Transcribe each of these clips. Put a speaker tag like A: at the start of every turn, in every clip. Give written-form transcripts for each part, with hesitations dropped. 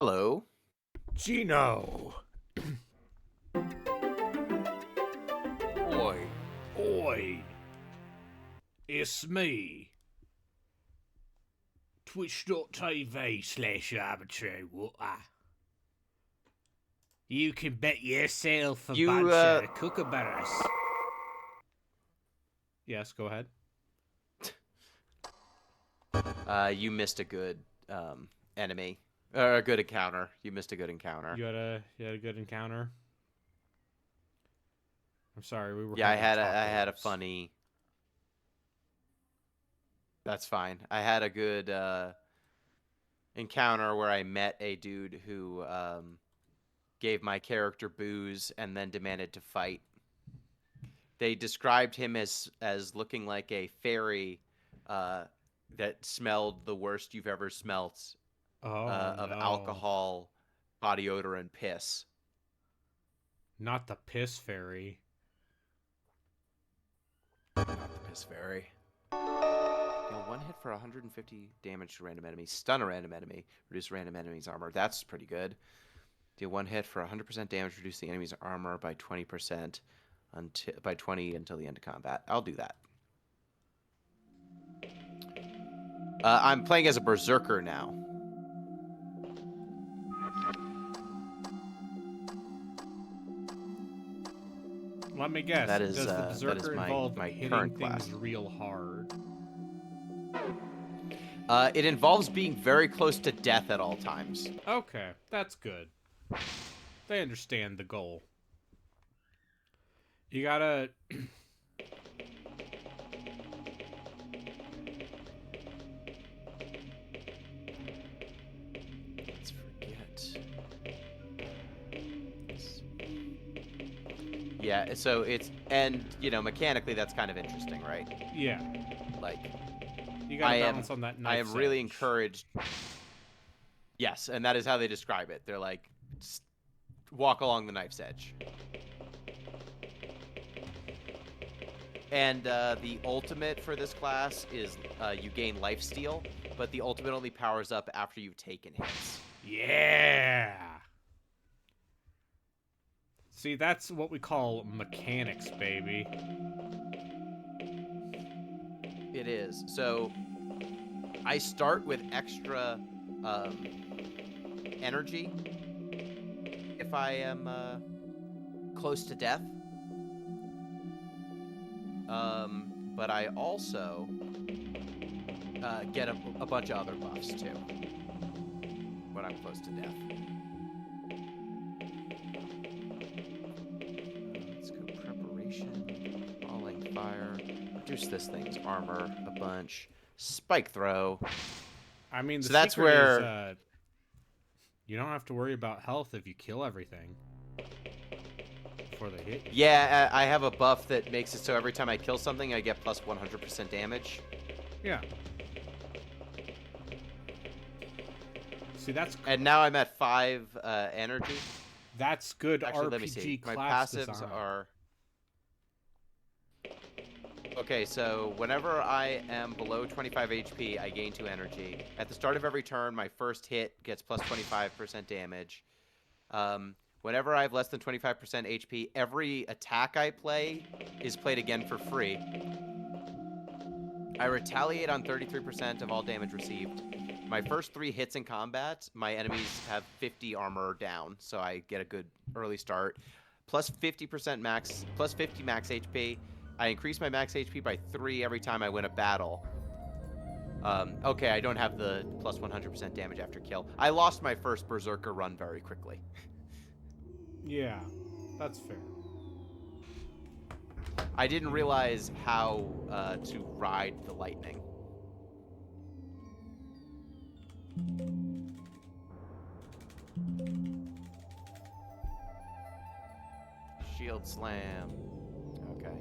A: Hello.
B: Gino! Oi! Oi! It's me. Twitch.tv/arbitrarywater. You can bet yourself a
A: You,
B: bunch of kookaburras. Yes, go ahead.
A: you missed a good, enemy. Or a good encounter. You missed a good encounter.
B: You had a good encounter? I'm sorry, we were
A: Yeah, I
B: having
A: had
B: talk
A: a
B: wars.
A: funny... That's fine. I had a good, encounter where I met a dude who, gave my character booze and then demanded to fight. They described him as looking like a fairy, that smelled the worst you've ever smelt,
B: Oh
A: of
B: no.
A: alcohol, body odor, and piss.
B: Not the piss fairy.
A: Not the piss fairy. Deal one hit for 150 damage to random enemies. Stun a random enemy. Reduce random enemy's armor. That's pretty good. Deal one hit for 100% damage. Reduce the enemy's armor by 20% by 20 until the end of combat. I'll do that. I'm playing as a berserker now.
B: Let me guess. Does the
A: That is
B: berserker
A: my
B: involve hitting
A: current
B: things
A: class.
B: real hard?
A: It involves being very close to death at all times.
B: Okay, that's good. They understand the goal. You gotta.
A: Let's forget. Yeah, so it's, and mechanically that's kind of interesting, right?
B: Yeah,
A: Like,
B: you gotta balance on that
A: I
B: knife's
A: am really
B: edge.
A: encouraged. Yes, and that is how they describe it. They're like, walk along the knife's edge. And the ultimate for this class is you gain lifesteal, but the ultimate only powers up after you've taken hits.
B: Yeah! See, that's what we call mechanics, baby.
A: It is. So I start with extra energy if I am close to death. But I also get a bunch of other buffs too when I'm close to death. Let's go preparation, falling fire, reduce this thing's armor a bunch, spike throw.
B: I mean, the
A: So that's
B: secret is,
A: where...
B: you don't have to worry about health if you kill everything before they hit you.
A: Yeah, I have a buff that makes it so every time I kill something, I get plus 100% damage.
B: Yeah. See, that's
A: And now I'm at 5 energy.
B: that's good
A: Actually, let me see.
B: RPG
A: My
B: class
A: passives
B: design.
A: are... Okay, so whenever I am below 25 HP, I gain 2 energy. At the start of every turn, my first hit gets plus 25% damage. Whenever I have less than 25% HP, every attack I play is played again for free. I retaliate on 33% of all damage received. My first 3 hits in combat, my enemies have 50 armor down, so I get a good early start. Plus 50% max, plus 50 max HP. I increase my max HP by 3 every time I win a battle. Okay, I don't have the plus 100% damage after kill. I lost my first Berserker run very quickly.
B: Yeah, that's fair.
A: I didn't realize how to ride the lightning. Shield slam. Okay.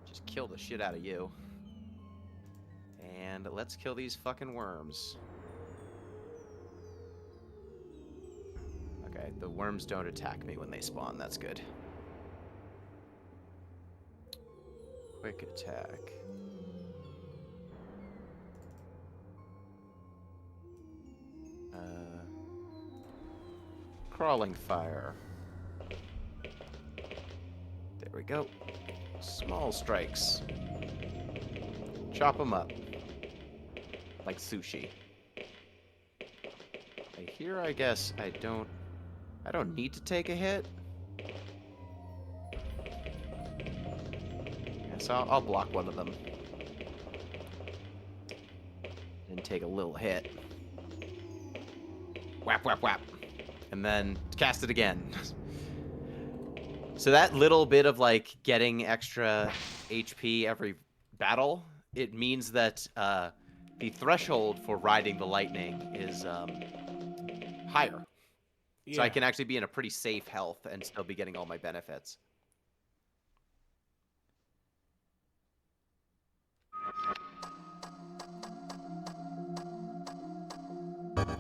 A: Just kill the shit out of you. And let's kill these fucking worms. Okay, the worms don't attack me when they spawn. That's good. Quick attack. Crawling fire. There we go. Small strikes. Chop them up. Like sushi. Here, I guess, I don't need to take a hit. Yeah, so I'll block one of them. And take a little hit. Whap, whap, whap. And then cast it again. So that little bit of, like, getting extra HP every battle, it means that the threshold for riding the lightning is higher.
B: Yeah.
A: So I can actually be in a pretty safe health and still be getting all my benefits.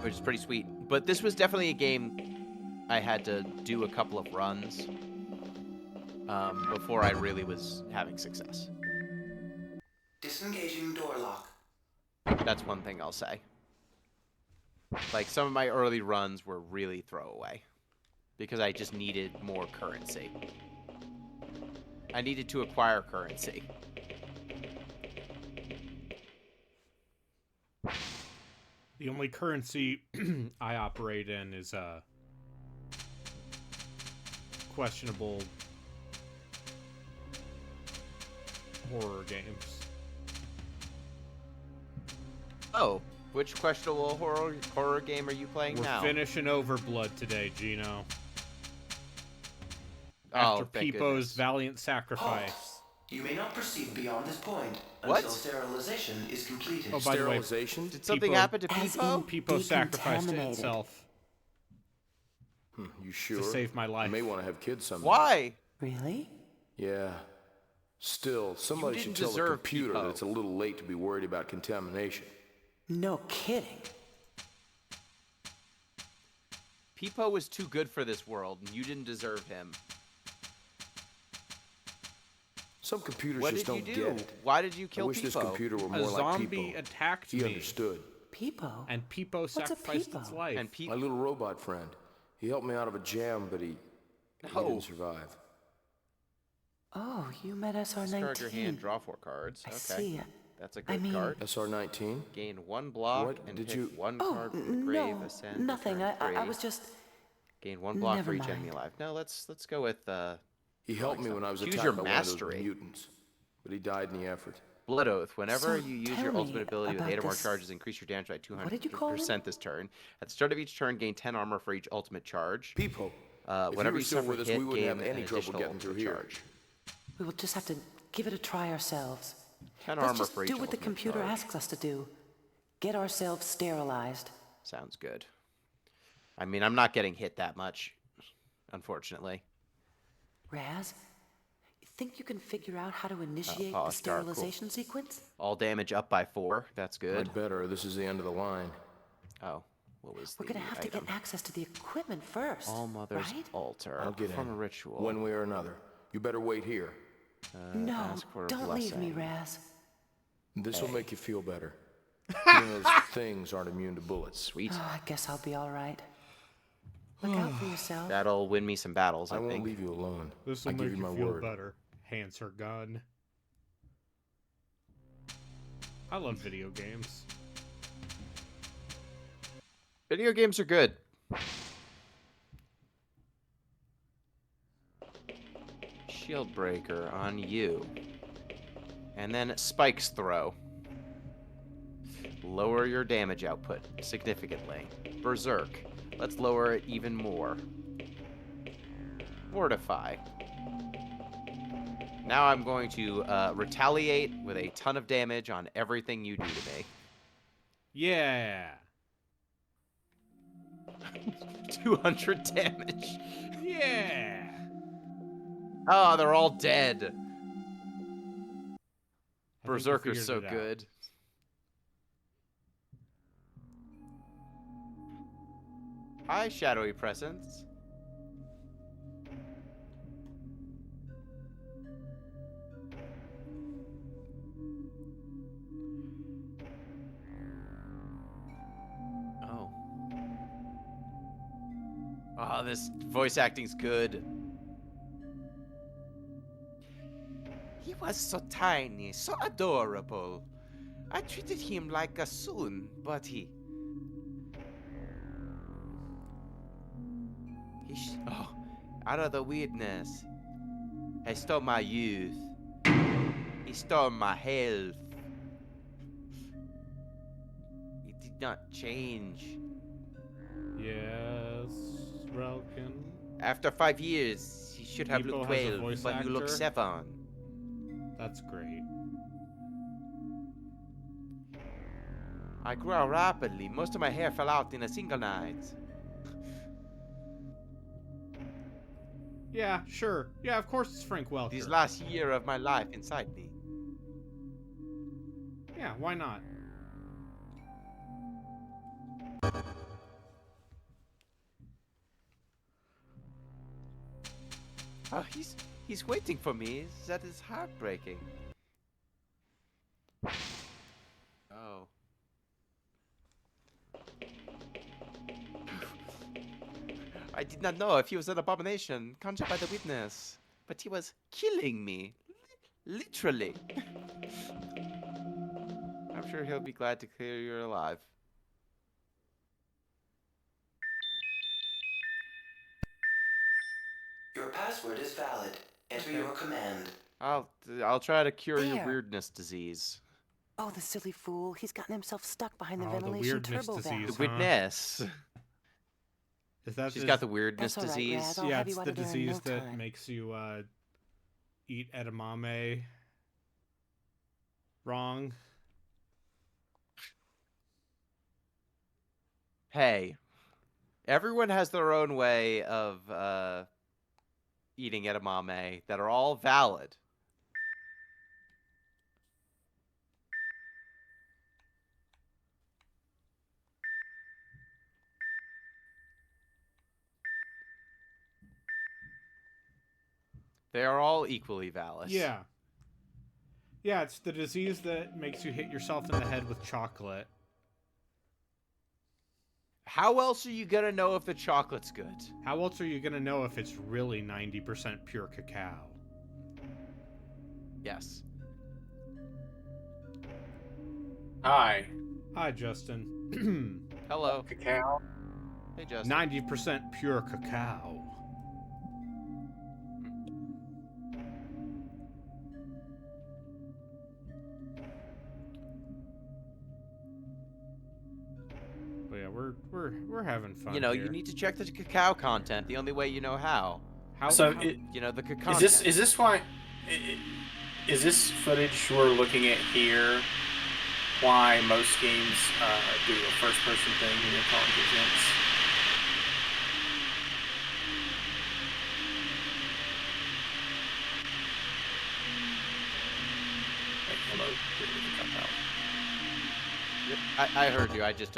A: Which is pretty sweet. But this was definitely a game I had to do a couple of runs before I really was having success.
C: Disengaging door lock.
A: That's one thing I'll say. Like, some of my early runs were really throwaway. Because I just needed more currency. I needed to acquire currency.
B: The only currency I operate in is questionable horror games.
A: Oh, which questionable horror game are you playing now?
B: We're finishing Overblood today, Gino.
A: Oh,
B: After
A: thank
B: RIPipo's
A: goodness.
B: valiant sacrifice.
C: Halt. You may not proceed beyond this point
A: What?
C: until sterilization is completed.
B: Oh, by the way,
D: Sterilization?
A: Did something
B: RIPipo-
A: happen to
E: As
A: Pipo?
E: in-
B: RIPipo sacrificed
E: Decontaminated.
B: itself
D: You sure?
B: to save my
D: You
B: life.
D: may want to have kids someday.
A: Why?
E: Really?
D: Yeah. Still, somebody
A: You
D: should
A: didn't
D: tell the
A: deserve
D: computer
A: Pipo.
D: that it's a little late to be worried about contamination.
E: No kidding.
A: Pipo was too good for this world, and you didn't deserve him.
D: Some computers
A: What
D: just
A: did you
D: don't
A: do?
D: get it.
A: Why did you
D: I
A: kill
D: wish this
A: Pipo?
D: computer were
B: A
D: more like
B: zombie
D: Pipo.
B: attacked
D: He
B: me,
D: understood.
E: Pipo.
B: and RIPipo
E: a
B: sacrificed its
E: Pipo?
B: life.
A: And
D: My little robot friend. He helped me out of a jam, but he didn't survive.
E: Oh, you met
A: Discard your
E: SR-19.
A: hand, draw 4 cards.
E: I
A: Okay.
E: see.
A: That's a
E: I
A: good
E: mean-
A: card.
D: SR-19?
A: Gain 1 block
D: What
A: and
D: did
A: pick
D: you-
A: 1
E: Oh,
A: card from the grave,
E: no,
A: ascend,
E: nothing.
A: return
E: I
A: 3.
E: was just...
A: Gain 1 block
E: Never
A: for each enemy
E: mind.
A: alive. No, let's go with
D: He helped me when I was
A: Choose
D: attacked
A: your
D: by one of those
A: mastery.
D: mutants. But he died in the effort.
A: Blood Oath. Whenever
E: So
A: you use
E: tell
A: your
E: me
A: ultimate ability with
E: about
A: 8 or more
E: this-
A: charges, increase your damage by
E: What did you call
A: 200% this turn. At the start of each turn, gain 10 armor for each ultimate charge.
D: Pipo, if
A: Whenever
D: you were
A: you
D: still
A: suffer
D: with us,
A: hit,
D: we wouldn't
A: gain
D: have any
A: an
D: trouble
A: additional
D: getting through
A: ultimate
D: here.
A: charge.
E: We will just have to give it a try ourselves.
A: 10
E: Let's
A: armor
E: just
A: for each
E: do what the
A: ultimate
E: computer
A: charge.
E: asks us to do. Get ourselves sterilized.
A: Sounds good. I mean, I'm not getting hit that much, unfortunately.
E: Raz, you think you can figure out how to initiate the
A: polished dark, cool.
E: sterilization sequence?
A: All damage up by 4. That's good.
D: I'd better. This is the end of the line.
A: Oh, what was
E: We're
A: the
E: gonna have to
A: item?
E: get access to the equipment first,
A: All Mother's
E: right?
A: Altar.
D: I'll get
A: Perform
D: in.
A: a ritual.
D: One way or another. You better wait here.
E: No,
A: ask for a
E: don't leave me,
A: blessing.
E: Raz.
D: This will make you feel better. You know, those things aren't immune to bullets.
A: Sweet.
E: Oh, I guess I'll be all right. Look out for yourself.
A: That'll win me some battles, I
D: I won't
A: think.
D: leave you alone.
B: This
D: I
B: will
D: give
B: make
D: you
B: you
D: my
B: feel
D: word.
B: better. Hands her gun. I love video games.
A: Video games are good. Shield Breaker on you. And then Spike's Throw. Lower your damage output significantly. Berserk. Let's lower it even more. Mortify. Now I'm going to retaliate with a ton of damage on everything you do to me.
B: Yeah.
A: 200 damage.
B: Yeah.
A: Oh, they're all dead.
B: I think we
A: Berserker's
B: figured
A: so
B: it out.
A: good. Hi, shadowy presence. Oh. Oh, this voice acting's good. He was so tiny, so adorable. I treated him like a son, but oh, out of the weirdness. He stole my youth. He stole my health. He did not change.
B: Yes, Relkin.
A: After 5 years, he should have
B: RIPipo
A: looked
B: has a
A: 12,
B: voice
A: but you look
B: actor?
A: 7.
B: That's great.
A: I grew up rapidly. Most of my hair fell out in a single night.
B: Yeah, sure. Yeah, of course it's Frank Welker.
A: This last year of my life inside me.
B: Yeah, why not?
A: Oh, he's waiting for me. That is heartbreaking. Oh. I did not know if he was an abomination conjured by the witness, but he was killing me. Literally. I'm sure he'll be glad to clear you're alive.
C: Your password is valid. Enter
A: Okay.
C: your command.
A: I'll try to cure your
E: There.
A: weirdness disease.
E: Oh, the silly fool. He's gotten himself stuck behind the
B: Oh, the
E: ventilation
B: weirdness
E: turbo
B: disease.
A: The
E: valve.
A: weirdness.
B: Is that
A: She's
B: the-
A: got the weirdness
E: That's all right,
A: disease.
E: Raz. I'll
B: yeah,
E: have you
B: it's
E: out
B: the
E: of there in
B: disease
E: no
B: that
E: time.
B: makes you eat edamame wrong.
A: Hey, everyone has their own way of eating edamame that are all valid. They are all equally valid.
B: Yeah. Yeah, it's the disease that makes you hit yourself in the head with chocolate.
A: How else are you gonna know if the chocolate's good?
B: How else are you going to know if it's really 90% pure cacao?
A: Yes.
F: Hi.
B: Hi, Justin.
A: Hello.
F: Cacao.
A: Hey, Justin.
B: 90% pure cacao. But yeah, we're having fun.
A: You know,
B: here.
A: you need to check the cacao content. The only way you know how.
B: How,
F: So,
B: how-
A: You know the cacao.
F: is this why? Is this footage we're looking at here? Why most games do a first-person thing when you're calling events? Like, hello, did it come out?
A: I heard you. I just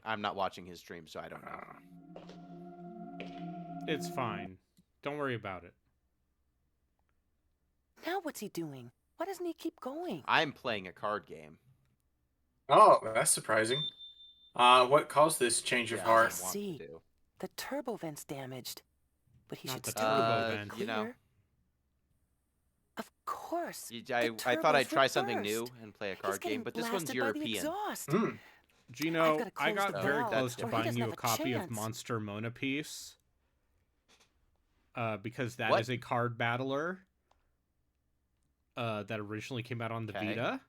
A: I'm not watching his stream, so I don't know.
B: It's fine. Don't worry about it.
E: Now what's he doing? Why doesn't he keep going?
A: I'm playing a card game.
F: Oh, that's surprising. What caused this change of
A: Yeah,
F: heart?
A: I want
E: See.
A: to do.
E: The turbo vent's damaged. But he
B: Not
E: should
B: the
E: still
B: turbo
E: be
B: vent.
A: You know.
E: clear. Of course.
A: I
E: The
A: thought I'd
E: turbo's
A: try something new
E: reversed.
A: and play a
E: He's
A: card
E: getting
A: game, but this one's
E: blasted by the
A: European.
E: exhaust.
F: Mm.
B: Gino,
E: I've gotta
B: I
E: close
B: got
E: the
B: very
A: valve,
B: close to
A: or he
B: buying
E: doesn't
B: you a
E: have a
B: copy of
E: chance.
B: Monster Mona Piece. Because that
A: What?
B: is a card battler. That originally came out on the
A: Okay.
B: Vita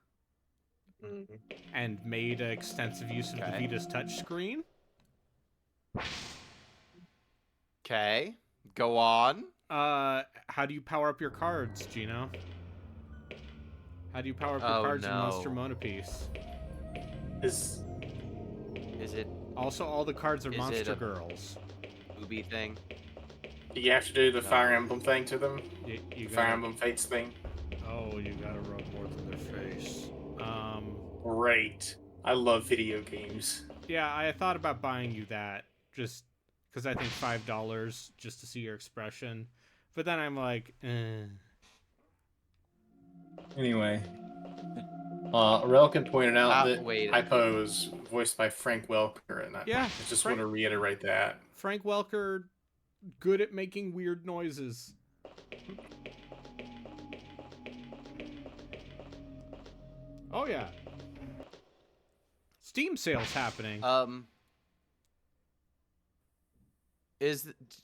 F: Mm.
B: and made extensive use of the
A: Okay.
B: Vita's touchscreen.
A: Okay, go on.
B: How do you power up your cards, Gino? How do you power up your
A: Oh,
B: cards in
A: no.
B: Monster Mona Piece?
F: Is
A: Is it
B: Also, all the cards are
A: Is it
B: Monster
A: a-
B: Girls.
A: booby thing?
F: do you have to do the
A: No.
F: Fire Emblem thing to them?
B: You
F: Fire
B: gotta,
F: Emblem Fates thing?
B: oh, you gotta rub more than their face.
F: Great. I love video games.
B: Yeah, I thought about buying you that just because I think $5 just to see your expression, but then I'm like,
F: Anyway. Relkin pointed out that
A: wait.
F: RIPipo is voiced by Frank Welker, and I
B: Yeah,
F: just
B: Frank-
F: want to reiterate that.
B: Frank Welker good at making weird noises. Oh yeah. Steam sales happening.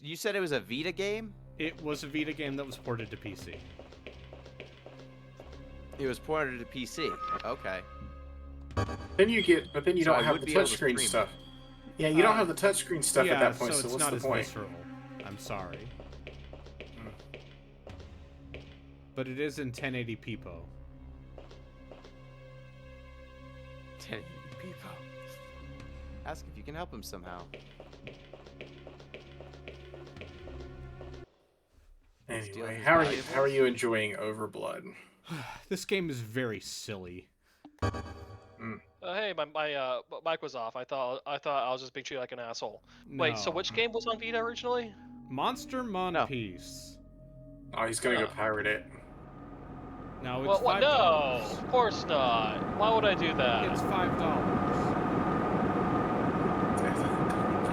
A: You said it was a Vita game?
B: It was a Vita game that was ported to PC.
A: It was ported to PC. Okay.
F: Then you get, but then you
A: So
F: don't
A: I
F: have
A: would
F: the
A: be able to
F: touchscreen
A: stream
F: stuff. Yeah, you don't have the touchscreen stuff
B: yeah,
F: at that point.
B: so
F: So,
B: it's
F: what's
B: not
F: the
B: as
F: point?
B: visceral. I'm sorry. But it is in 1080p.
A: 10 people. Ask if you can help him somehow.
F: Anyway,
A: his
F: how
A: valuables?
F: are you enjoying Overblood?
B: This game is very silly.
G: Hey, my mic was off. I thought I was just being treated like an asshole.
B: No.
G: Wait, so which game was on Vita originally?
B: Monster Monpiece.
F: Oh, he's gonna go pirate it.
B: No, it's $5.
G: No, of course not. Why would I do that?
B: It's $5.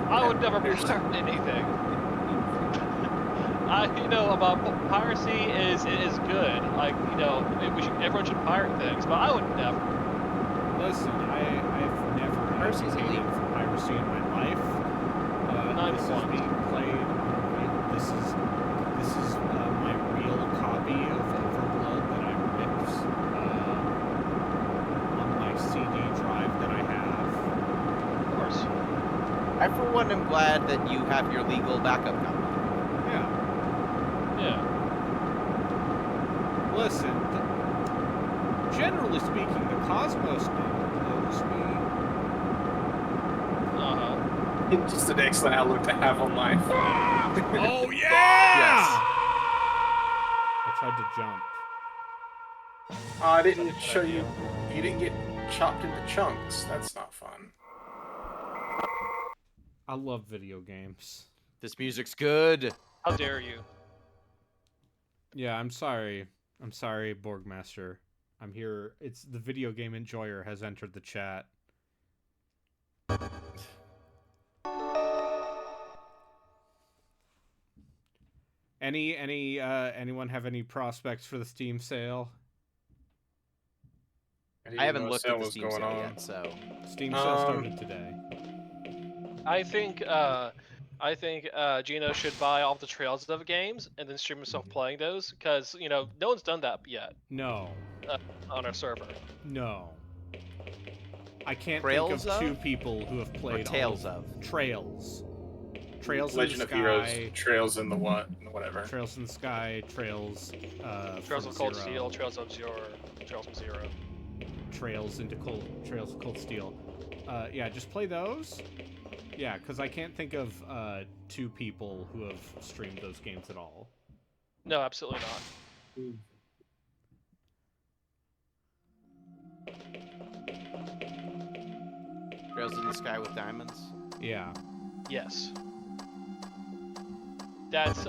G: I would never pirate anything. About piracy is good. Like, everyone should pirate things, but I would never.
B: Listen, I've never
A: Piracy's
B: advocated
A: illegal.
B: for piracy in my life. This is being played. This is my real copy of Overblood that I ripped on my CD drive that I have.
G: Of course.
A: I, for one, am glad that you have your legal backup copy.
B: Yeah.
G: Yeah.
B: Listen, generally speaking, the Cosmos knows me.
G: Uh-huh.
F: Just an excellent outlook to have on life.
B: Oh yeah!
A: Yes.
B: I tried to jump.
F: Oh, I didn't show you. You didn't get chopped into chunks. That's not fun.
B: I love video games.
A: This music's good.
G: How dare you?
B: Yeah, I'm sorry. I'm sorry, Borgmaster. I'm here. It's the video game enjoyer has entered the chat. Anyone have any prospects for the Steam sale?
A: I haven't looked at the Steam sale yet, so
B: Steam sale started today.
G: I think Gino should buy all the Trails of games and then stream himself playing those, because no one's done that yet
B: No.
G: on our server.
B: No. I can't
A: Trails
B: think of two
A: of?
B: people who have
A: or
B: played
A: Tales
B: all
A: of.
B: Trails. Trails
F: Legend
B: in the
F: of Heroes,
B: Sky.
F: Trails in the whatever.
B: Trails in the Sky, Trails
G: Trails
B: from
G: of Cold
B: Zero,
G: Steel, Trails of Zero, Trails from Zero.
B: Trails of Cold Steel. Yeah, just play those. Yeah, because I can't think of two people who have streamed those games at all.
G: No, absolutely not.
A: Trails in the Sky with Diamonds.
B: Yeah.
G: Yes. That's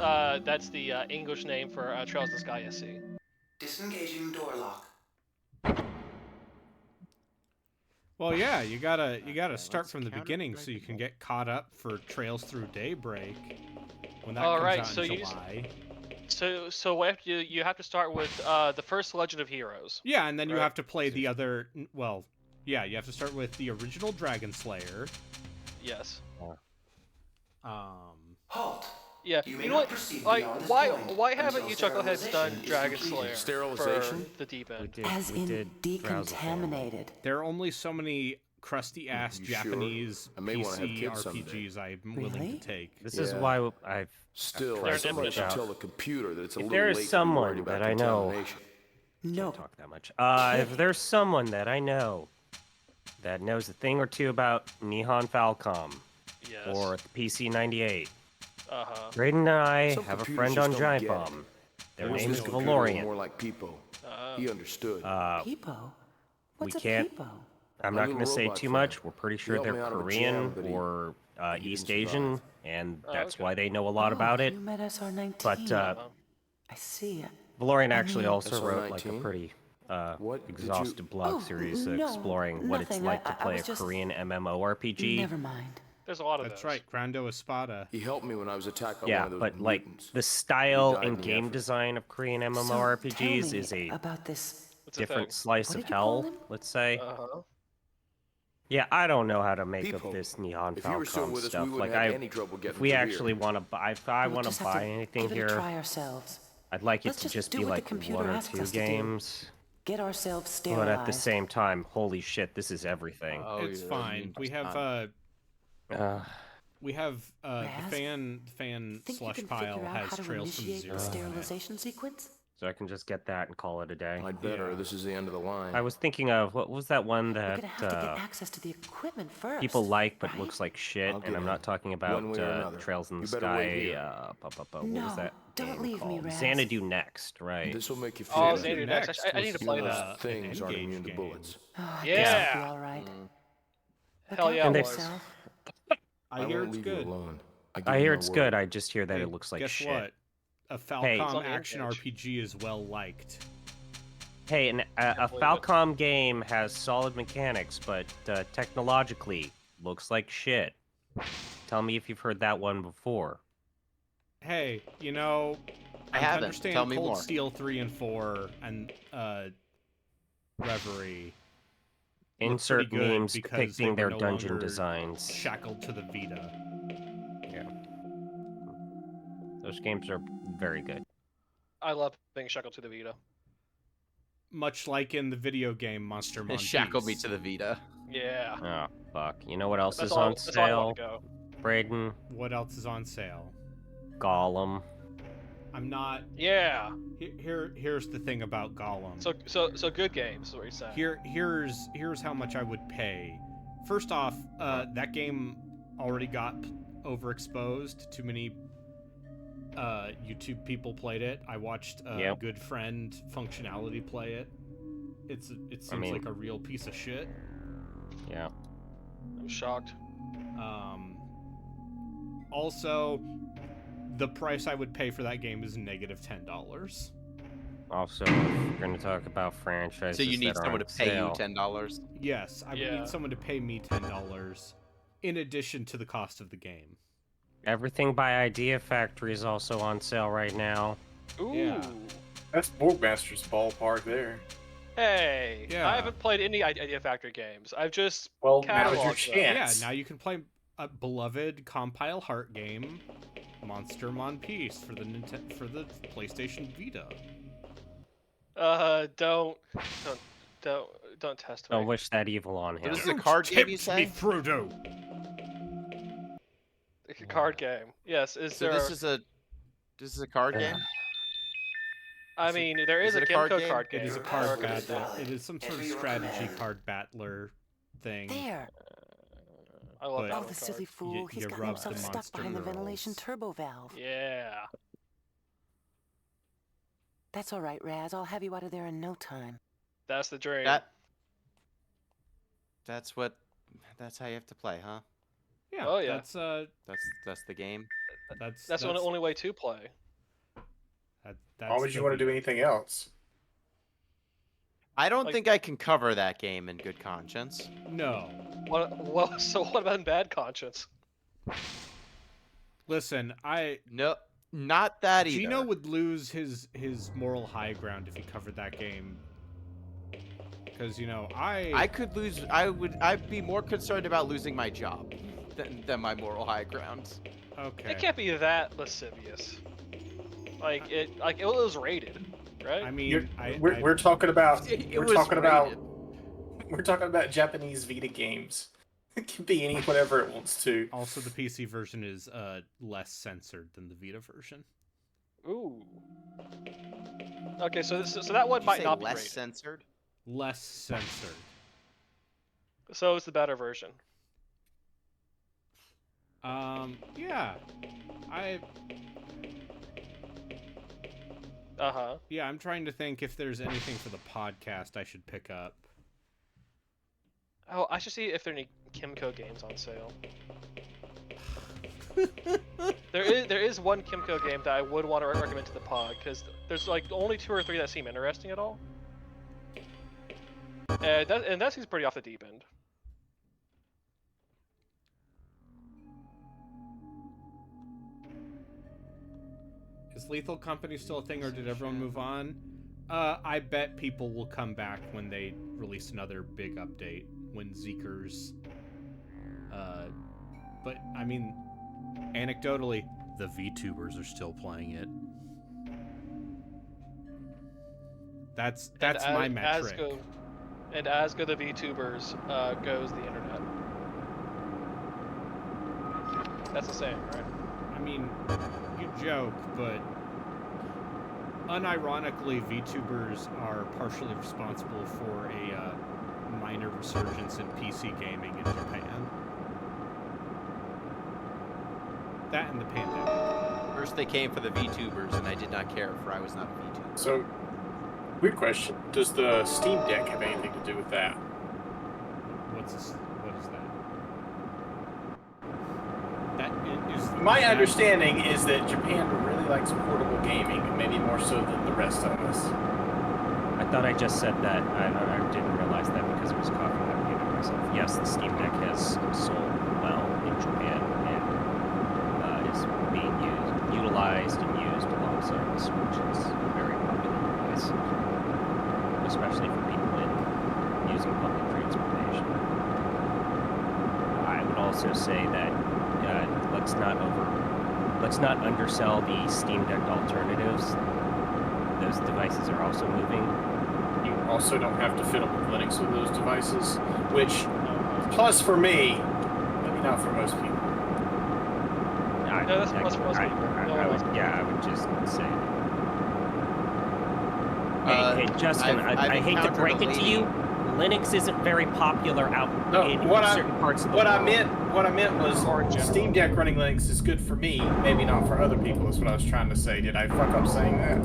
G: the English name for Trails of the Sky SC.
C: Disengaging door lock.
B: Well, yeah, you gotta start
A: let's
B: from the
A: counter
B: beginning
A: strike
B: so you can
A: people.
B: get caught up for Trails Through Daybreak when that
G: All
B: comes
G: right,
B: out
G: so
B: in
G: you
B: July.
G: So what you have to start with the first Legend of Heroes.
B: Yeah, and then you
G: Right.
B: have to play the other. Well, yeah, you have to start with the original Dragon Slayer.
G: Yes.
C: Halt.
G: Yeah.
C: You may
G: You know
C: not
G: what?
C: proceed
G: Like,
C: beyond this
G: why
C: point
G: why haven't
C: until
G: you Chuckleheads done
C: sterilization is
G: Dragon
C: completed.
G: Slayer
D: Sterilization?
G: for the deep end?
E: As in decontaminated.
B: There are only so many crusty ass
D: You sure?
B: Japanese
D: I may wanna have
B: PC
D: kids someday.
B: RPGs I'm willing
E: Really?
B: to take.
H: This is
D: Yeah.
H: why I've
D: Still,
H: tried to
D: somebody
H: reach
D: should
H: out.
D: tell the computer that it's a
H: If
D: little
H: there
D: late
H: is
D: to be
H: someone
D: worried about
H: that I know-
D: contamination.
E: No.
H: talk that much. If there's someone that I know that knows a thing or two about Nihon Falcom
G: Yes.
H: or the PC-98,
G: Uh-huh.
H: Graydon and I
D: Some
H: have a
D: computers
H: friend
D: just
H: on
D: don't
H: Giant
D: get it.
H: Bomb. Their
D: I wish
H: name is
D: this computer were
H: Valorian.
D: more like Pipo. He understood.
E: Peepo? What's a
H: can't-
E: peepo?
H: I'm
D: My
H: not going to
D: little
H: say
D: robot
H: too
D: friend.
H: much. We're pretty
D: He
H: sure
D: helped
H: they're
D: me out of a
H: Korean
D: jam, but
H: or
D: he
H: East
D: didn't
H: Asian,
D: survive.
H: and
G: Oh,
H: that's
G: okay.
H: why they know a lot about it.
E: You met SR-19.
H: But
E: I see.
H: Valorian actually
E: mean-
H: also wrote like a
D: SR-19?
H: pretty
D: What did you-
H: exhaustive blog
E: Oh,
H: series
E: no,
H: exploring what it's
E: nothing.
H: like
E: I
H: to play
E: was
H: a
E: just-
H: Korean MMORPG.
E: Never mind.
G: There's a lot of
B: That's
G: those.
B: right, Grando Espada.
D: He helped me when I was attacked by
H: Yeah,
D: one of those
H: but like
D: mutants.
H: the style
D: died in
H: and
D: the
H: game
D: effort.
H: design of Korean
E: So, tell
H: MMORPGs
E: me
H: is a
E: about this.
G: It's a
H: different
G: thing.
H: slice
E: What
H: of
E: did you call
H: hell,
E: him?
H: let's say.
G: Uh-huh.
H: Yeah, I don't know how to make
D: People,
H: of this Nihon
D: if you were still
H: Falcom
D: with us, we
H: stuff.
D: wouldn't
H: Like,
D: have any trouble getting
H: if we
D: through
H: actually
D: here.
H: want to buy, if I
E: We'll
H: want
E: just
H: to
E: have
H: buy
E: to
H: anything
E: give it a
H: here,
E: try ourselves.
H: I'd like it
E: Let's
H: to
E: just
H: just
E: do
H: be
E: what the
H: like
E: computer
H: one or
E: asks
H: two
E: us to do.
H: games.
E: Get ourselves
H: But
E: sterilized.
H: at the same time, holy shit, this is everything.
A: Oh,
B: It's
A: you're
B: fine.
A: immune
B: We have
A: to
H: Uh,
B: the
E: Raz,
B: fan
E: Think you
B: slush
E: can
B: pile
E: figure out
B: has
E: how to
B: trails from
E: initiate
B: zero.
E: the
B: on it.
E: sterilization sequence?
H: so I can just get that and call it a day.
D: I'd better.
B: Yeah.
D: This is the end of the line.
H: I was thinking of, what was that one
E: We're
H: that
E: gonna have to get access to the equipment first.
H: people like but
E: right?
H: looks like shit,
D: I'll
H: and
D: get
H: I'm
D: in.
H: not talking about
D: One way or another.
H: Trails in the
D: You better wait
H: Sky.
D: here.
H: What was
E: No,
H: that
E: don't
H: game
E: leave me,
H: called?
E: Raz.
H: Xanadu Next, right?
D: This will make you feel
G: Oh,
D: better.
G: Xanadu Next. I need to
B: was,
G: play
D: You know,
G: that.
D: those things
B: an
D: aren't
B: Engage
D: immune to
B: game.
D: bullets.
E: Oh, I
G: Yeah.
E: guess I'll be all right. Look
G: Hell
E: out
G: yeah,
E: for
H: it
G: was.
E: yourself.
B: I hear
D: won't
B: it's
D: leave
B: good.
D: you alone. give
H: I
D: you
H: hear
D: my
H: it's
D: word.
H: good. I just hear that
B: Hey,
H: it looks like
B: guess
H: shit.
B: what? A
H: Hey.
B: Falcom
G: on the
B: action
G: Engage.
B: RPG is well liked.
H: Hey, a
G: believe it.
H: Falcom game has solid mechanics, but technologically looks like shit. Tell me if you've heard that one before.
B: Hey,
A: I
B: I
A: haven't.
B: understand
A: Tell me
B: Cold
A: more.
B: Steel 3 and 4 and Reverie look
H: Insert
B: pretty good
H: memes
B: because they
H: depicting
B: were
H: their
B: no
H: dungeon
B: longer
H: designs.
B: shackled to the Vita.
H: Yeah. Those games are very good.
G: I love being shackled to the Vita.
B: Much like in the video game Monster
A: It
B: Monkeys.
A: shackled me to the Vita.
G: Yeah.
H: Oh, fuck. You know what else
G: That's
H: is
G: all.
H: on
G: That's all I
H: sale,
G: want to go.
H: Braden?
B: What else is on sale?
H: Gollum.
B: I'm not.
G: Yeah.
B: Here's the thing about Gollum.
G: So good games is what you're saying.
B: Here's how much I would pay. First off, that game already got overexposed. Too many YouTube people played it. I watched a
H: Yep.
B: good friend Functionality play it. It seems like a real piece of shit.
H: Yeah.
G: I'm shocked.
B: Also, the price I would pay for that game is -$10.
H: Also, if we're going to talk about franchises
A: So you need
H: that are
A: someone
H: on
A: to pay
H: sale,
A: you $10.
B: Yes, I would
G: Yeah.
B: need someone to pay me $10 in addition to the cost of the game.
H: Everything by Idea Factory is also on sale right now.
G: Ooh.
B: Yeah.
F: That's Borgmaster's ballpark there.
G: Hey.
B: Yeah.
G: I haven't played any Idea Factory games. I've just
F: Well, now's your
G: cataloged them.
F: chance.
B: Yeah, now you can play a beloved compile heart game, Monster Mon Peace for the PlayStation Vita.
G: Don't test me.
H: Don't wish that evil on
A: So
H: him.
A: this is a card game, you
B: Tempt me,
A: say?
B: Frodo.
G: It's a card game. Yes.
A: So this is a card game?
G: I mean, there is
A: it
G: a
A: a card
G: Kimco
A: game?
G: card game.
B: It is a card battler. It is some sort of strategy card battler thing.
E: There.
G: I love
B: But-
G: that
E: Oh,
G: one
E: the
G: card.
E: silly fool. He's
B: you
E: gotten
B: rub the
E: himself stuck
B: monster
E: behind the
B: girls.
E: ventilation turbo valve.
G: Yeah.
E: That's all right, Raz. I'll have you out of there in no time.
G: That's the dream.
A: That's how you have to play, huh?
B: Yeah.
G: Oh, yeah.
A: That's the game.
G: That's the only way to play.
F: Why would you want to do anything else?
A: I don't
G: Like-
A: think I can cover that game in good conscience.
B: No.
G: So what about in bad conscience?
B: Listen,
A: No, not that either.
B: Gino would lose his moral high ground if he covered that game. Because
A: I could lose. I'd be more concerned about losing my job than my moral high ground.
B: Okay.
G: It can't be that lascivious. It was rated, right?
B: I mean,
F: We're talking about
A: It
F: we're
A: was
F: talking about
A: rated.
F: we're talking about Japanese Vita games. It can be any whatever it wants to.
B: also the PC version is less censored than the Vita version.
G: Ooh. Okay, so that one
A: Did you
G: might
A: say
G: not be
A: less
G: rated.
A: censored.
B: Less censored.
G: So it's the better version.
B: Yeah. Yeah, I'm trying to think if there's anything for the podcast I should pick up.
G: Oh, I should see if there are any Kimco games on sale. there is one Kimco game that I would want to recommend to the pod because there's only 2 or 3 that seem interesting at all. And that seems pretty off the deep end.
B: Is Lethal Company still a thing, or did everyone move on? I bet people will come back when they release another big update, when Zeekers... But, I mean, anecdotally, the VTubers are still playing it. That's my metric.
G: As go the VTubers, goes the internet. That's the same, right?
B: I mean, you joke, but unironically, VTubers are partially responsible for a minor resurgence in PC gaming in Japan. That and the pandemic.
A: First they came for the VTubers, and I did not care, for I was not a VTuber.
F: So, weird question. Does the Steam Deck have anything to do with that?
B: What is that?
F: My understanding is that Japan really likes portable gaming, maybe more so than the rest of us.
H: I thought I just said that. I didn't realize that because I was coughing. I muted myself. Yes, the Steam Deck has sold well in Japan and is being utilized and used alongside the Switch. It's a very popular device, especially for people using public transportation. I would also say that let's not undersell the Steam Deck alternatives. Those devices are also moving.
F: You also don't have to fiddle with Linux with those devices, which, plus for me, maybe not for most people.
G: No, that's plus for most people.
H: I would just say. Hey, Justin, I hate to break it to you. Linux isn't very popular in certain parts of the world.
F: What I meant was Steam Deck running Linux is good for me, maybe not for other people. Is what I was trying to say. Did I fuck up saying that?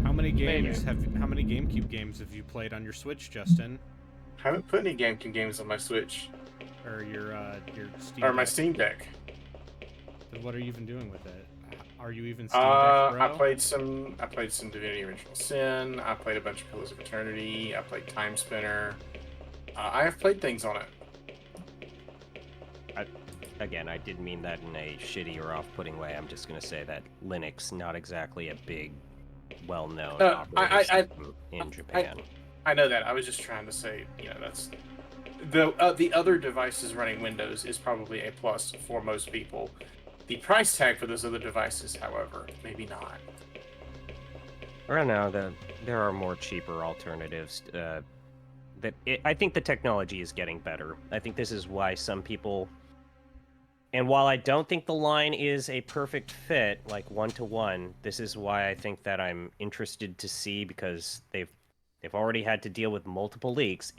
B: How many GameCube games have you played on your Switch, Justin?
F: I haven't put any GameCube games on my Switch.
B: Or your Steam
F: or
B: Deck?
F: my Steam Deck.
B: Then what are you even doing with it? Are you even Steam Deck Pro?
F: I played some Divinity Original Sin. I played a bunch of Pillars of Eternity. I played Time Spinner. I have played things on it.
H: Again, I didn't mean that in a shitty or off-putting way. I'm just going to say that Linux, not exactly a big, well-known operating system in Japan.
F: I know that. I was just trying to say, that's the other devices running Windows is probably a plus for most people. The price tag for those other devices, however, maybe not.
H: I don't know. There are more cheaper alternatives. I think the technology is getting better. I think this is why some people... And while I don't think the line is a perfect fit, like one-to-one, this is why I think that I'm interested to see, because they've already had to deal with multiple leaks.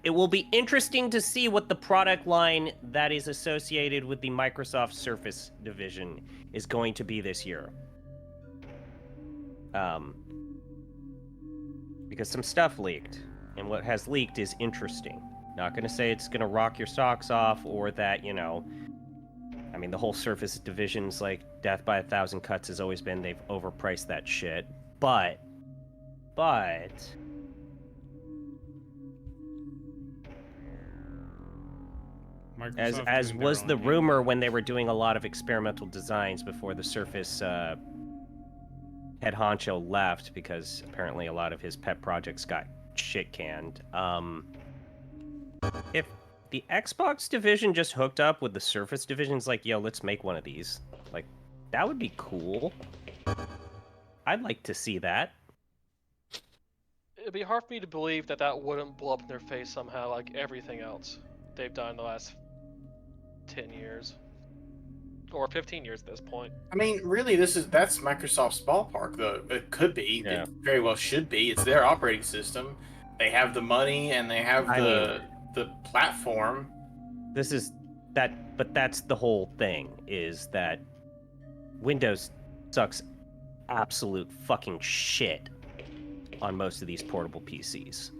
H: It will be interesting to see what the product line that is associated with the Microsoft Surface division is going to be this year. Because some stuff leaked, and what has leaked is interesting. Not going to say it's going to rock your socks off, or that, I mean, the whole Surface division's like death by 1,000 cuts has always been they've overpriced that shit. But as was the rumor when they were doing a lot of experimental designs before the Surface head honcho left, because apparently a lot of his pet projects got shit canned. If the Xbox division just hooked up with the Surface division's like, yo, let's make one of these. Like, that would be cool. I'd like to see that.
G: It'd be hard for me to believe that wouldn't blow up in their face somehow, like everything else they've done in the last 10 years. Or 15 years at this point.
F: I mean, really, that's Microsoft's ballpark, though. It could be. Yeah. It very well should be. It's their operating system. They have the money, and they have the platform.
H: But that's the whole thing, is that Windows sucks absolute fucking shit on most of these portable PCs.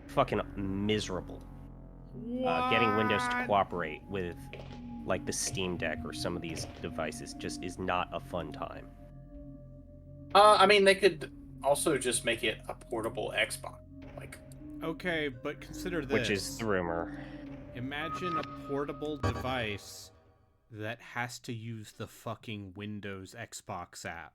H: Fucking miserable. Getting Windows to cooperate with, like, the Steam Deck or some of these devices just is not a fun time.
F: I mean, they could also just make it a portable Xbox.
B: Okay, but consider this.
H: Which is the rumor.
B: Imagine a portable device that has to use the fucking Windows Xbox app.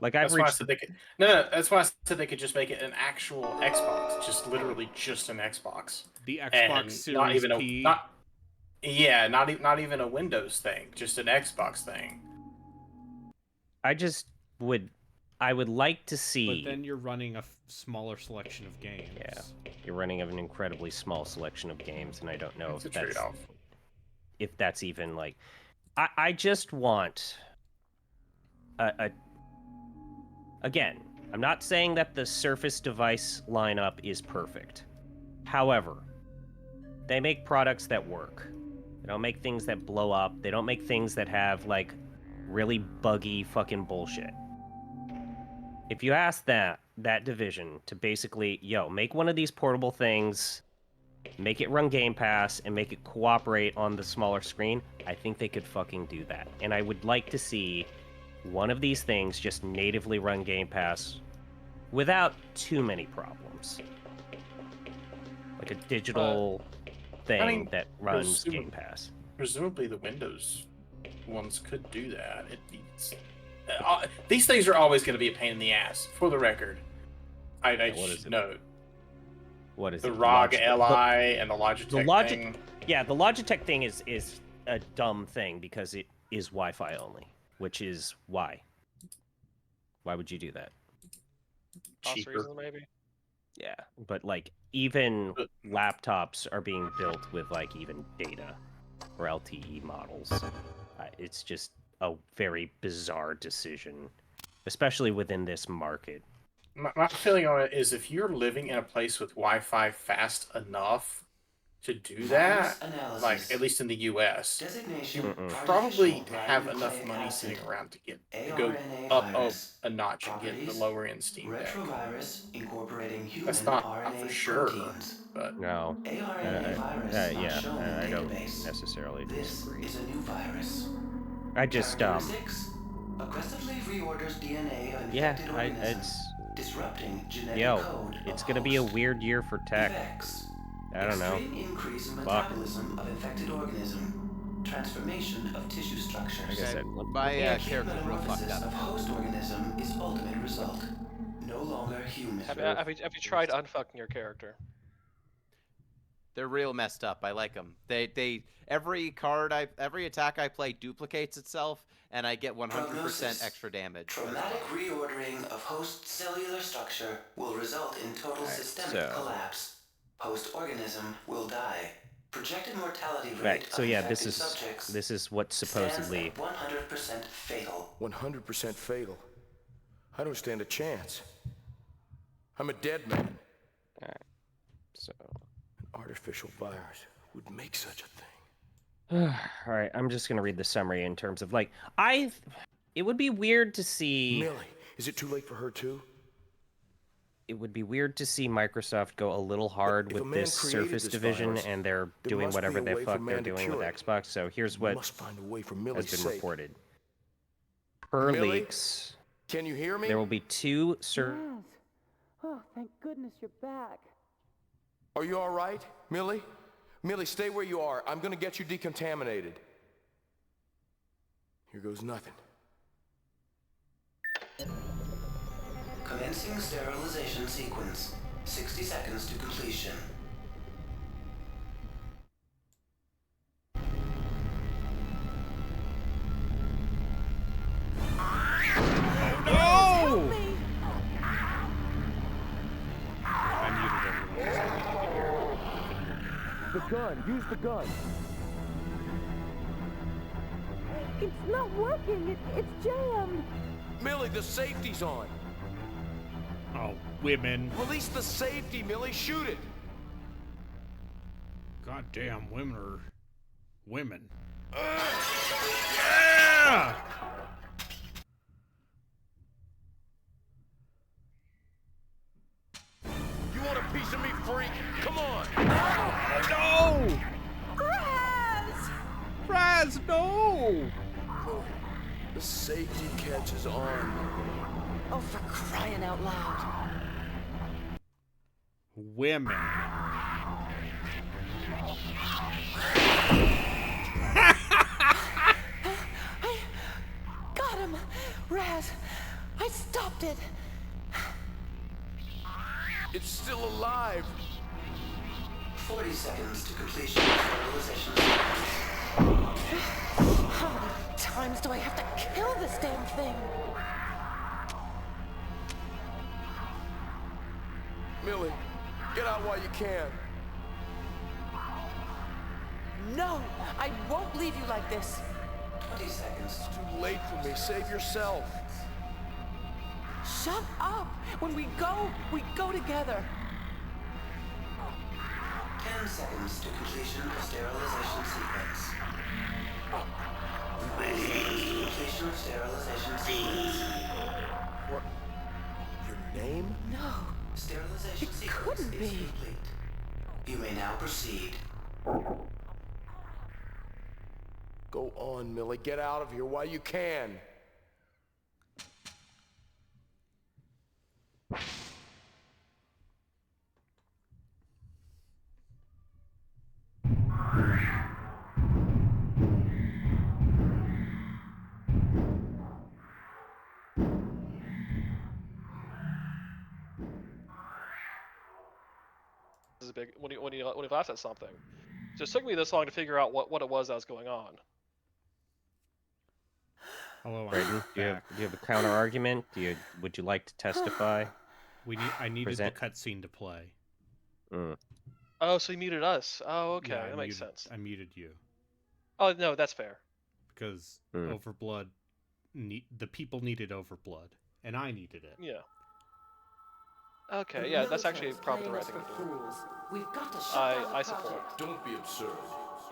H: Like I've
F: That's why I
H: reached.
F: said they could. No, that's why I said they could just make it an actual Xbox, just literally just an Xbox,
B: The Xbox
F: and
B: Series
F: not even a
B: P.
F: not even a Windows thing, just an Xbox thing.
H: I would like to see.
B: But then you're running a smaller selection of games.
H: Yeah, you're running an incredibly small selection of games, and I don't know
F: It's a trade-off.
H: if that's even like. I just want a. Again, I'm not saying that the Surface device lineup is perfect. However, they make products that work. They don't make things that blow up. They don't make things that have, like, really buggy fucking bullshit. If you ask that division to basically, make one of these portable things, make it run Game Pass, and make it cooperate on the smaller screen, I think they could fucking do that. And I would like to see one of these things just natively run Game Pass without too many problems. Like a digital thing that runs Game Pass.
F: Presumably the Windows ones could do that. It needs... these things are always going to be a pain in the ass, for the record. I should note.
H: What is
F: the
H: it?
F: The ROG Li and the Logitech thing.
H: Yeah, the Logitech thing is a dumb thing because it is Wi-Fi only, which is why. Why would you do that?
G: Cost reasons, maybe.
H: Yeah, but like even laptops are being built with like even data or LTE models. It's just a very bizarre decision, especially within this market.
F: My feeling on it is if you're living in a place with Wi-Fi fast enough to do that, like at least in the U.S., you probably have enough money sitting around to go up a notch and get the lower end Steam Deck. That's not for sure, but
H: no, I don't necessarily disagree. I just
E: aggressively reorders DNA of
H: yeah,
E: infected organisms,
H: disrupting
E: genetic code
H: it's
E: of
H: gonna be a
E: host.
H: weird year for tech.
E: Effects.
H: I don't know.
E: Extreme increase in metabolism of infected organism. Transformation of tissue structures.
H: Like I said,
A: My character's real fucked
E: Metamorphosis
A: up.
E: of host organism is ultimate result. No longer human.
G: Have you tried unfucking your character?
A: They're real messed up. I like them. Every attack I play duplicates itself, and I get 100% extra damage.
E: Traumatic reordering of host cellular structure will result in total systemic collapse. Host organism will die. Projected mortality rate.
H: So yeah, this is what supposedly
E: 100% fatal.
D: 100% fatal. I don't stand a chance. I'm a dead man.
H: All right. So
D: an artificial virus would make such a thing.
H: All right, I'm just gonna read the summary in terms of like it would be weird to see.
D: Millie, is it too late for her too?
H: It would be weird to see Microsoft go a little hard with this Surface division, and they're doing whatever the fuck they're doing with Xbox. So here's what has been reported. Per leaks,
D: can you hear me?
H: there will be two
E: Oh, thank goodness you're back.
D: Are you all right, Millie? Millie, stay where you are. I'm gonna get you decontaminated. Here goes nothing.
E: Commencing sterilization sequence. 60 seconds to completion.
B: No! I muted everyone so we could hear.
D: The gun! Use the gun!
I: It's not working. It's jammed.
D: Millie, the safety's on!
B: Oh, women.
D: Release the safety, Millie! Shoot it!
B: Goddamn, women are... women. Yeah!
D: You want a piece of me, freak? Come on!
B: No! Raz, no!
D: The safety catch is on.
E: Oh, for crying out loud.
B: Women.
E: seconds to completion of sterilization sequence.
I: How many times do I have to kill this damn thing?
D: Millie, get out while you can.
I: No, I won't leave you like this.
E: 20 seconds.
D: It's too late for me. Save yourself.
I: Shut up! When we go together.
E: 10 seconds to completion of sterilization sequence. 5 seconds to completion of sterilization sequence.
D: What? Your name?
I: No,
E: Sterilization
I: It
E: sequence
I: couldn't
E: is
I: be.
E: complete. You may now proceed.
D: Go on, Millie. Get out of here while you can.
G: This is big when he laughs at something. So it took me this long to figure out what it was that was going on.
B: Hello, I'm
H: Brayden, do you
B: back.
H: have a counter argument? Would you like to testify?
B: I needed
H: Present-
B: the cutscene to play.
H: Mm.
G: Oh, so he muted us. Oh, okay,
B: Yeah,
G: that makes sense.
B: I muted you
G: Oh no, that's fair.
B: because
H: Mm.
B: Overblood, the people needed Overblood, and I needed it.
G: Yeah. Okay, yeah, that's actually probably the right thing to do.
I: We've got to shut down the
G: I support
I: project.
D: Don't be absurd.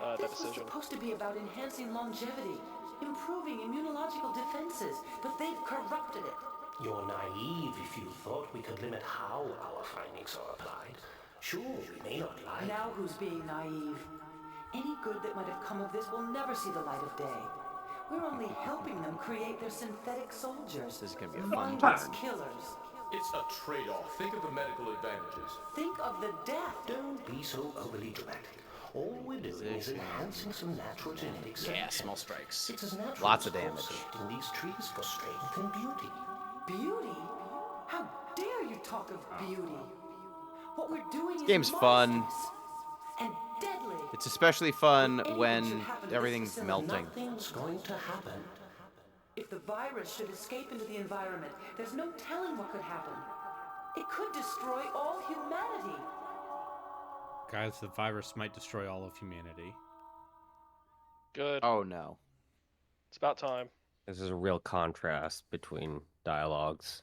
G: that
I: This was
G: decision.
I: supposed to be about enhancing longevity, improving immunological defenses, but they've corrupted it.
J: You're naive if you thought we could limit how our findings are applied. Sure, we may not like.
I: Now who's being naive? Any good that might have come of this will never see the light of day. We're only helping them create their synthetic soldiers.
A: This is gonna be a fun
I: mindless
A: turn.
I: killers.
D: It's a trade-off. Think of the medical advantages.
I: Think of the death.
J: Don't be so overly dramatic. All we're doing is enhancing some natural genetic
A: Yeah,
J: selection.
A: small strikes.
J: It's as natural
A: Lots
J: as
A: of damage.
J: selecting these trees for strength and beauty.
I: Beauty? How dare you talk of beauty? What we're doing is
A: game's fun.
I: monstrous and deadly.
A: It's especially fun
I: If anything
A: when
I: should happen to this
A: everything's
I: facility,
A: melting.
J: Nothing's going to happen.
I: If the virus should escape into the environment, there's no telling what could happen. It could destroy all humanity.
B: Guys, the virus might destroy all of humanity.
G: Good.
A: Oh no.
G: It's about time.
H: This is a real contrast between dialogues.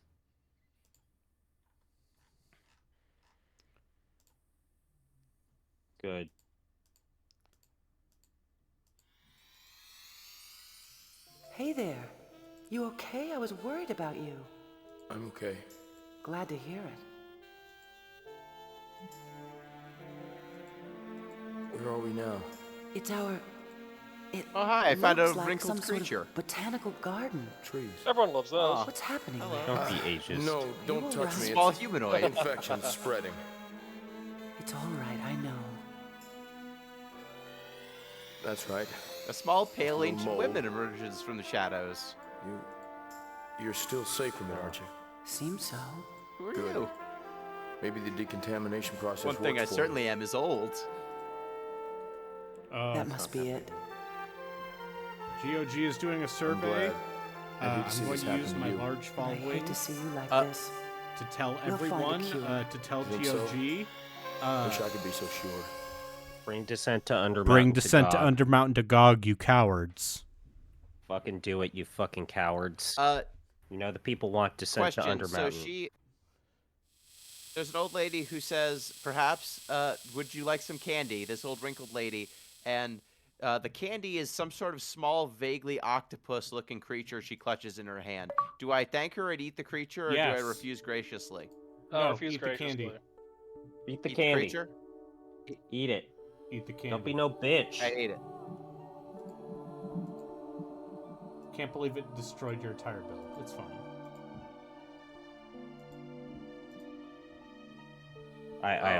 H: Good.
I: Hey there. You okay? I was worried about you.
D: I'm okay.
I: Glad to hear it.
D: Where are we now?
I: It's our... It
A: Oh hi, I found a
I: looks like
A: wrinkled
I: some sort of
A: creature.
I: botanical garden.
D: Trees.
G: Everyone loves those.
I: What's happening
G: Hello.
I: there?
H: Don't be ageist.
D: No, don't
I: You
D: touch
I: alright?
D: me.
A: Small
D: It's
A: humanoid.
D: infection spreading.
I: It's all right, I know.
D: That's right.
A: A small, pale,
D: Little
A: ancient
D: mole.
A: woman emerges from the shadows.
D: You're still safe from it, aren't you?
I: Seems so.
A: Who are
D: Good.
A: you?
D: Maybe the decontamination process
A: One thing I
D: works for
A: certainly am is old.
B: Oh,
I: That must be it.
B: GOG is doing a survey.
D: glad. I hate to see
B: I'm going
D: this
B: to
D: happen
B: use
D: to
B: my
D: you.
B: large
I: I
B: following
I: hate to see you like
A: Uh,
I: this.
B: to tell
I: We'll find a
B: everyone,
I: cure.
B: to tell
D: Think so?
B: GOG.
D: Wish I could be so sure.
H: Bring Descent to Undermountain.
B: Bring Descent to
H: GOG.
B: Undermountain to GOG, you cowards.
H: Fucking do it, you fucking cowards.
A: Uh,
H: You know the people want Descent to
A: question. So
H: Undermountain.
A: there's an old lady who says, perhaps, would you like some candy? This old wrinkled lady, and the candy is some sort of small, vaguely octopus-looking creature she clutches in her hand. Do I thank her and eat the creature, or
B: Yes.
A: do I refuse graciously?
G: Oh,
B: No,
G: refuse
B: eat the candy.
G: graciously.
H: Eat the
A: Eat
H: candy.
A: the creature?
H: Eat it.
B: Eat the candy.
H: Don't be no bitch.
A: I ate it.
B: Can't believe it destroyed your entire build. It's fine.
H: I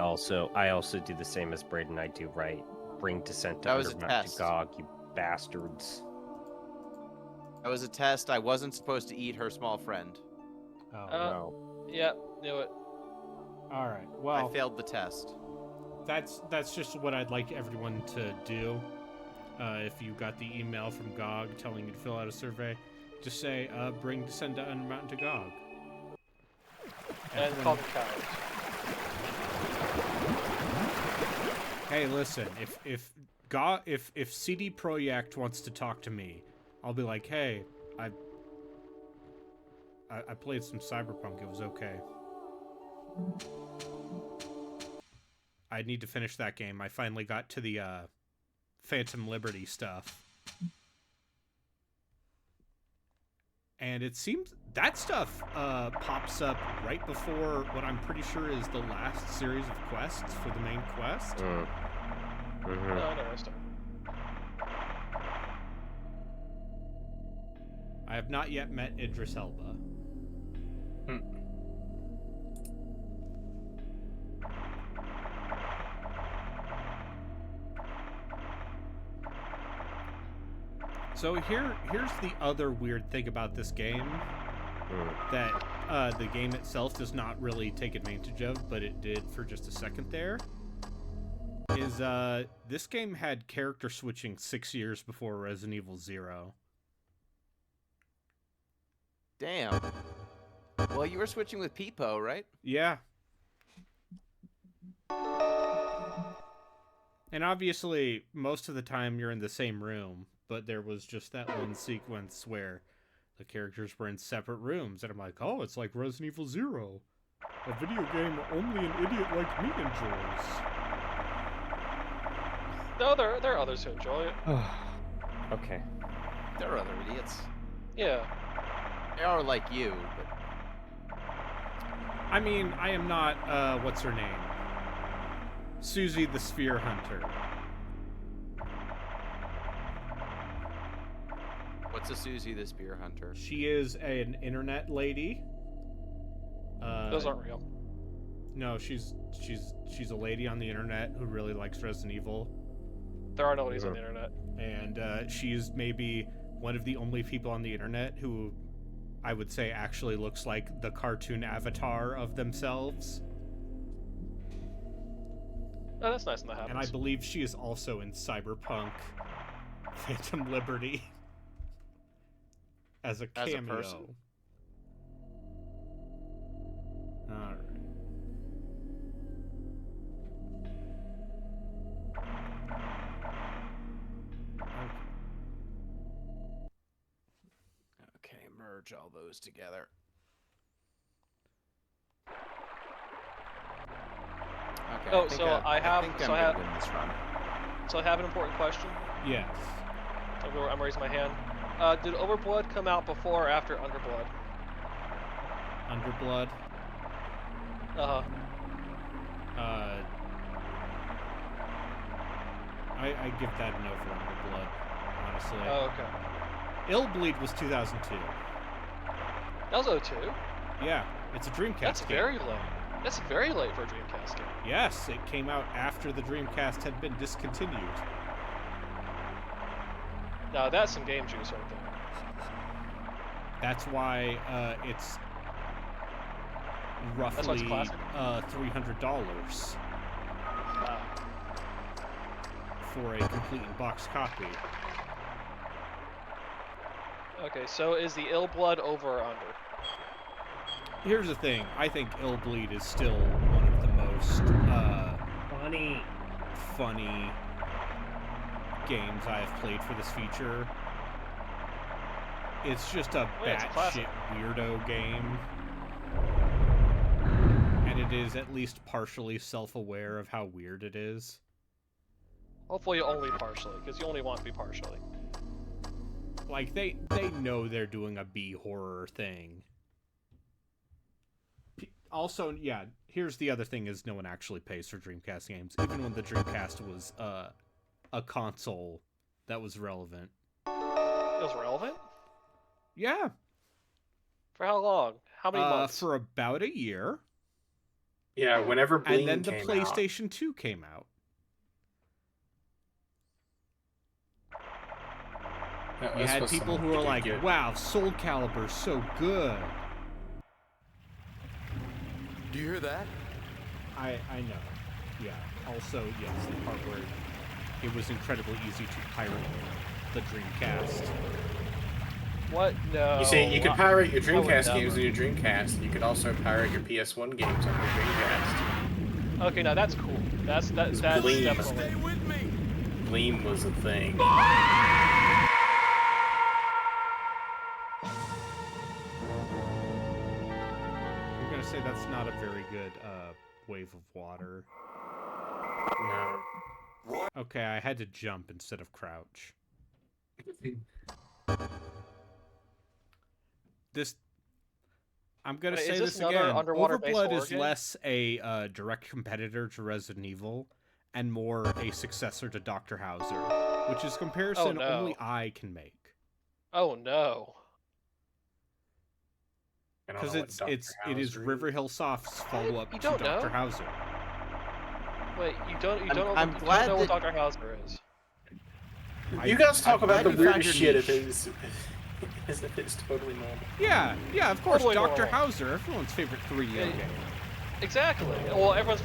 H: also do the same as Braden. I do right. Bring Descent to
A: That was a
H: Undermountain to
A: test.
H: GOG, you bastards.
A: That was a test. I wasn't supposed to eat her small friend.
B: Oh,
H: No.
G: Yep, knew it.
B: all right.
A: I
B: Well,
A: failed the test.
B: that's just what I'd like everyone to do. If you got the email from GOG telling you to fill out a survey, just say, send Undermountain to GOG.
G: And call them cowards.
B: Hey, listen, if CD Projekt wants to talk to me, I'll be like, hey, I played some Cyberpunk, it was okay. I need to finish that game. I finally got to the Phantom Liberty stuff. And it seems that stuff pops up right before what I'm pretty sure is the last series of quests for the main quest.
G: Interesting.
B: I have not yet met Idris Elba. So here's the other weird thing about this game that the game itself does not really take advantage of, but it did for just a second there, is this game had character switching 6 years before Resident Evil 0.
A: Damn. Well, you were switching with RIPipo, right?
B: Yeah. And obviously, most of the time you're in the same room, but there was just that one sequence where the characters were in separate rooms, and I'm like, oh, it's like Resident Evil 0. A video game only an idiot like me enjoys.
G: No, there are others who enjoy it.
H: Okay.
A: There are other idiots.
G: Yeah.
A: They are like you, but...
B: I mean, I am not, what's her name? Susie the Sphere Hunter.
A: What's a Susie the Spear Hunter?
B: She is an internet lady.
G: Those aren't real.
B: No, she's a lady on the internet who really likes Resident Evil.
G: There are nobodies on the internet.
B: And she's maybe one of the only people on the internet who I would say actually looks like the cartoon avatar of themselves.
G: Oh, that's nice when that happens.
B: And I believe she is also in Cyberpunk Phantom Liberty as a cameo.
A: As a person?
B: Alright.
A: Okay, merge all those together. Okay,
G: Oh,
A: I think
G: so I have-
A: think
G: so
A: I'm
G: I
A: gonna
G: have-
A: win this run.
G: So I have an important question.
B: Yes.
G: I'm raising my hand. Did Overblood come out before or after Underblood?
B: Underblood.
G: Uh-huh.
B: I give that a no for Underblood, honestly.
G: Oh, okay.
B: Illbleed was 2002.
G: That was 02?
B: Yeah, it's a Dreamcast
G: That's
B: game.
G: very late. That's very late for a Dreamcast game.
B: Yes, it came out after the Dreamcast had been discontinued.
G: Now that's some game juice right there.
B: That's why it's roughly
G: classic.
B: $300
G: Wow.
B: for a complete in-box copy.
G: Okay, so is the Illblood over or under?
B: Here's the thing, I think Illbleed is still one of the most funny games I have played for this feature. It's just a
G: it's a classic.
B: batshit weirdo game. And it is at least partially self-aware of how weird it is.
G: Hopefully only partially, because you only want to be partially.
B: Like, they know they're doing a B-horror thing. Also, yeah, here's the other thing is no one actually pays for Dreamcast games, even when the Dreamcast was a console that was relevant.
G: It was relevant?
B: Yeah.
G: For how long? How many months?
B: For about a year.
F: Yeah, whenever Bling
B: And then the
F: came
B: PlayStation 2 came out.
F: out.
B: You had people who were like, wow, Soul Calibur's so good.
D: Do you hear that?
B: I know. Yeah. also, yes, the part where it was incredibly easy to pirate the Dreamcast.
G: What? No.
F: You see, you could pirate your
G: I would
F: Dreamcast games
G: never.
F: on your Dreamcast. You could also pirate your PS1 games on your Dreamcast.
G: Okay, now that's cool. That's
F: Gleam.
G: definitely.
D: Stay with me.
F: Gleam was a thing.
B: I'm gonna say that's not a very good wave of water.
F: No.
B: Okay, I had to jump instead of crouch. I'm gonna
G: Wait,
B: say
G: is this
B: this
G: another
B: again.
G: underwater-based
B: Overblood
G: horror
B: is
G: game?
B: less a direct competitor to Resident Evil and more a successor to Dr. Hauser, which is a comparison
G: no.
B: only I can make.
G: Oh no.
F: I don't
B: Because
F: know what
B: it is
F: Dr.
B: River Hill Soft's follow-up
G: You
B: to
G: don't
B: Dr.
G: know?
B: Hauser.
G: Wait, you don't know,
A: I'm
G: you don't
A: glad
G: know what
A: that-
G: Dr. Hauser is.
F: You guys talk
A: I'm
F: about
A: glad
F: the
A: you found
F: weird
A: your
F: shit
A: niche.
F: as if it's totally normal.
B: Yeah, of course,
G: Totally
B: Dr.
G: normal.
B: Hauser, everyone's favorite 3DO
G: Yeah,
B: game.
G: Exactly. Well, everyone's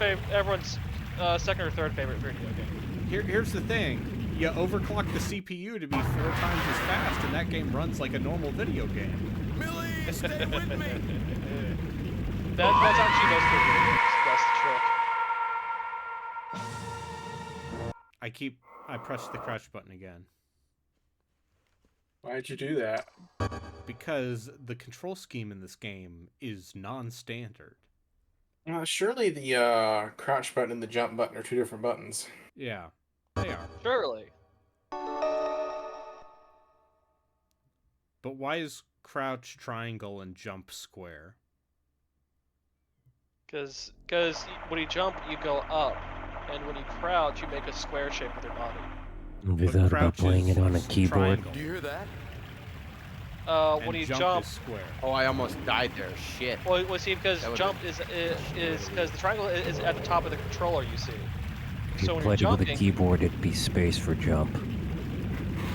G: second or third favorite video game.
B: Here's the thing. You overclock the CPU to be 4 times as fast, and that game runs like a normal video game.
D: Millie, stay with me.
G: That's actually most video games. That's the trick.
B: I pressed the crouch button again.
F: Why'd you do that?
B: Because the control scheme in this game is non-standard.
F: Surely the crouch button and the jump button are two different buttons.
B: Yeah, they are.
G: Surely.
B: But why is crouch triangle and jump square?
G: Because when you jump, you go up, and when you crouch, you make a square shape with your body.
H: Have you
B: But
H: thought about
B: crouch
H: playing
B: is
H: it on a keyboard?
B: triangle,
D: Do you hear that?
G: When
B: and
G: you
B: jump
G: jump,
B: is square.
A: Oh, I almost died there. Shit.
G: well, see, because
A: That would've
G: jump is because the triangle is at the top of the controller. You see.
H: If
G: So
H: you
G: when
H: played it
G: you're
H: with a
G: jumping,
H: keyboard, it'd be space for jump.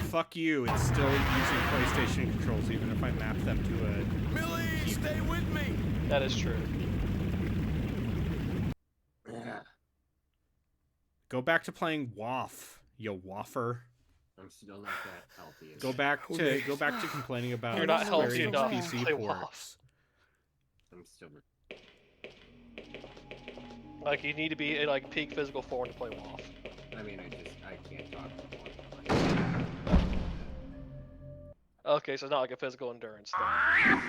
B: Fuck you, it's still using PlayStation controls even if I map them to a...
D: Millie, stay with me.
G: that is true.
B: Go back to playing WAF, you waffer.
K: I'm still not that healthy.
B: Go back to complaining about
G: You're not
B: Square
G: healthy
B: Enix
G: enough to
B: PC
G: play
B: ports.
K: I'm still.
G: Like you need to be in like peak physical form to play WoF.
K: I mean, I can't talk.
G: Okay, so it's not like a physical endurance thing.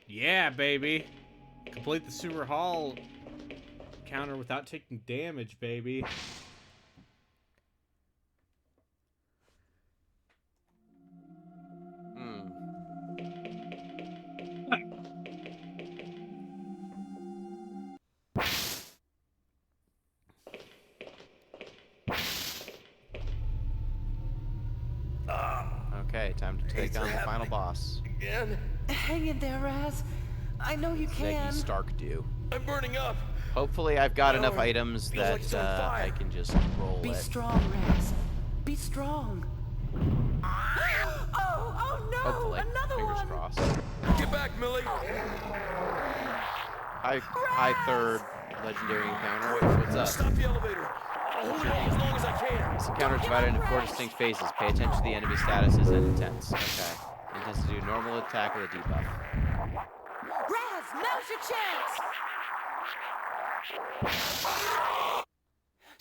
B: Yeah, baby. Complete the sewer hall counter without taking damage, baby.
A: Okay, time to take on the final boss.
D: Again?
I: Hang in there, Raz. I know you can.
A: Zeki Starkdew.
D: I'm burning up.
A: Hopefully I've got enough
D: Oh, it
A: items
D: feels like
A: that
D: it's on fire.
A: I can just roll
I: Be
A: it.
I: strong, Raz. Be strong. Oh no!
A: Hopefully.
I: Another
A: Fingers
I: one.
A: crossed.
D: Get back, Millie.
A: High third legendary encounter. What's up?
D: Stop the elevator. I'll hold on as long as I can.
A: This encounter is divided into 4 distinct phases. Pay attention to the enemy statuses and intense. Okay. Intense to do normal attack with a debuff.
I: Raz, now's your chance.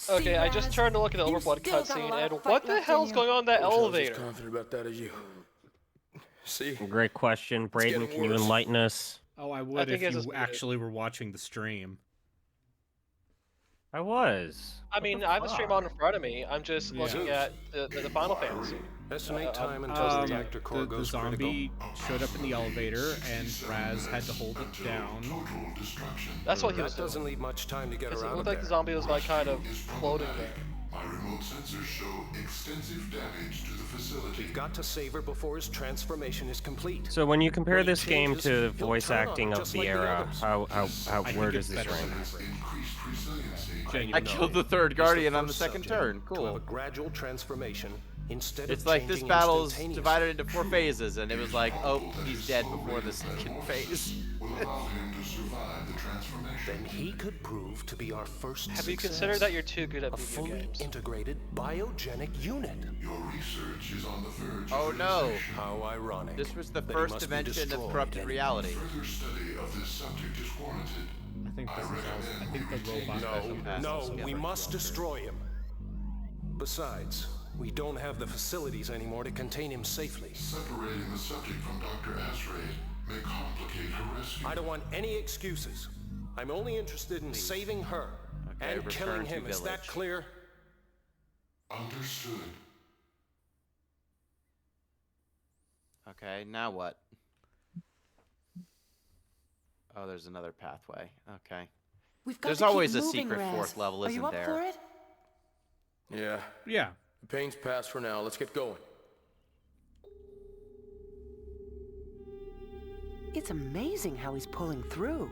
G: Okay, I just turned to look at the Overblood cutscene, and what the hell's going on in that
D: I was as
G: elevator?
D: confident about that as you. See?
H: Great question. Braden,
D: getting
H: can you
D: worse.
H: enlighten us?
B: Oh, I would
G: think
B: if
G: it's
B: you
G: just-
B: actually were watching the stream.
H: I was.
G: I mean, I have the stream on in front of me. I'm just looking at the Final Fantasy.
L: Estimate time until the reactor core
B: The
L: goes
B: zombie showed up in the elevator, and Raz had to hold it down.
G: That's what he was
L: That doesn't
G: doing.
L: leave much time to get
G: It
L: around
G: looked
L: up
G: like the
L: there.
G: zombie was like kind of floating there.
M: My remote sensors show extensive damage to the facility.
L: We've got to save her before his transformation is complete.
H: So when you compare
L: When he
H: this game
L: changes,
H: to
L: he'll
H: voice
L: turn on
H: acting
L: her
H: of
L: just
H: the
L: like the
H: era,
L: others.
H: where does this rank?
M: Increased resiliency.
L: Then
A: I
L: you
A: killed
L: know,
A: the third
L: he's the
A: guardian on the
L: first
A: second
L: subject
A: turn.
L: To have
A: Cool.
L: a gradual transformation instead
A: It's
L: of
A: like this
L: changing
A: battle's
L: instantaneously.
A: divided into 4 phases, and it was like, oh, he's dead before the second phase.
M: Will allow him to survive the transformation.
L: Then he could prove to be our first
G: Have you
L: success.
G: considered that you're too good at
L: A
G: video
L: fully
G: games?
L: integrated biogenic unit.
M: Your research is on the verge
A: Oh
M: of
A: no.
M: realization.
L: How ironic.
A: This was the
L: that he
A: first
L: must be
A: dimension of
L: destroyed
A: corrupted
L: and-
A: reality.
M: Further study of this subject is warranted.
B: I think this is also, I think the robot special pass
L: No,
B: also
L: we
B: works
L: must
B: well for-
L: destroy him. Besides, we don't have the facilities anymore to contain him safely.
M: Separating the subject from Dr. Asraid may complicate her rescue.
L: I don't want any excuses. I'm only interested in saving her
A: Okay,
L: and
A: return
L: killing
A: to
L: him. Is that
A: village.
L: clear?
M: Understood.
A: Okay, now what? Oh, there's another pathway. Okay.
I: We've got
A: There's
I: to keep
A: always a
I: moving,
A: secret
I: Raz.
A: fourth level,
I: Are you
A: isn't
I: up
A: there?
I: for it?
D: Yeah,
B: Yeah.
D: the pain's passed for now. Let's get going.
I: It's amazing how he's pulling through.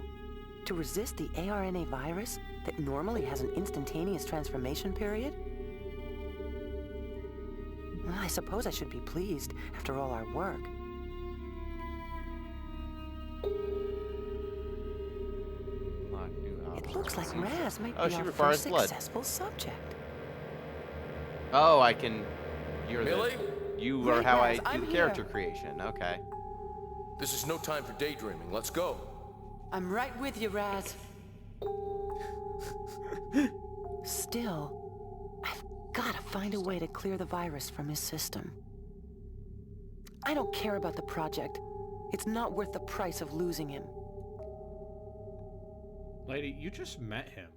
I: To resist the ARNA virus that normally has an instantaneous transformation period? Well, I suppose I should be pleased after all our work.
A: Unlock new
I: It
A: options.
I: looks like Raz might
A: Oh,
I: be
A: she
I: our
A: requires
I: first
A: blood.
I: successful subject.
A: Oh, I can. You're
D: Millie?
A: You are
I: Right,
A: how
I: Raz,
A: I do
I: I'm
A: the character
I: here.
A: creation. Okay.
D: This is no time for daydreaming. Let's go.
I: I'm right with you, Raz. Still, I've got to find a way to clear the virus from his system. I don't care about the project. It's not worth the price of losing him.
B: Lady, you just met him.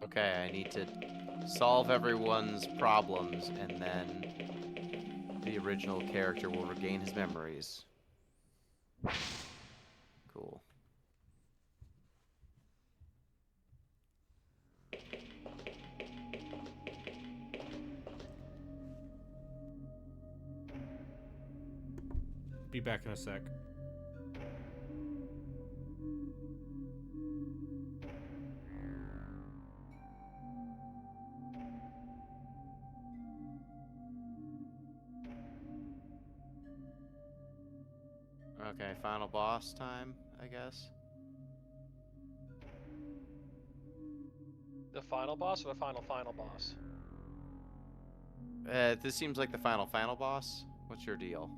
A: Okay, I need to solve everyone's problems, and then the original character will regain his memories. Cool.
B: Be back in a sec.
A: Okay, final boss time, I guess.
G: The final boss or the final boss?
A: This seems like the final boss. What's your deal?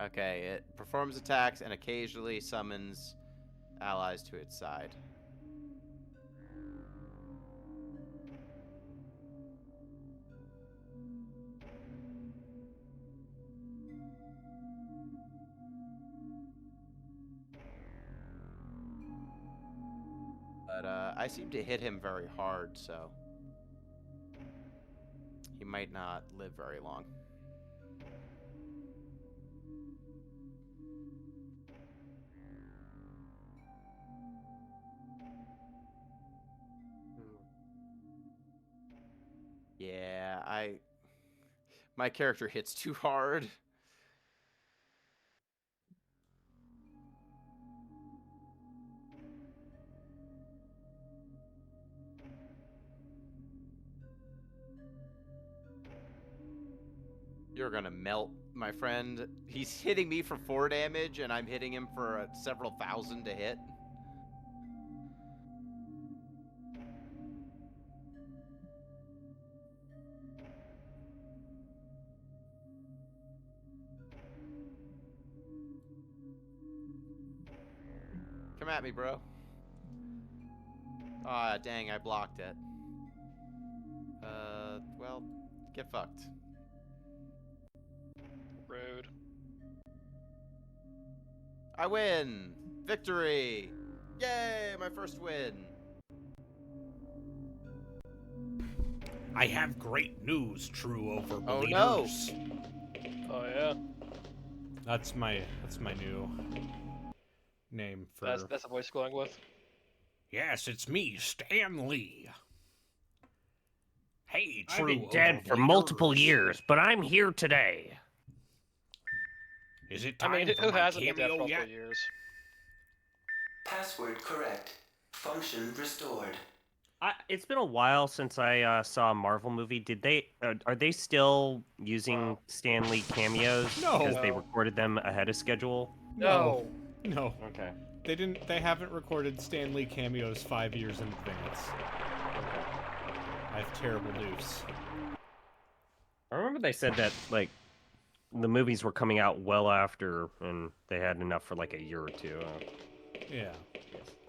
A: Okay, it performs attacks and occasionally summons allies to its side. But I seem to hit him very hard, so he might not live very long. Yeah, my character hits too hard. You're gonna melt, my friend. He's hitting me for 4 damage, and I'm hitting him for several thousand to hit. Come at me, bro. Ah, dang, I blocked it. Well, get fucked.
G: Rude.
A: I win! Victory! Yay, my first win!
B: I have great news, true overbelievers.
A: Oh no!
G: Oh yeah.
B: That's my new name for.
G: That's the voice going with.
B: Yes, it's me, Stan Lee. Hey,
H: I've
B: true
H: been dead for
B: overbleeders.
H: multiple years, but I'm here today.
B: Is it
G: I
B: time
G: mean,
B: for
G: who
B: my
G: hasn't been dead for
B: cameo
G: multiple
B: yet?
G: years?
E: Password correct. Function restored.
H: It's been a while since I saw a Marvel movie. Did they? Are they still using Stan Lee cameos
B: No.
H: because they
G: No.
H: recorded them ahead of schedule?
B: No. No.
H: Okay.
B: They didn't. They haven't recorded Stan Lee cameos 5 years in advance. I have terrible news.
H: I remember they said that like the movies were coming out well after, and they had enough for like a year or two.
B: Yeah.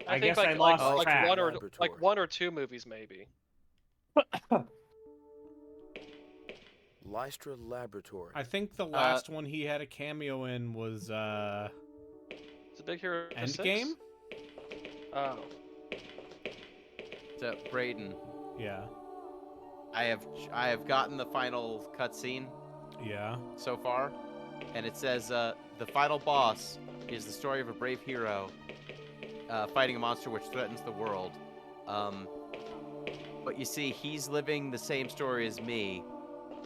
H: I
G: think
H: guess
G: like,
H: I lost
G: like
H: track.
G: one or two movies maybe.
L: Lystra Laboratory.
B: I think the last one he had a cameo in was
G: It's a Big Hero 6?
B: Endgame?
G: Oh.
A: So, Brayden,
B: Yeah.
A: I have gotten the final cutscene
B: Yeah.
A: so far, and it says the final boss is the story of a brave hero fighting a monster which threatens the world. But you see, he's living the same story as me.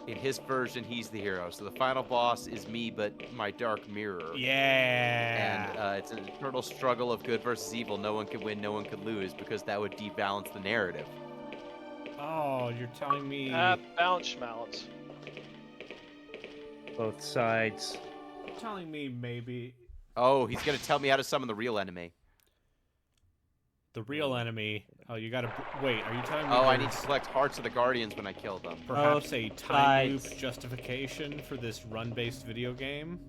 A: In his version, he's the hero. So the final boss is me, but my dark mirror.
B: Yeah.
A: And it's an eternal struggle of good versus evil. No one can win, no one can lose, because that would debalance the narrative.
B: Oh, you're telling me...
G: Balance schmalance.
H: Both sides.
B: You're telling me maybe...
A: Oh, he's going to tell me how to summon the real enemy.
B: The real enemy... Oh, you gotta... Wait, are you telling me
A: Oh, I need to
B: there's
A: collect hearts of the Guardians when I kill them.
B: perhaps a time
H: sides.
B: loop justification for this run-based video game?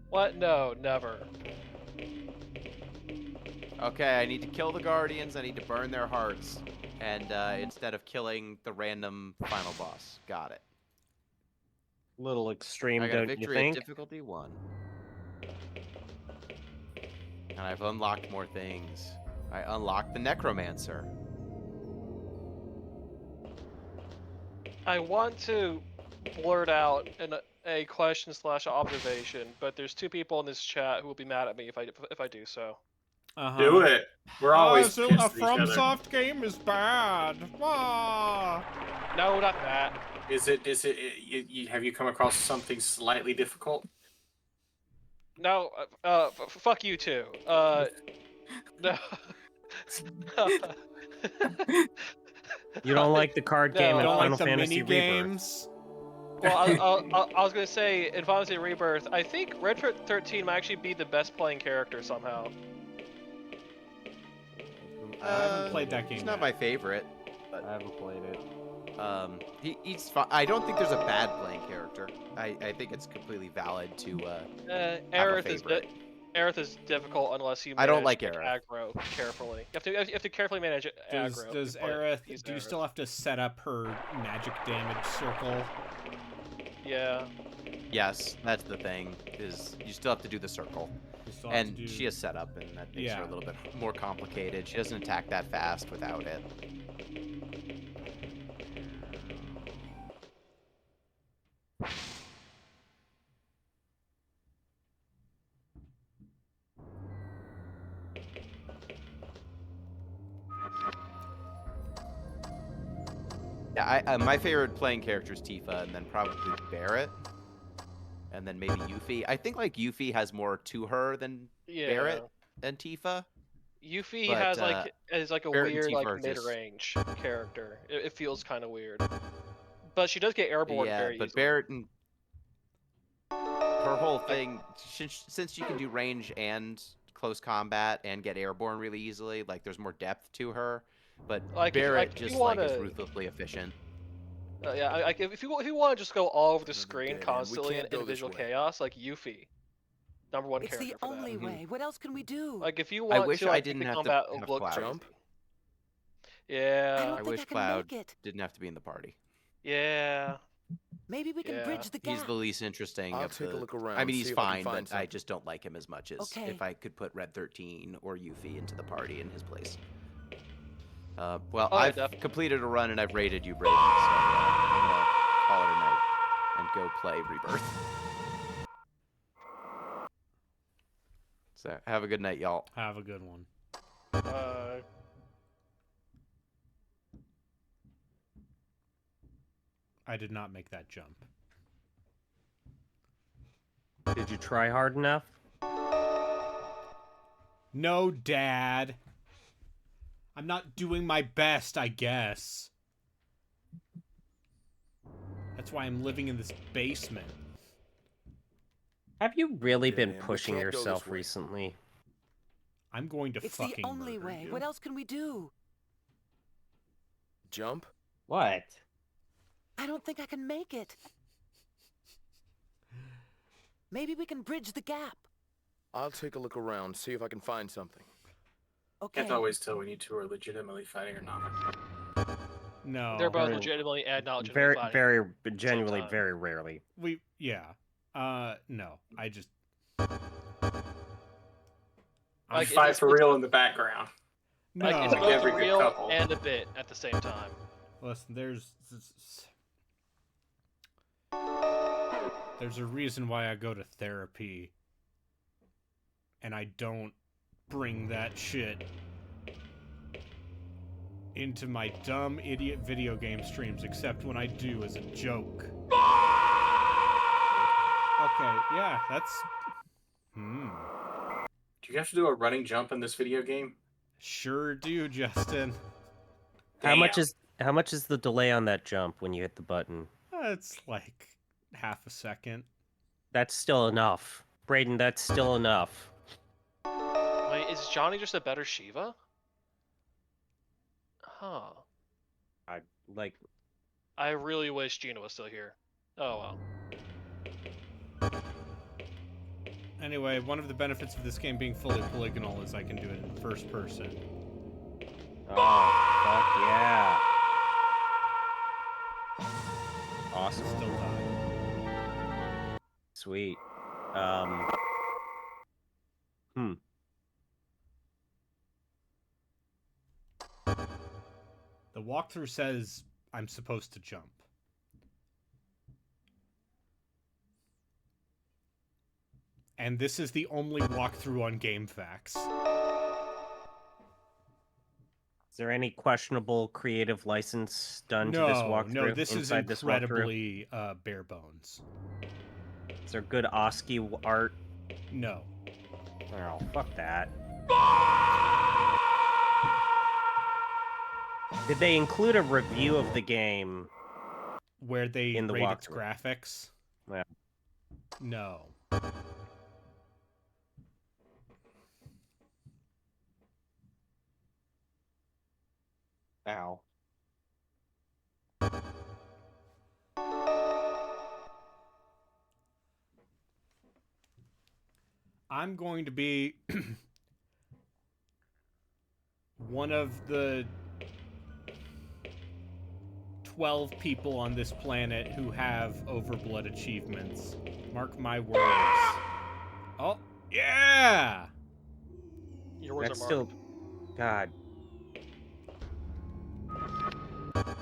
G: What? No, never.
A: Okay, I need to kill the Guardians, I need to burn their hearts, and instead of killing the random final boss. Got it.
H: Little extreme,
A: I got a
H: don't you
A: victory
H: think?
A: at difficulty 1. And I've unlocked more things. I unlocked the Necromancer.
G: I want to blurt out a question / observation, but there's two people in this chat who will be mad at me if I do so.
F: Do it. We're always
B: so
F: pissed
B: a
F: at each other.
B: FromSoft game is bad. Ah.
G: No, not that.
F: Have you come across something slightly difficult?
G: No, fuck you too. No.
H: You don't like the card
G: No,
H: game
G: I
H: in
G: don't
H: Final
B: like the
H: Fantasy
B: mini
H: Rebirth?
B: games.
G: Well, I was gonna say in Final Fantasy Rebirth, I think Red 13 might actually be the best playing character somehow.
B: I haven't played that game
A: He's not
B: yet.
A: my favorite. But,
H: I haven't played it.
A: he's fine. I don't think there's a bad playing character. I think it's completely valid to have a favorite.
G: Aerith is difficult unless you.
A: I don't
G: manage
A: like Aerith.
G: Aggro carefully. You have to carefully manage aggro.
B: Does Aerith? Do you still have to set up her magic damage circle?
G: Yeah.
A: Yes, that's the thing. Is you still have to do the circle,
B: You still have
A: and
B: to do...
A: she has setup, and that makes her
B: Yeah.
A: a little bit more complicated. She doesn't attack that fast without it. Yeah, my favorite playing character is Tifa, and then probably Barrett, and then maybe Yuffie. I think like Yuffie has more to her than Barrett and Tifa.
G: Yuffie
A: But,
G: has like a
A: Barrett and
G: weird
A: Tifa are
G: like
A: just-
G: mid-range character. It feels kind of weird, but she does get airborne
A: Yeah,
G: very
A: but
G: easily.
A: Barrett and her whole thing, since you can do range and close combat and get airborne really easily, like there's more depth to her. But
G: Like,
A: Barrett
G: if you
A: just is
G: wanna-
A: ruthlessly efficient.
G: Yeah, if you want to just go all over the
L: Another
G: screen
L: dead end. We
G: constantly in
L: can't go this
G: individual
L: way.
G: chaos, like Yuffie, #1
I: It's
G: character
I: the
G: for that.
I: only way. What else can we do?
G: Like if you
A: I
G: want
A: wish
G: to,
A: I
G: like,
A: didn't
G: make the
A: have to
G: combat
A: have
G: look
A: Cloud.
L: Jump?
G: Yeah.
I: I don't
A: I
I: think
A: wish
I: I can
A: Cloud
I: make it.
A: didn't have to be in the party.
G: Yeah.
I: Maybe we can
G: Yeah.
I: bridge the gap.
A: He's the least interesting
L: I'll
A: of
L: take a
A: the...
L: look around,
A: I mean,
L: see
A: he's
L: if I can
A: fine,
L: find
A: but I
L: something.
A: just don't like him as much as
I: Okay.
A: if I could put Red 13 or Yuffie into the party in his place. Well,
G: Oh,
A: I've
G: definitely.
A: completed a run and I've rated you, Brayden, so I'm gonna call it a night. and go play Rebirth. So have a good night, y'all.
B: Have a good one. I did not make that jump.
H: Did you try hard enough?
B: No, Dad. I'm not doing my best, I guess. That's why I'm living in this basement.
H: Have you really been
D: Damn, we
H: pushing
D: can't go
H: yourself
D: this way.
H: recently?
B: I'm going to
I: It's
B: fucking
I: the only
B: murder
I: way.
B: you.
I: What else can we do?
D: Jump?
H: What?
I: I don't think I can make it. Maybe we can bridge the gap.
D: I'll take a look around, see if I can find something.
I: Okay.
F: Can't always tell when you two are legitimately fighting or not.
B: No.
G: They're both
H: Very-
G: legitimately and not legitimately
H: Very,
G: fighting.
H: very,
G: at the same
H: genuinely,
G: time.
H: very rarely.
B: Yeah. No. I just...
G: Like,
F: Fight
G: it's
F: for real in the background.
B: No.
G: Like, it's
F: Like
G: both
F: every good
G: real
F: couple.
G: and a bit at the same time.
B: Listen, there's a reason why I go to therapy. And I don't bring that shit into my dumb idiot video game streams, except when I do as a joke. Okay, yeah, that's...
F: Do you have to do a running jump in this video game?
B: Sure do, Justin.
H: How much is the delay on that jump when you hit the button?
B: It's like half a second.
H: That's still enough. Brayden, that's still enough.
G: Wait, is Johnny just a better Shiva? Huh. I really wish Gina was still here. Oh well.
B: Anyway, one of the benefits of this game being fully polygonal is I can do it in first person.
H: Oh, fuck yeah. Awesome.
B: Still die.
H: Sweet.
B: The walkthrough says I'm supposed to jump. And this is the only walkthrough on GameFAQs.
H: Is there any questionable creative license done to this walkthrough?
B: No, this is
H: inside this walkthrough?
B: incredibly bare bones.
H: Is there good OSCE art?
B: No.
H: Oh, fuck that. Did they include a review of the game
B: where they
H: in the
B: rate its
H: walkthrough?
B: graphics?
H: Yeah.
B: No.
H: Ow.
B: I'm going to be one of the 12 people on this planet who have overblood achievements. Mark my words. Oh, yeah!
G: Your words
H: That's
G: are
H: still...
G: marked.
H: God.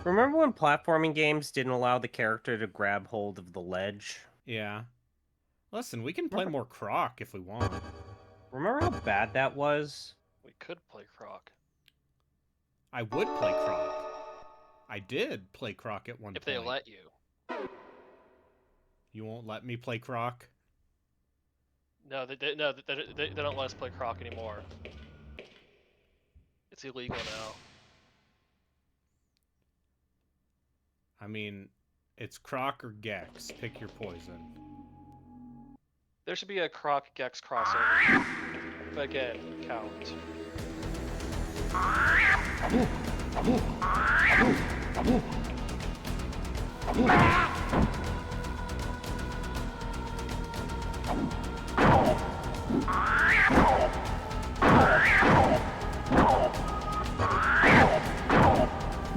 H: Remember when platforming games didn't allow the character to grab hold of the ledge?
B: Yeah. Listen, we can play more Croc if we want.
H: Remember how bad that was?
G: We could play Croc.
B: I would play Croc. I did play Croc at one
G: If
B: point.
G: they let you.
B: You won't let me play Croc?
G: No, they don't let us play Croc anymore. It's illegal now.
B: I mean, it's Croc or Gex. Pick your poison.
G: There should be a Croc Gex crossover. But again, cowards.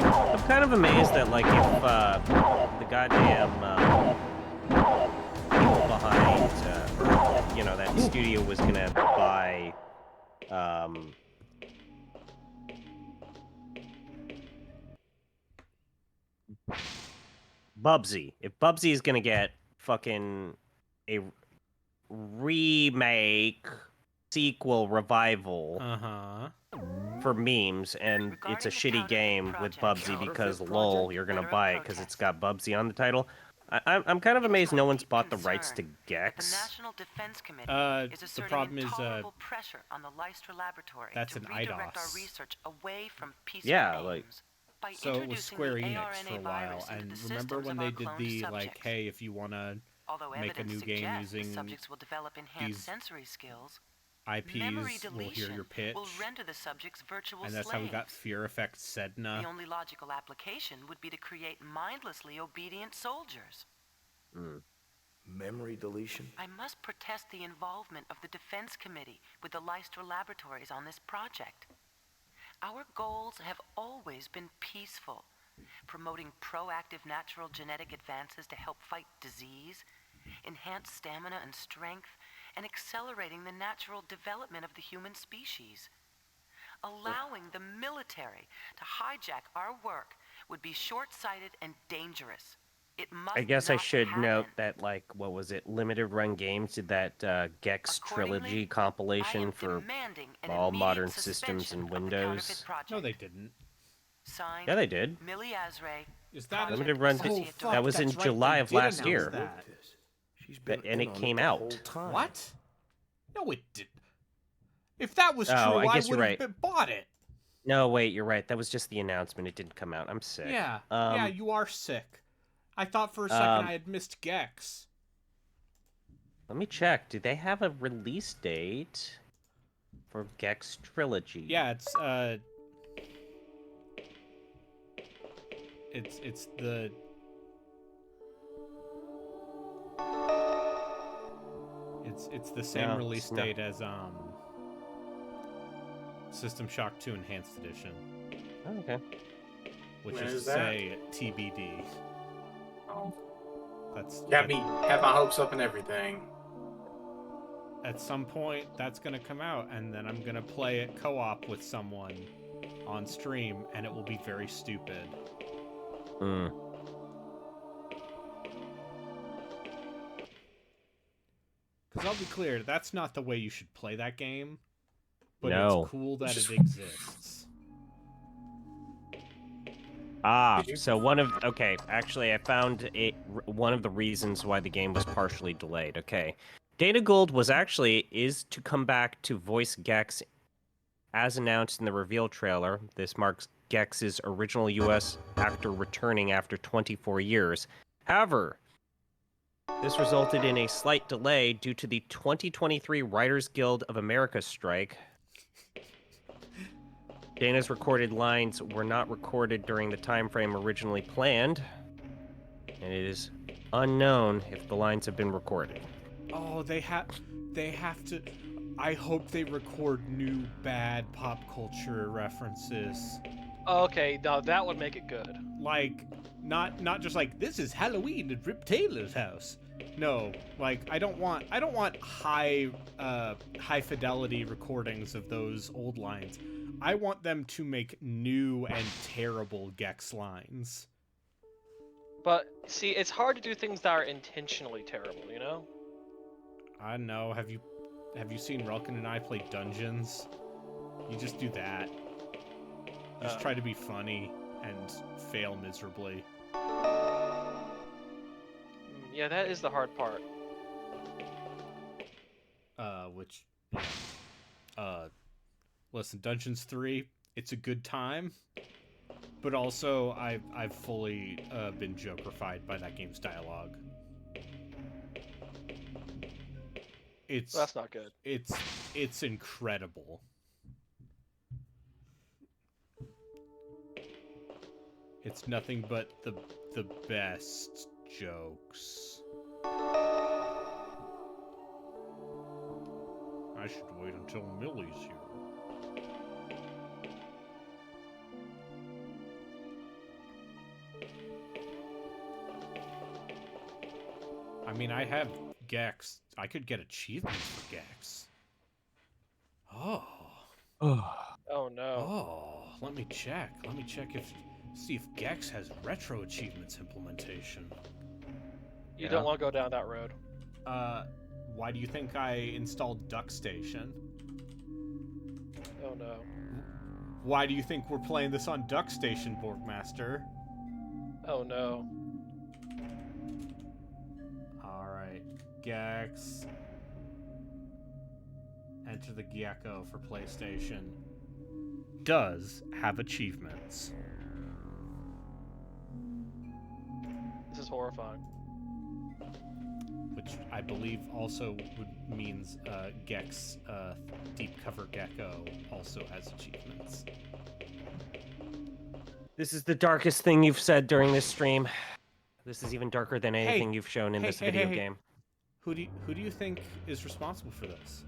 H: I'm kind of amazed that, like, if the goddamn people behind, you know, that studio was gonna buy, Bubsy. If Bubsy is gonna get fucking a remake, sequel, revival for memes, and it's a shitty game with Bubsy because lol, you're gonna buy it because it's got Bubsy on the title. I'm kind of amazed no one's bought the rights to Gex.
I: The National Defense Committee is
B: The
I: asserting
B: problem is,
I: intolerable pressure on the Leicester Laboratory
B: that's
I: to
B: an
I: redirect our
B: IDOS.
I: research away from peaceful
H: Yeah,
I: aims.
H: like
I: By
B: so it was
I: introducing
B: Square
I: the
B: Enix for a
I: ARNA
B: while,
I: virus into
B: and
I: the
B: remember
I: systems
B: when
I: of
B: they
I: our
B: did
I: cloned
B: the like,
I: subjects.
B: hey, if you wanna
I: Although
B: make a
I: evidence
B: new game
I: suggests the
B: using
I: subjects will develop enhanced
B: these
I: sensory skills, memory
B: IPs, we'll hear
I: deletion
B: your pitch,
I: will render the subjects virtual
B: and that's
I: slaves.
B: how we got Fear Effect Sedna.
I: The only logical application would be to create mindlessly obedient soldiers.
D: Memory deletion?
I: I must protest the involvement of the Defense Committee with the Leicester Laboratories on this project. Our goals have always been peaceful, promoting proactive natural genetic advances to help fight disease, enhance stamina and strength, and accelerating the natural development of the human species. Allowing the military to hijack our work would be short-sighted and dangerous. It must
H: I guess I
I: not
H: should
I: happen.
H: note that, like, what was it? Limited Run Games did that Gex trilogy compilation for all modern systems and Windows.
B: No, they didn't.
I: Signed,
H: Yeah, they did.
I: Millie Azray,
B: Is that
H: Limited Run? That was in July of last year. And it came out.
B: What? No, it didn't. If that was true,
H: I guess
B: would
H: you're
B: have
H: right.
B: bought it.
H: No, wait, you're right. That was just the announcement. It didn't come out. I'm sick.
B: Yeah, yeah, you are sick. I thought for a second I had missed Gex.
H: Let me check. Do they have a release date for Gex Trilogy?
B: Yeah, it's the it's the same release date as System Shock 2 Enhanced Edition.
H: Oh, okay.
B: Which
F: When
B: is
F: is
B: to
F: that?
B: say TBD.
F: Oh.
B: That's
F: Got me have my hopes up and everything.
B: At some point, that's gonna come out, and then I'm gonna play it co-op with someone on stream, and it will be very stupid. Because I'll be clear, that's not the way you should play that game. But it's cool that it exists.
H: So actually I found one of the reasons why the game was partially delayed. Okay. Dana Gould is to come back to voice Gex as announced in the reveal trailer. This marks Gex's original US actor returning after 24 years. However, this resulted in a slight delay due to the 2023 Writers Guild of America strike. Dana's recorded lines were not recorded during the time frame originally planned, and it is unknown if the lines have been recorded.
B: Oh, they have to. I hope they record new bad pop culture references.
G: Okay, now that would make it good.
B: Like, not just like, this is Halloween at Rip Taylor's house. No, like I don't want high fidelity recordings of those old lines. I want them to make new and terrible Gex lines.
G: But see, it's hard to do things that are intentionally terrible, you know?
B: I don't know. Have you seen Relkin and I play Dungeons? You just do that. You just try to be funny and fail miserably.
G: Yeah, that is the hard part.
B: Listen, Dungeons 3, it's a good time, but also I've fully been Joker-fied by that game's dialogue.
G: That's not good.
B: It's incredible. It's nothing but the best jokes. I should wait until Millie's here. I mean, I have Gex. I could get achievements for Gex. Oh.
G: Oh no.
B: Oh, let me check. Let me check if See if Gex has retro achievements implementation.
G: You don't want to go down that road.
B: Why do you think I installed Duck Station?
G: Oh no.
B: Why do you think we're playing this on Duck Station, Borgmaster?
G: Oh no.
B: Alright, Gex. Enter the Gecko for PlayStation. Does have achievements.
G: This is horrifying.
B: Which I believe also means Gex, Deep Cover Gecko, also has achievements.
H: This is the darkest thing you've said during this stream. This is even darker than anything you've shown in this video game.
B: Who do you think is responsible for this?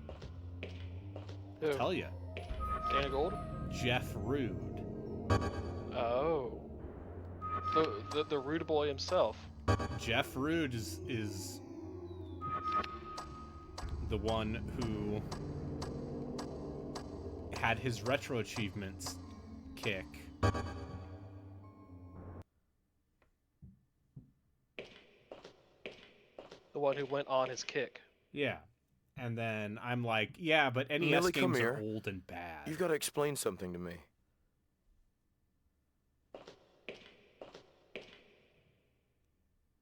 G: Who?
B: I'll tell you.
G: Dana Gold?
B: Jeff Rude.
G: Oh. The Rude Boy himself.
B: Jeff Rude is the one who had his retro achievements kick.
G: The one who went on his kick.
B: Yeah. And then I'm like, yeah, but NES
D: Millie,
B: games
D: come
B: are
D: here.
B: old and bad.
D: You've got to explain something to me.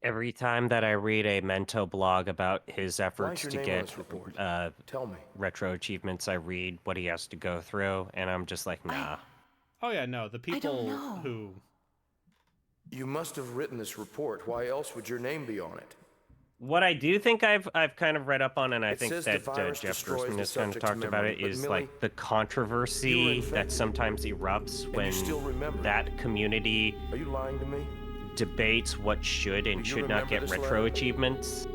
H: Every time that I read a Mento blog about his efforts
D: your
H: to
D: name on
H: get
D: this report? Tell me.
H: retro achievements, I read what he has to go through, and I'm just like, nah.
B: Oh yeah, no, the people who...
D: You must have written this report. Why else would your name be on it?
H: What I do think I've kind of read up on, and I
D: It
H: think
D: says
H: that
D: the virus
H: Jeff
D: destroys
H: Gerstmann
D: the
H: has kind of
D: subject's
H: talked about
D: memory,
H: it,
D: but
H: is
D: Millie,
H: like the controversy that sometimes erupts when
D: still remember.
H: that community
D: Are you lying to me?
H: debates what should and
D: Do you
H: should not
D: remember
H: get
D: this
H: retro
D: letter?
H: achievements.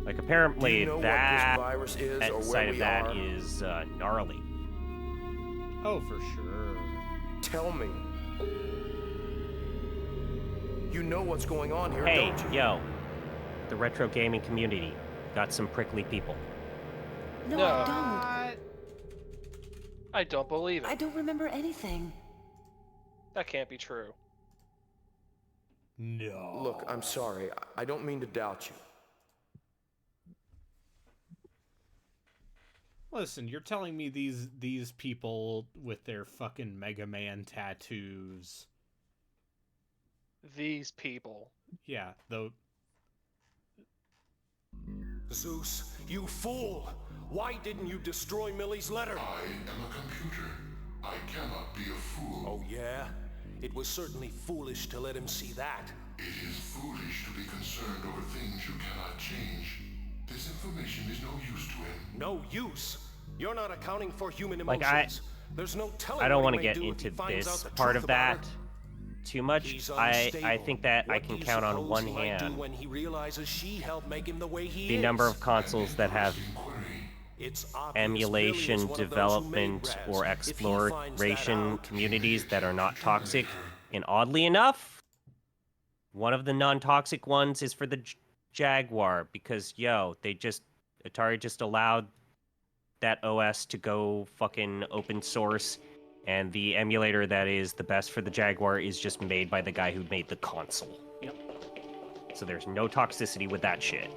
H: Like
D: Do
H: apparently
D: you know
H: that
D: what this virus is or
H: side
D: where
H: of
D: we
H: that
D: are?
H: is gnarly.
B: Oh, for sure.
D: Tell me. You know what's going on here,
H: Hey,
D: don't you?
H: yo, the retro gaming community got some prickly people.
I: No,
G: No.
I: I
G: I don't believe it.
I: don't. I don't remember anything.
G: That can't be true.
B: No.
D: Look, I'm sorry. I don't mean to doubt you.
B: Listen, you're telling me these people with their fucking Mega Man tattoos.
G: These people.
B: Yeah, though.
L: Zeus, you fool! Why didn't you destroy Millie's letter?
M: I am a computer. I cannot be a fool.
L: Oh, yeah? It was certainly foolish to let him see that.
M: It is foolish to be concerned over things you cannot change. This information is no use to him.
L: No use? You're not accounting for human
H: Like,
L: emotions. There's no telling
H: I don't
L: what
H: want
L: he
H: to
L: may
H: get
L: do if
H: into
L: he finds out
H: this
L: the
H: part
L: truth
H: of that
L: about it.
H: too much.
L: He's
H: I
L: unstable.
H: think that I
L: What
H: can
L: do you
H: count on
L: suppose
H: one
L: he might do
H: hand
L: when he realizes she helped make him the way he
H: the
L: is?
H: number of consoles that have
L: It's obvious
H: emulation,
L: Billy was one of those who made
H: development,
L: Raz.
H: or
L: If he finds that
H: exploration
L: out,
H: communities that are not toxic. And oddly enough, one of the non-toxic ones is for the Jaguar, because Atari just allowed that OS to go fucking open source, and the emulator that is the best for the Jaguar is just made by the guy who made the console.
B: Yep.
H: So there's no toxicity with that shit.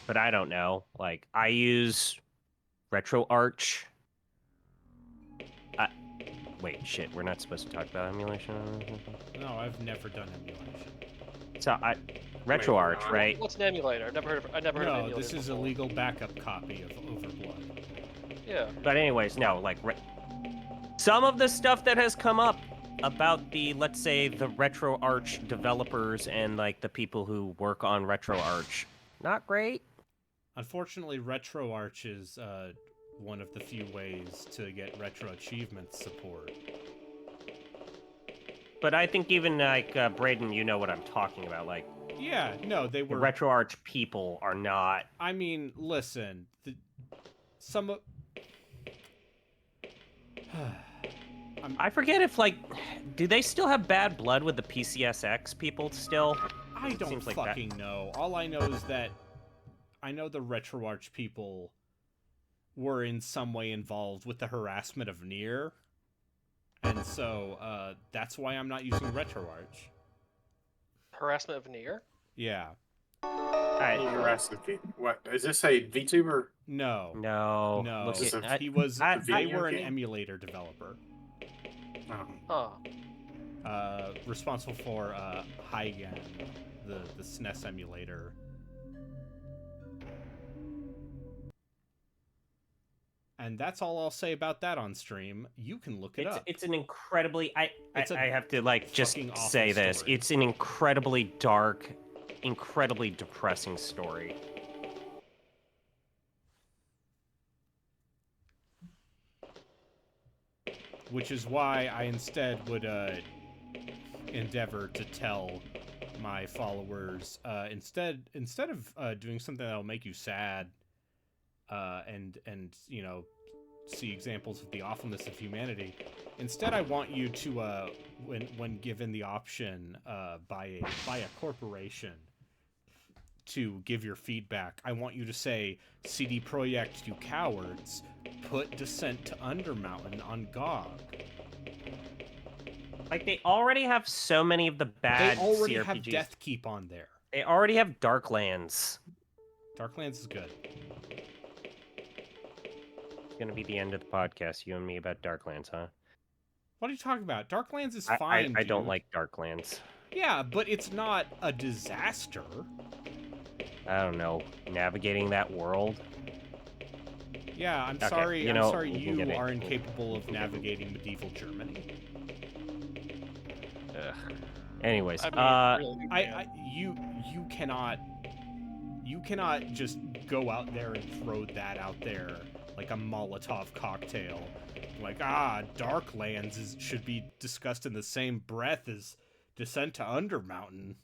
H: But I don't know. Like, I use RetroArch. Wait, shit. We're not supposed to talk about emulation?
B: No, I've never done emulation.
H: So, RetroArch, right?
G: What's an emulator? I've never heard of an emulator.
B: No, this is a
G: before.
B: legal backup copy of Overblood.
G: Yeah.
H: But anyways, no, like, some of the stuff that has come up about the, let's say, the RetroArch developers and, like, the people who work on RetroArch, not great.
B: Unfortunately, RetroArch is one of the few ways to get retro achievement support.
H: But I think even, like, Braden, you know what I'm talking about, like...
B: Yeah, no, they were...
H: The RetroArch people are not...
B: I mean, listen, some of...
H: I forget if, like, do they still have bad blood with the PCSX people still?
B: I don't fucking know. All I know is that I know the RetroArch people were in some way involved with the harassment of Nier. And so, that's why I'm not using RetroArch.
G: Harassment of Nier?
B: Yeah.
F: What is this, a VTuber?
B: No.
H: No. Look at,
B: he was. They
F: video
B: were an
F: game?
B: emulator developer.
G: Huh.
B: Responsible for Hygan, the SNES emulator. And that's all I'll say about that on stream. You can look it up.
H: It's an incredibly. I have to just
B: fucking awful
H: say this.
B: story.
H: It's an incredibly dark, incredibly depressing story.
B: Which is why I instead would endeavor to tell my followers instead of doing something that'll make you sad and see examples of the awfulness of humanity. Instead, I want you to when given the option by a corporation to give your feedback, I want you to say, CD Projekt, you cowards, put Descent to Undermountain on GOG.
H: Like, they already have so many of the bad
B: They already
H: CRPGs.
B: have Deathkeep on there.
H: They already have Darklands.
B: Darklands is good.
H: It's gonna be the end of the podcast, you and me, about Darklands, huh?
B: What are you talking about? Darklands is fine,
H: I don't
B: dude.
H: like Darklands.
B: Yeah, but it's not a disaster.
H: I don't know. Navigating that world?
B: Yeah, I'm
H: Okay,
B: sorry.
H: you know,
B: I'm sorry
H: we can
B: you
H: get it.
B: are incapable of navigating medieval Germany.
H: Ugh. Anyways,
B: you cannot just go out there and throw that out there like a Molotov cocktail. Like, Darklands should be discussed in the same breath as Descent to Undermountain.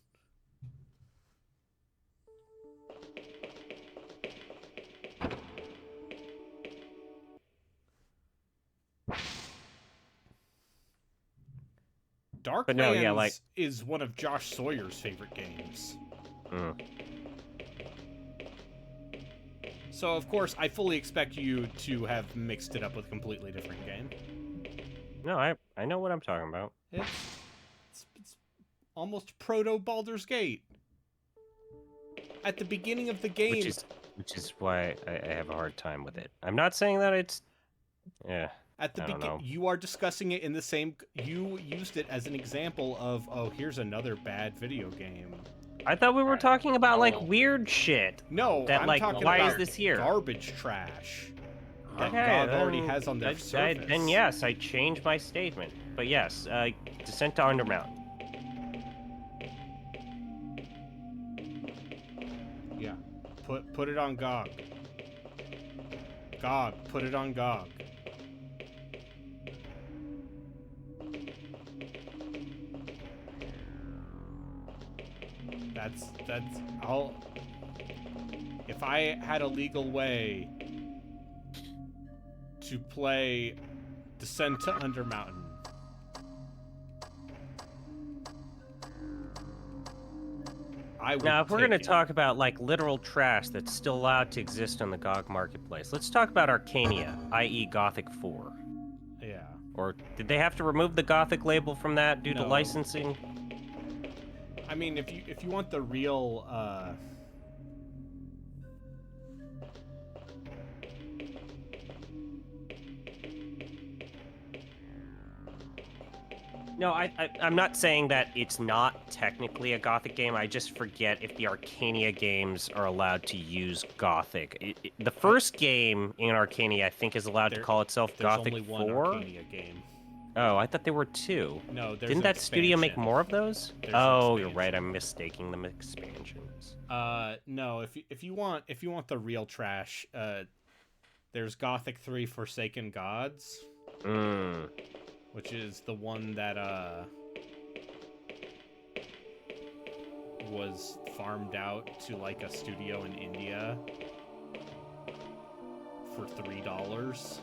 B: Darklands is one of Josh Sawyer's favorite games. So, of course, I fully expect you to have mixed it up with a completely different game.
H: No, I know what I'm talking about.
B: It's almost proto-Baldur's Gate. At the beginning of the game...
H: Which is why I have a hard time with it. I'm not saying that it's... Yeah.
B: At the beginning, you are discussing it in the same... You used it as an example of, oh, here's another bad video game.
H: I thought we were talking about, like, weird shit.
B: No,
H: that,
B: I'm
H: like,
B: talking
H: why
B: about
H: is this here?
B: Garbage trash. That
H: Okay,
B: GOG already has on their service.
H: Then yes, I changed my statement. But yes, Descent to Undermountain.
B: Yeah. Put it on GOG. GOG, put it on GOG. That's all. If I had a legal way to play Descent to Undermountain, I would.
H: Now, if we're gonna talk about like literal trash that's still allowed to exist on the GOG marketplace, let's talk about Arcania, i.e., Gothic 4.
B: Yeah.
H: Or did they have to remove the Gothic label from that due to licensing?
B: I mean, if you want the real,
H: No, I'm not saying that it's not technically a Gothic game. I just forget if the Arcania games are allowed to use Gothic. The first game in Arcania, I think, is allowed to call itself Gothic 4.
B: There's only one Arcania game.
H: Oh, I thought there were two.
B: No, there's
H: Didn't that studio make more of those?
B: There's
H: you're right. I'm mistaking them expansions.
B: No. If you want the real trash, there's Gothic 3 Forsaken Gods. Which is the one that was farmed out to like a studio in India for $3.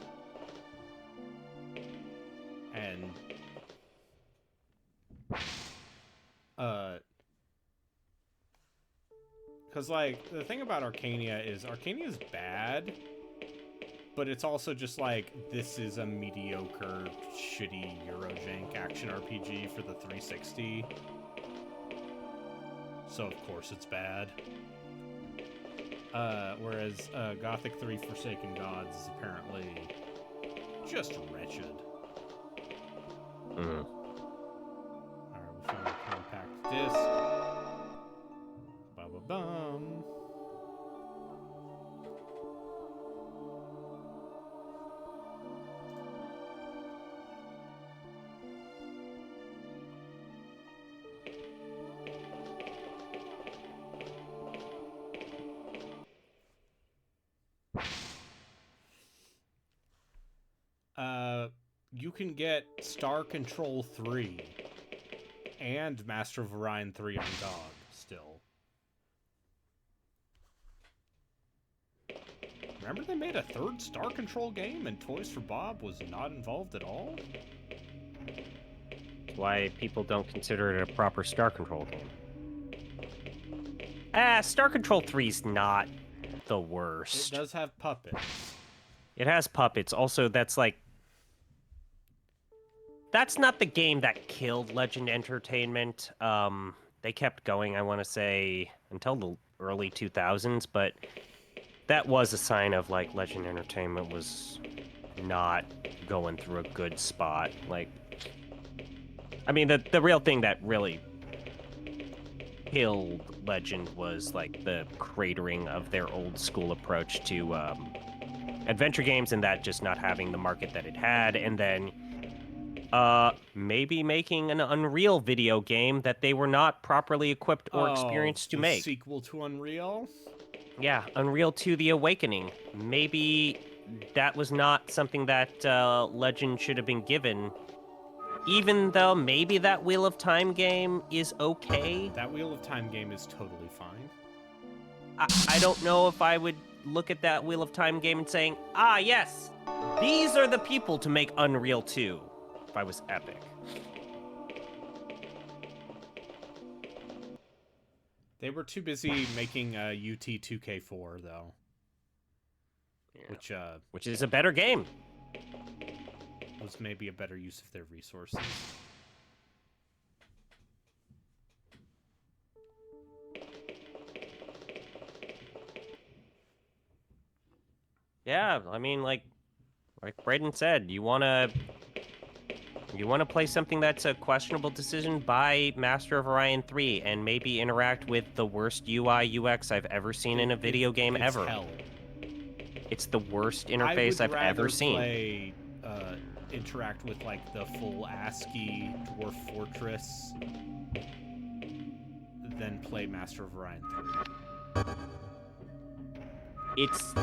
B: And because like the thing about Arcania is bad, but it's also just like, this is a mediocre, shitty Eurojank action RPG for the 360. So of course it's bad. Whereas Gothic 3 Forsaken Gods is apparently just wretched.
H: Mm.
B: Alright, we found a compact disc. Ba-ba-bum. You can get Star Control 3 and Master of Orion 3 on GOG still. Remember they made a third Star Control game and Toys for Bob was not involved at all?
H: That's why people don't consider it a proper Star Control game. Star Control 3's not the worst.
B: It does have puppets.
H: It has puppets. Also, that's like... That's not the game that killed Legend Entertainment. They kept going, I want to say, until the early 2000s, but that was a sign of, like, Legend Entertainment was not going through a good spot. Like, I mean, the real thing that really killed Legend was, like, the cratering of their old school approach to adventure games and that just not having the market that it had, and then maybe making an Unreal video game that they were not properly equipped or experienced to make.
B: Sequel to Unreal?
H: Yeah, Unreal 2 The Awakening. Maybe that was not something that Legend should have been given. Even though maybe that Wheel of Time game is okay.
B: That Wheel of Time game is totally fine.
H: I don't know if I would look at that Wheel of Time game and saying, ah, yes, these are the people to make Unreal 2. If I was Epic.
B: They were too busy making UT 2K4 though.
H: Yeah. Which is a better game.
B: Was maybe a better use of their resources.
H: Yeah, I mean, like Braden said, you want to play something that's a questionable decision, buy Master of Orion 3 and maybe interact with the worst UI UX I've ever seen in a video game ever.
B: Hell.
H: It's the worst interface I've ever seen.
B: Interact with like the full ASCII Dwarf Fortress than play Master of Orion 3.
H: It's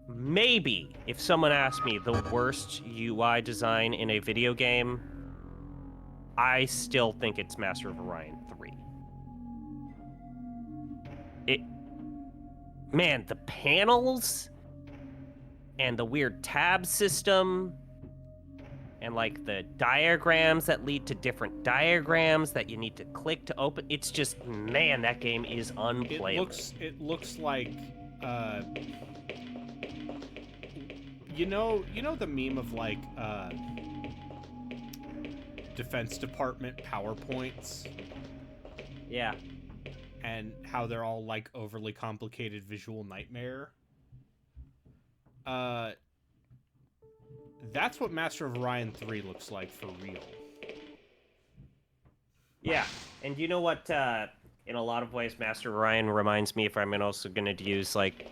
H: maybe, if someone asked me, the worst UI design in a video game, I still think it's Master of Orion 3. Man, the panels and the weird tab system and like the diagrams that lead to different diagrams that you need to click to open. It's just, man, that game is unplayable.
B: It looks like you know the meme of like Defense Department PowerPoints?
H: Yeah.
B: And how they're all like overly complicated visual nightmare. That's what Master of Orion 3 looks like for real.
H: Yeah, and you know what, in a lot of ways, Master of Orion reminds me, if I'm also going to use, like,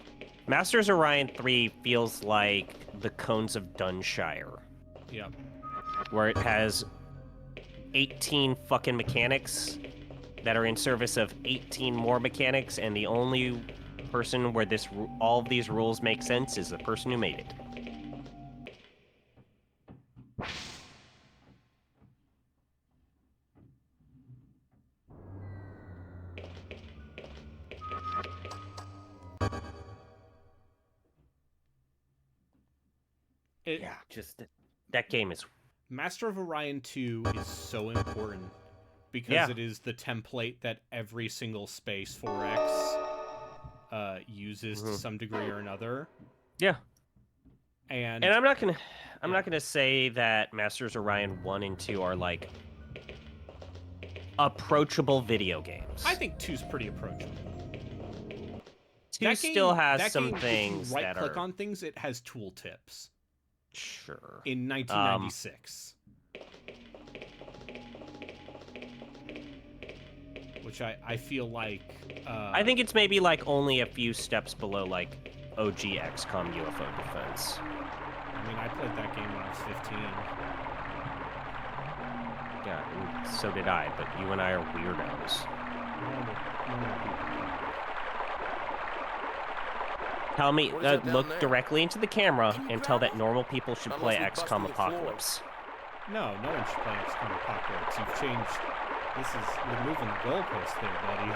H: Masters of Orion 3 feels like the Cones of Dunshire.
B: Yeah.
H: Where it has 18 fucking mechanics that are in service of 18 more mechanics, and the only person where all of these rules make sense is the person who made it. Yeah, just that game is...
B: Master of Orion 2 is so important because it is the template that every single Space 4X uses to some degree or another.
H: Yeah.
B: And
H: I'm not gonna say that Masters Orion 1 and 2 are like approachable video games.
B: I think 2's pretty approachable.
H: 2 still has
B: that
H: some
B: game,
H: things
B: if you
H: that
B: right-click
H: are
B: on things, it has tooltips.
H: Sure.
B: In 1996. Which I feel like...
H: I think it's maybe like only a few steps below like OG XCOM UFO Defense.
B: I mean, I played that game when I was 15.
H: Yeah, and so did I, but you and I are weirdos. Tell me, look directly into the camera and tell that normal people should play XCOM Apocalypse.
B: No one should play XCOM Apocalypse. You've changed... You're moving the goalpost there, buddy.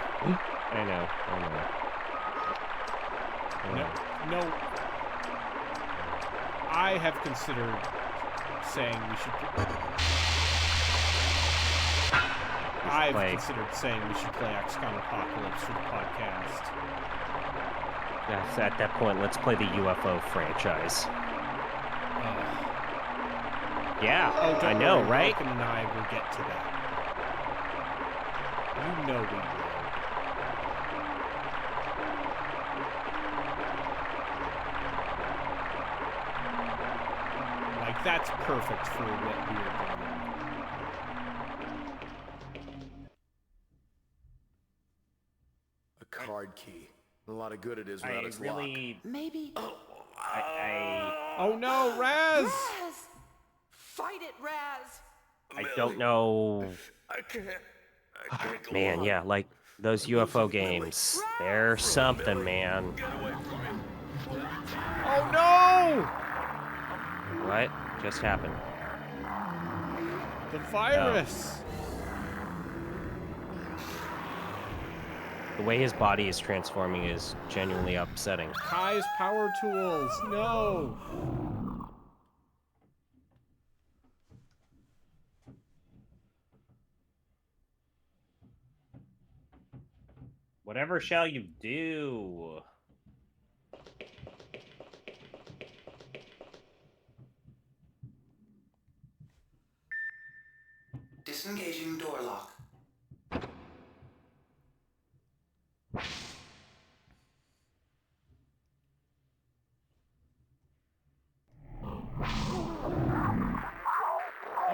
H: I know.
B: No. I have considered saying we should... considered saying we should play XCOM Apocalypse for the podcast.
H: Yes, at that point, let's play the UFO franchise. Yeah, I know, right?
B: Broken and I will get to that. You know we will. Like, that's perfect for what we're doing.
D: A card key. A lot of good it is without its
H: really...
D: lock.
I: Maybe...
B: Oh no, Raz!
I: Fight it, Raz!
H: I don't know...
D: I can't
H: Man, yeah, like, those UFO games. They're something, man.
B: Oh no!
H: What just happened?
B: The virus!
H: The way his body is transforming is genuinely upsetting.
B: Kai's power tools, no!
H: Whatever shall you do?
E: Disengaging door lock.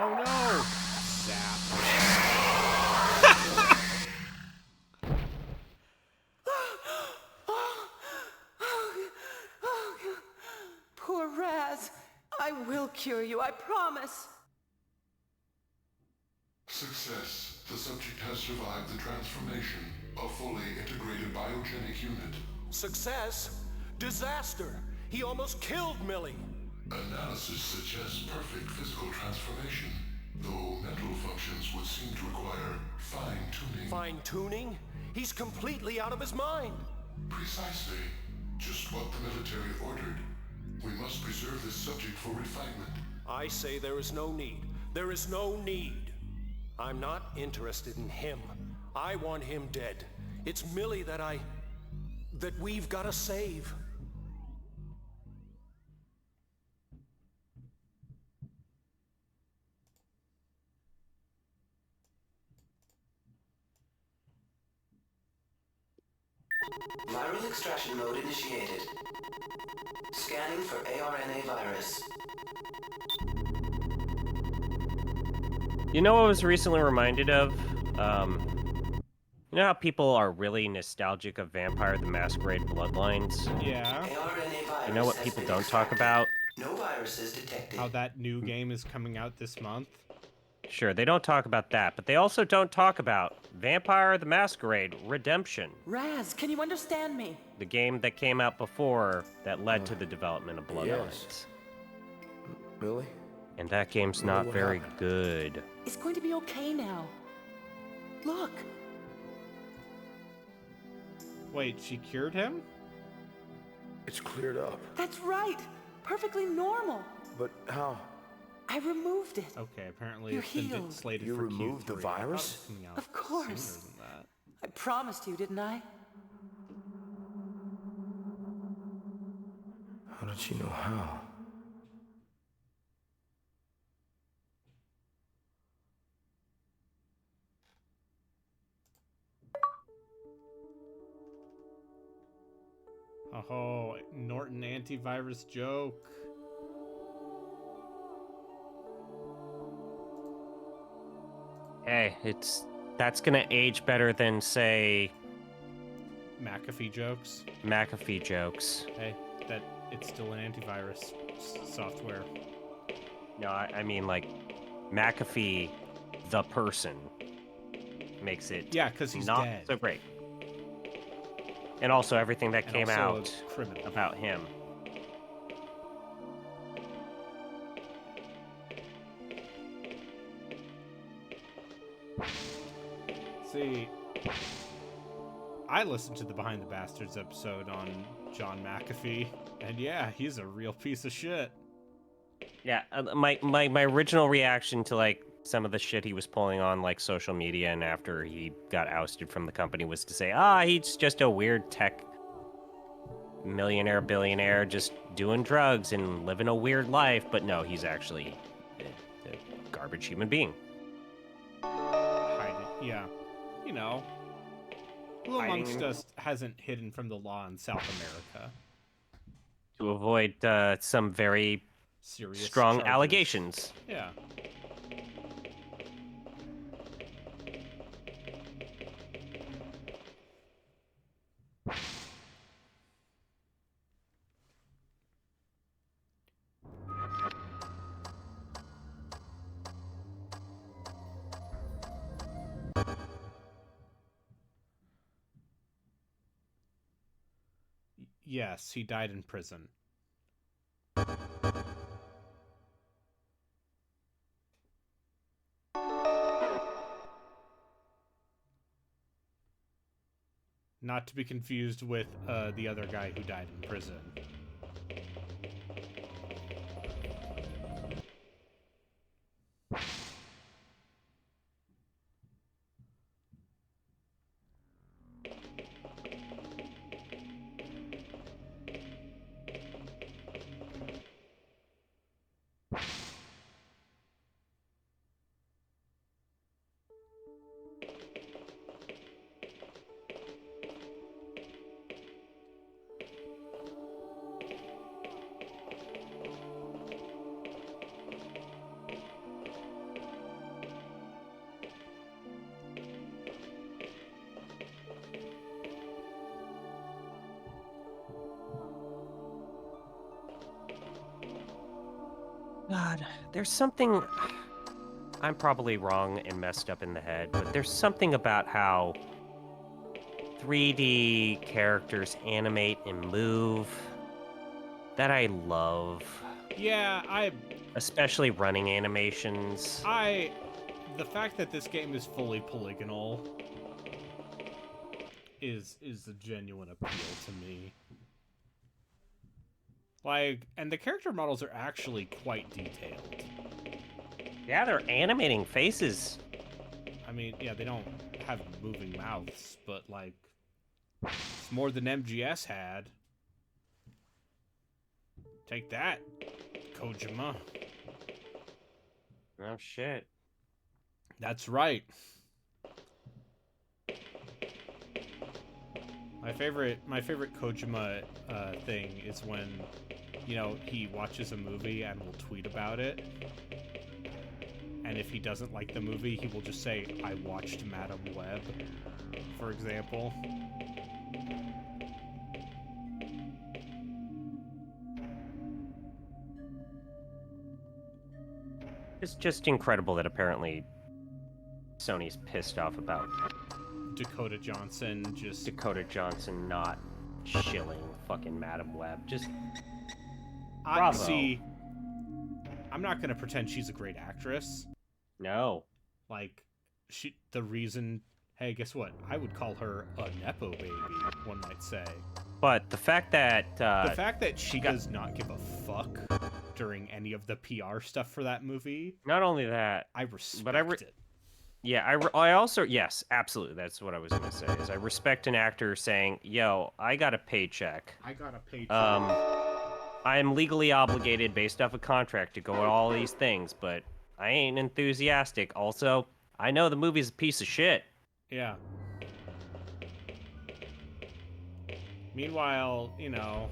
B: Oh no! Zap.
I: Poor Raz. I will cure you, I promise.
M: Success. The subject has survived the transformation. A fully integrated biogenic unit.
L: Success? Disaster! He almost killed Millie!
M: Analysis suggests perfect physical transformation, though mental functions would seem to require fine-tuning.
L: Fine-tuning? He's completely out of his mind!
M: Precisely. Just what the military ordered. We must preserve this subject for refinement.
L: I say there is no need. There is no need. I'm not interested in him. I want him dead. It's Millie that we've got to save.
E: Viral extraction mode initiated. Scanning for ARNA virus.
H: You know what I was recently reminded of? You know how people are really nostalgic of Vampire the Masquerade Bloodlines?
B: Yeah.
H: You know what people don't talk about?
E: No viruses detected.
B: How that new game is coming out this month?
H: Sure, they don't talk about that, but they also don't talk about Vampire the Masquerade Redemption.
I: Raz, can you understand me?
H: The game that came out before that led to the development of Bloodlines.
D: Yes. Millie?
H: And that game's not very good.
I: It's going to be okay now. Look.
B: Wait, she cured him?
D: It's cleared up.
I: That's right. Perfectly normal.
D: But how?
I: I removed it.
B: Okay, apparently
I: You're
B: it's been
I: healed.
B: slated
D: You
B: for
D: removed the
B: Q3.
D: virus?
I: Of course. I promised you, didn't I?
D: How does she know how?
B: Oh, Norton antivirus joke.
H: Hey, that's gonna age better than, say,
B: McAfee jokes.
H: McAfee jokes.
B: Hey, it's still an antivirus software.
H: No, I mean, like, McAfee, the person, makes it
B: because he's
H: not
B: dead.
H: so great. And also everything that
B: And
H: came
B: also
H: out
B: a criminal.
H: about him.
B: See, I listened to the Behind the Bastards episode on John McAfee, and yeah, he's a real piece of shit.
H: Yeah, my original reaction to, like, some of the shit he was pulling on, like, social media and after he got ousted from the company was to say, he's just a weird tech millionaire, billionaire, just doing drugs and living a weird life. But no, he's actually a garbage human being.
B: Yeah. You know, who amongst us hasn't hidden from the law in South America?
H: To avoid some very
B: serious
H: strong
B: charges.
H: Allegations.
B: Yeah. Yes, he died in prison. Not to be confused with the other guy who died in prison.
H: God, there's something... I'm probably wrong and messed up in the head, but there's something about how 3D characters animate and move that I love.
B: Yeah,
H: especially running animations.
B: The fact that this game is fully polygonal is a genuine appeal to me. Like, and the character models are actually quite detailed.
H: Yeah, they're animating faces.
B: I mean, yeah, they don't have moving mouths, but, like, it's more than MGS had. Take that, Kojima.
H: Oh, shit.
B: That's right. My favorite Kojima thing is when, you know, he watches a movie and will tweet about it. And if he doesn't like the movie, he will just say, "I watched Madam Web," for example.
H: It's just incredible that apparently Sony's pissed off about
B: Dakota Johnson
H: not shilling fucking Madam Web. Just bravo.
B: See, I'm not gonna pretend she's a great actress.
H: No.
B: Like, the reason... Hey, guess what? I would call her a Nepo baby, one might say.
H: But the fact that
B: she does not give a fuck during any of the PR stuff for that movie.
H: Not only that,
B: I respect it.
H: Yeah, I also, yes, absolutely. That's what I was gonna say. Is I respect an actor saying, "Yo, I got a paycheck. I'm legally obligated based off a contract to go to all these things, but I ain't enthusiastic. Also, I know the movie's a piece of shit.
B: Yeah. Meanwhile, you know,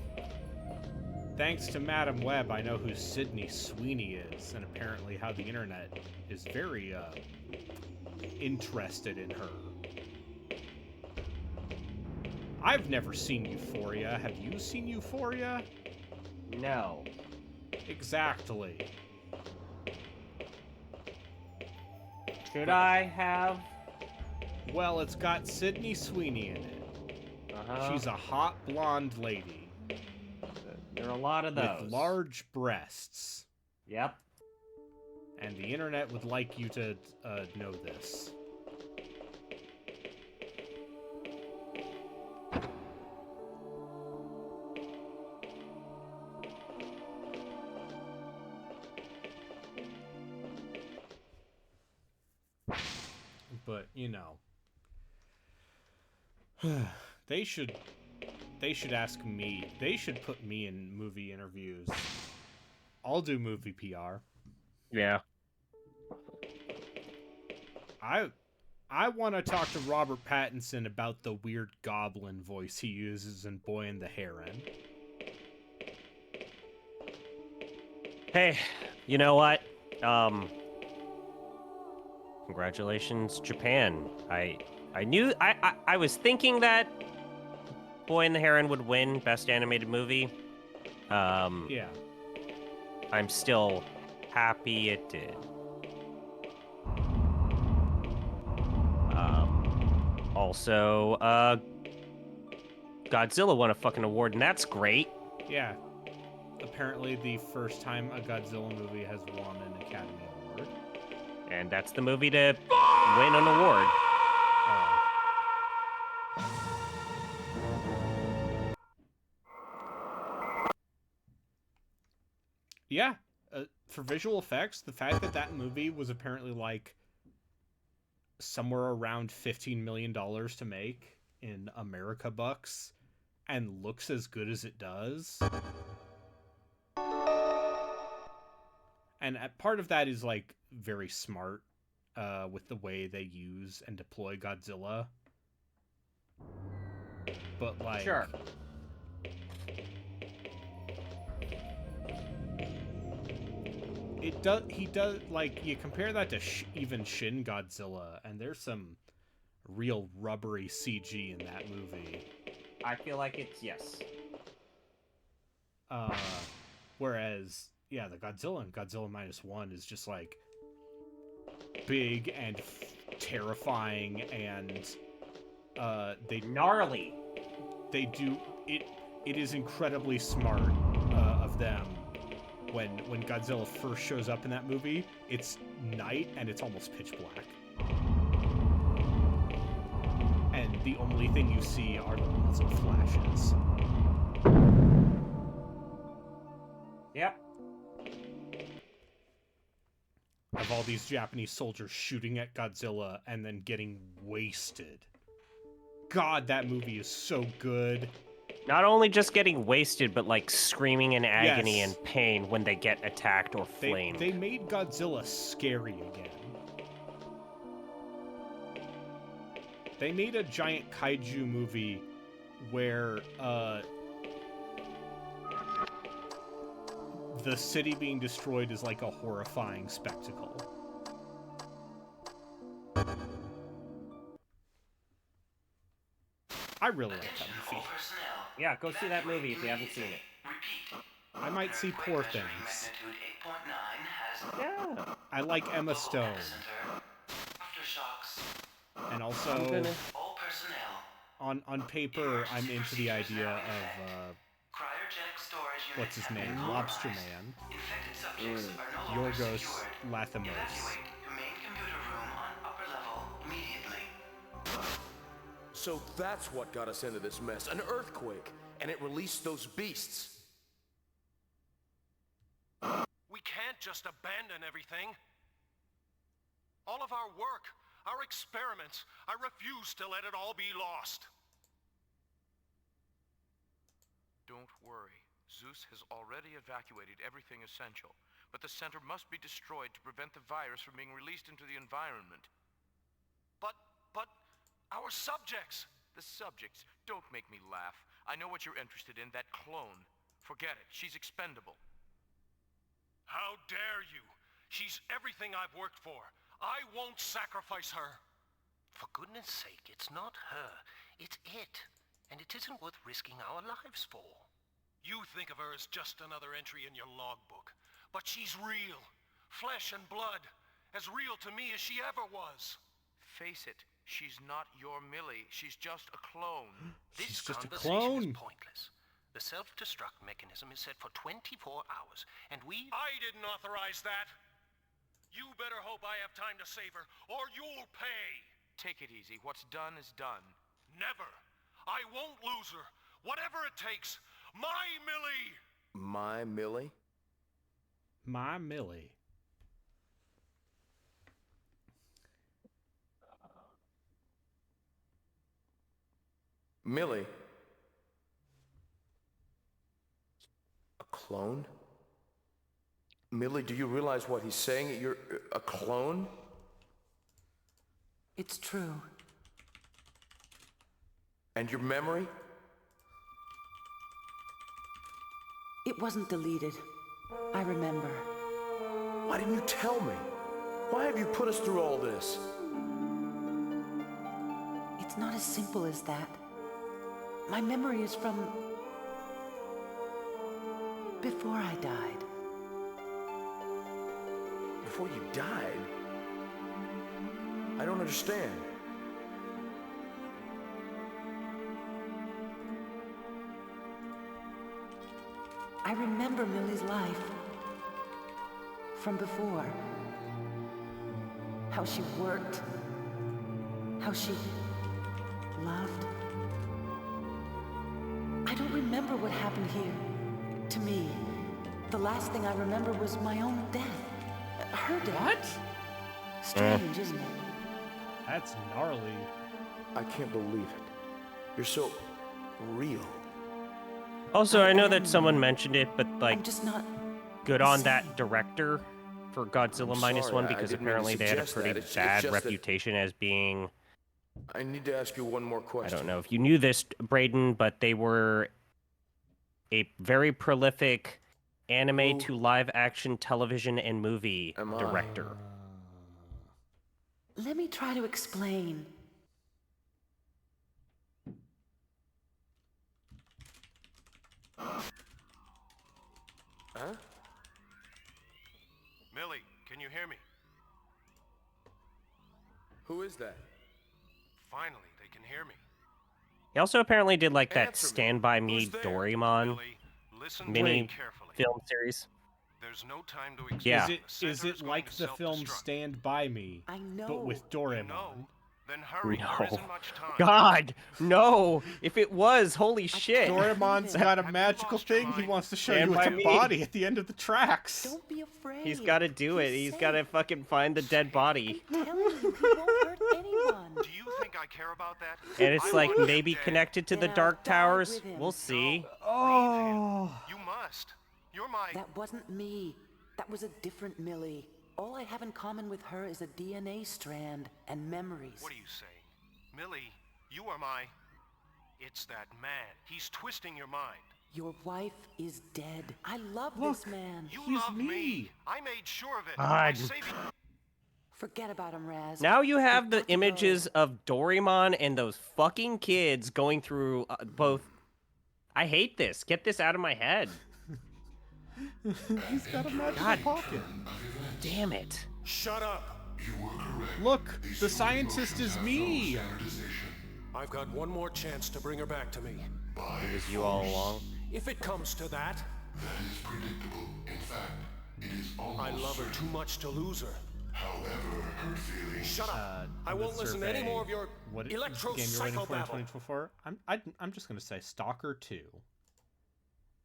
B: thanks to Madam Web, I know who Sydney Sweeney is, and apparently how the internet is very, interested in her. I've never seen Euphoria. Have you seen Euphoria?
H: No.
B: Exactly.
H: Should I have?
B: Well, it's got Sydney Sweeney in it. She's a hot blonde lady.
H: There are a lot of those.
B: With large breasts.
H: Yep.
B: And the internet would like you to know this. But, you know, they should ask me. They should put me in movie interviews. I'll do movie PR.
H: Yeah.
B: I want to talk to Robert Pattinson about the weird goblin voice he uses in Boy and the Heron.
H: Hey, you know what? Congratulations, Japan. I knew I was thinking that Boy and the Heron would win Best Animated Movie.
B: Yeah.
H: I'm still happy it did. Also, Godzilla won a fucking award, and that's great.
B: Yeah. Apparently the first time a Godzilla movie has won an Academy Award.
H: And that's the movie to win an award.
B: Yeah. For visual effects, the fact that that movie was apparently like somewhere around $15 million to make in America bucks and looks as good as it does. And part of that is like very smart with the way they use and deploy Godzilla. But like,
H: sure.
B: He does, like, you compare that to even Shin Godzilla, and there's some real rubbery CG in that movie.
H: I feel like it's, yes.
B: Whereas, yeah, the Godzilla in Godzilla -1 is just, like, big and terrifying, and, they...
H: Gnarly!
B: They do... It is incredibly smart, of them. When Godzilla first shows up in that movie, it's night and it's almost pitch black. And the only thing you see are the muzzle flashes.
H: Yep.
B: Of all these Japanese soldiers shooting at Godzilla and then getting wasted. God, that movie is so good.
H: Not only just getting wasted, but like screaming in agony
B: Yes.
H: and pain when they get attacked or flamed.
B: They made Godzilla scary again. They made a giant kaiju movie where the city being destroyed is like a horrifying spectacle. I really like that movie.
H: Yeah, go see that movie if you haven't seen it.
B: I might see Poor Things.
H: Yeah.
B: I like Emma Stone. And also, on paper, I'm into the idea of, what's his name? Lobster Man. Yorgos Lanthimos.
D: So that's what got us into this mess. An earthquake. And it released those beasts.
L: We can't just abandon everything. All of our work, our experiments, I refuse to let it all be lost.
N: Don't worry.
D: Zeus has already evacuated everything essential, but the center must be destroyed to prevent the virus from being released into the environment. But our subjects! The subjects? Don't make me laugh. I know what you're interested in, that clone. Forget it. She's expendable.
L: How dare you? She's everything I've worked for. I won't sacrifice her.
J: For goodness sake, it's not her. It's it. And it isn't worth risking our lives for.
L: You think of her as just another entry in your logbook. But she's real. Flesh and blood. As real to me as she ever was.
D: Face it. She's not your Millie. She's just a clone.
B: She's
J: This
B: just a
J: conversation
B: clone.
J: is pointless. The self-destruct mechanism is set for 24 hours, and we...
L: I didn't authorize that. You better hope I have time to save her, or you'll pay.
D: Take it easy. What's done is done.
L: Never. I won't lose her. Whatever it takes. My Millie!
D: My Millie?
B: My Millie.
D: Millie? A clone? Millie, do you realize what he's saying? You're a clone?
I: It's true.
D: And your memory?
I: It wasn't deleted. I remember.
D: Why didn't you tell me? Why have you put us through all this?
I: It's not as simple as that. My memory is from before I died.
D: Before you died? I don't understand.
I: I remember Millie's life from before. How she worked. How she loved. I don't remember what happened here. To me, the last thing I remember was my own death. Her death.
B: What?
I: Strange, isn't it?
B: That's gnarly.
D: I can't believe it. You're so real.
H: Also, I know that someone mentioned it, but like,
I: I'm just not
H: good on
I: insane.
H: that director for Godzilla
D: I'm
H: Minus
D: sorry,
H: One
D: I
H: because
D: didn't mean to
H: apparently they had a
D: suggest that.
H: pretty
D: It's
H: bad
D: just that-
H: reputation as being.
D: I need to ask you one more question.
H: I don't know if you knew this, Braden, but they were a very prolific anime to live action television and movie
D: Am I?
H: director.
I: Let me try to explain.
D: Huh?
L: Millie, can you hear me?
D: Who is that?
L: Finally, they can hear me.
H: He also apparently did like that
D: Answer me.
H: Stand By Me
L: Who's there?
H: Doraemon
L: Millie, listen
H: mini
L: very carefully.
H: film series.
L: There's no time to explain.
H: Yeah.
B: Is it like the film Stand By Me,
I: I know.
B: but with Doraemon?
L: No. Then hurry. There
H: No.
L: isn't much time.
H: God, no! If it was, holy shit!
B: Doraemon's got a
L: Have you
B: magical
L: lost your
B: thing he
L: mind?
B: wants to show
H: Stand
B: you with
H: by
B: a
H: me.
B: body at the end of the tracks.
I: Don't be afraid.
H: He's got to do it. He's got to fucking find the dead body.
I: I'm telling you, he won't hurt anyone.
L: Do you think I care about that?
H: And it's
L: I
H: like
L: want you
H: maybe
L: dead.
H: connected to the
I: Then I'll
H: Dark
I: die
H: Towers.
I: with him.
H: We'll see.
B: Oh.
L: You must. You're my...
I: That wasn't me. That was a different Millie. All I have in common with her is a DNA strand and memories.
L: What are you saying? Millie, you are my... It's that man. He's twisting your mind.
I: Your wife is dead. I love
B: Look.
I: this man.
L: You
B: He's
L: love
B: me.
L: I made sure of it.
H: God.
L: By saving...
I: Forget about him, Raz.
H: Now you have
I: We've
H: the
I: got to
H: images
I: go.
H: of Doraemon and those fucking kids going through both. I hate this. Get this out of my head.
B: He's got a magical
H: God.
B: pocket.
H: Damn it.
L: Shut up.
M: You were correct.
B: Look, the scientist is me.
M: Standardization.
L: I've got one more chance to bring her back to me.
H: It was you all along.
L: If it comes to that,
M: That is predictable. In fact, it is almost
L: I love her
M: certain.
L: too much to lose her.
M: However, her feelings...
L: Shut up. I
B: The
L: won't listen to any
B: survey.
L: more of your
B: What game
L: electro
B: you're waiting for in
L: psychobabble.
B: 2024? I'm just gonna say Stalker 2,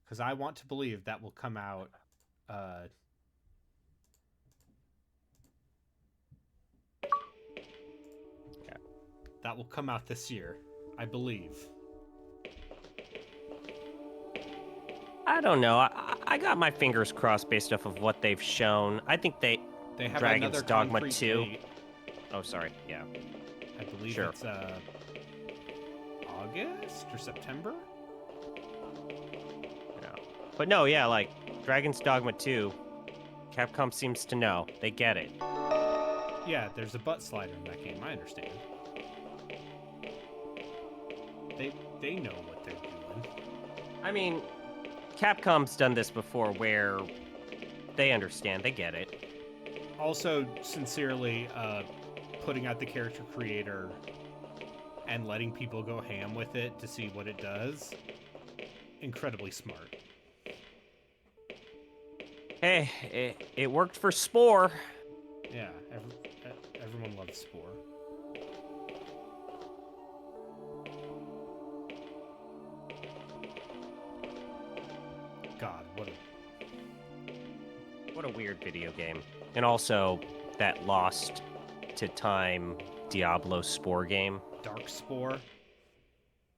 B: because I want to believe that will come out. That will come out this year, I believe.
H: I don't know. I got my fingers crossed based off of what they've shown. I think they
B: have
H: Dragon's
B: another
H: Dogma
B: concrete
H: 2.
B: date.
H: Oh, sorry. Yeah.
B: I believe
H: Sure.
B: it's August or September.
H: Yeah. But no, yeah, like Dragon's Dogma 2, Capcom seems to know. They get it.
B: Yeah, there's a butt slider in that game. I understand. They know what they're doing.
H: I mean, Capcom's done this before where they understand, they get it.
B: Also, sincerely, putting out the character creator and letting people go ham with it to see what it does, incredibly smart.
H: Hey, it worked for Spore.
B: Yeah, everyone loves Spore. God,
H: what a weird video game. And also, that lost to time Diablo Spore game.
B: Dark Spore?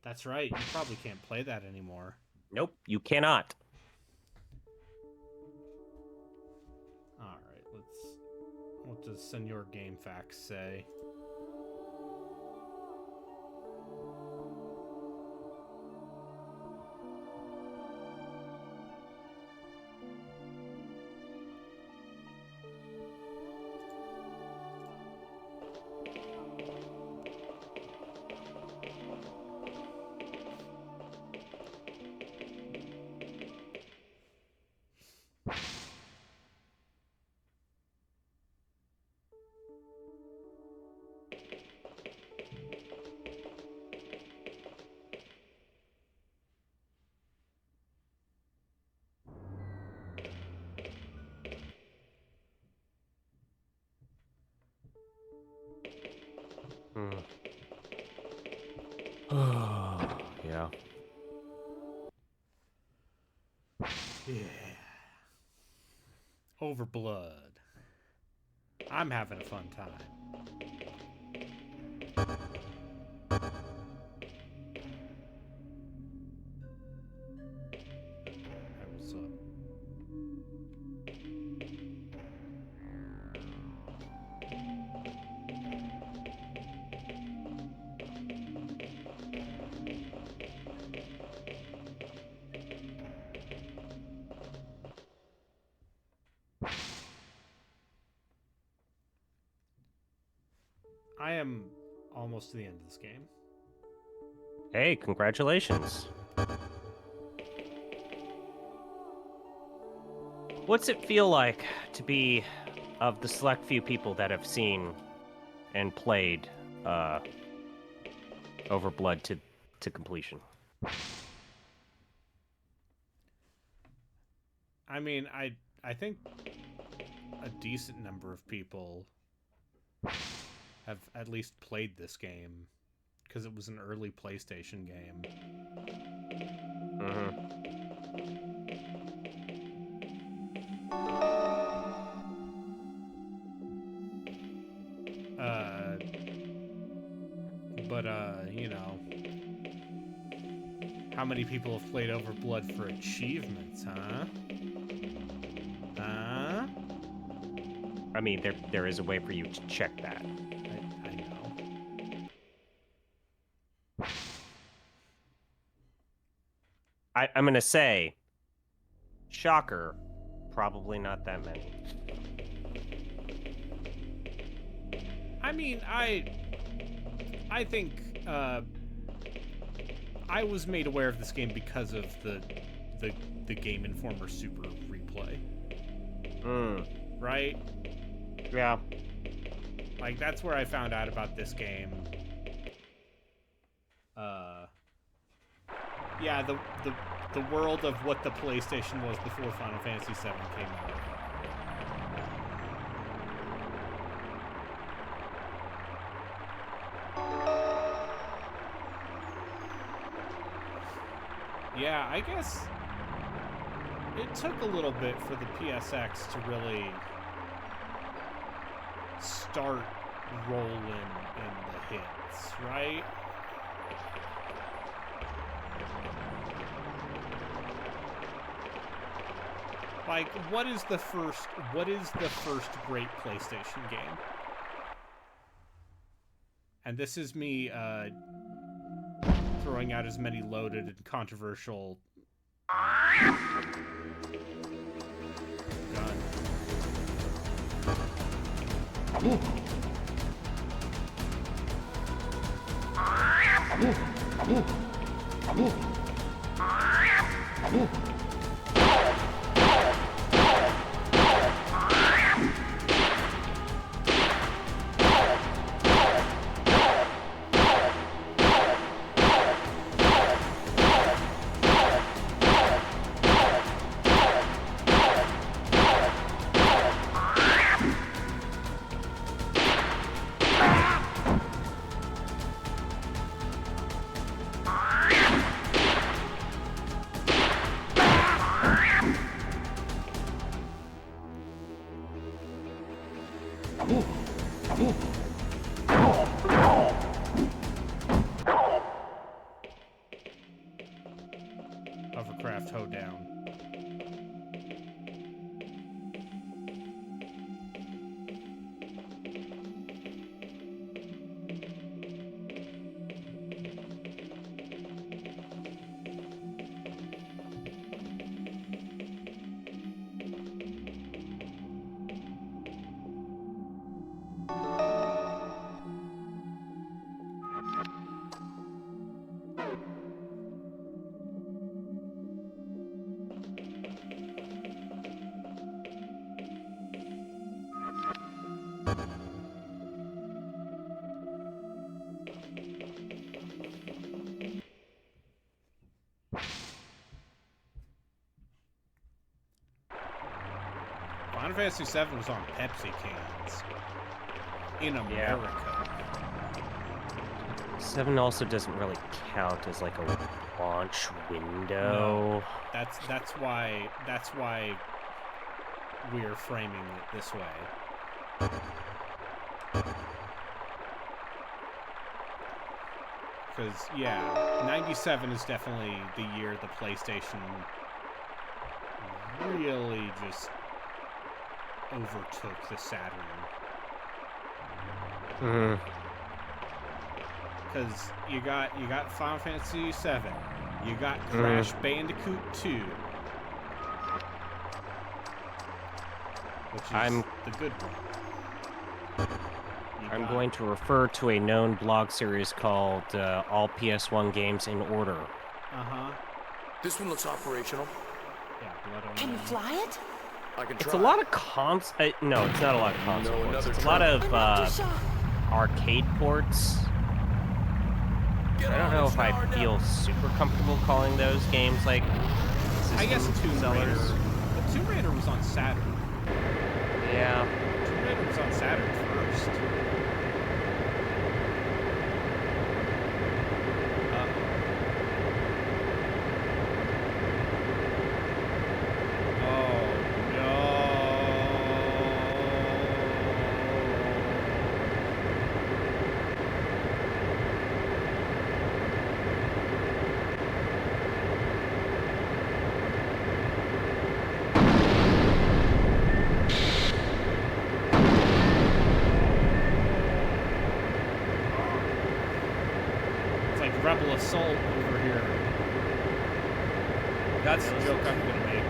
B: That's right, you probably can't play that anymore.
H: Nope, you cannot.
B: Alright, what does Senor GameFAQs say?
H: Yeah.
B: Yeah. Overblood. I'm having a fun time. Hey, what's up? I am almost to the end of this game.
H: Hey, congratulations. What's it feel like to be of the select few people that have seen and played Overblood to completion?
B: I mean, I think a decent number of people have at least played this game because it was an early PlayStation game. You know, how many people have played Overblood for achievements, huh? Huh?
H: I mean, there is a way for you to check that.
B: I know.
H: I'm gonna say, shocker, probably not that many.
B: I mean, I think I was made aware of this game because of the Game Informer Super replay. Right?
H: Yeah.
B: Like, that's where I found out about this game. Yeah, the world of what the PlayStation was before Final Fantasy VII came out. Yeah, I guess it took a little bit for the PSX to really start rolling in the hits, right? Like, what is the first great PlayStation game? And this is me throwing out as many loaded and controversial gun. Hovercraft hoedown. Final Fantasy VII was on Pepsi cans in America.
H: 7 also doesn't really count as like a launch window.
B: No, that's why we're framing it this way. Because yeah, 97 is definitely the year the PlayStation really just overtook the Saturn. Because you got Final Fantasy VII, you got Crash Bandicoot 2, which is the good one.
H: I'm going to refer to a known blog series called All PS1 Games in Order.
L: This one looks operational.
B: Yeah, blood on
I: Can you fly it?
L: I can try.
H: It's a lot of no, it's not a lot of console ports. It's a lot of arcade ports. I don't know if I feel super comfortable calling those games like system
B: I guess Tomb
H: sellers.
B: Raider. But Tomb Raider was on Saturn.
H: Yeah.
B: Tomb Raider was on Saturn first. Rebel Assault over here. That's the joke I'm gonna make.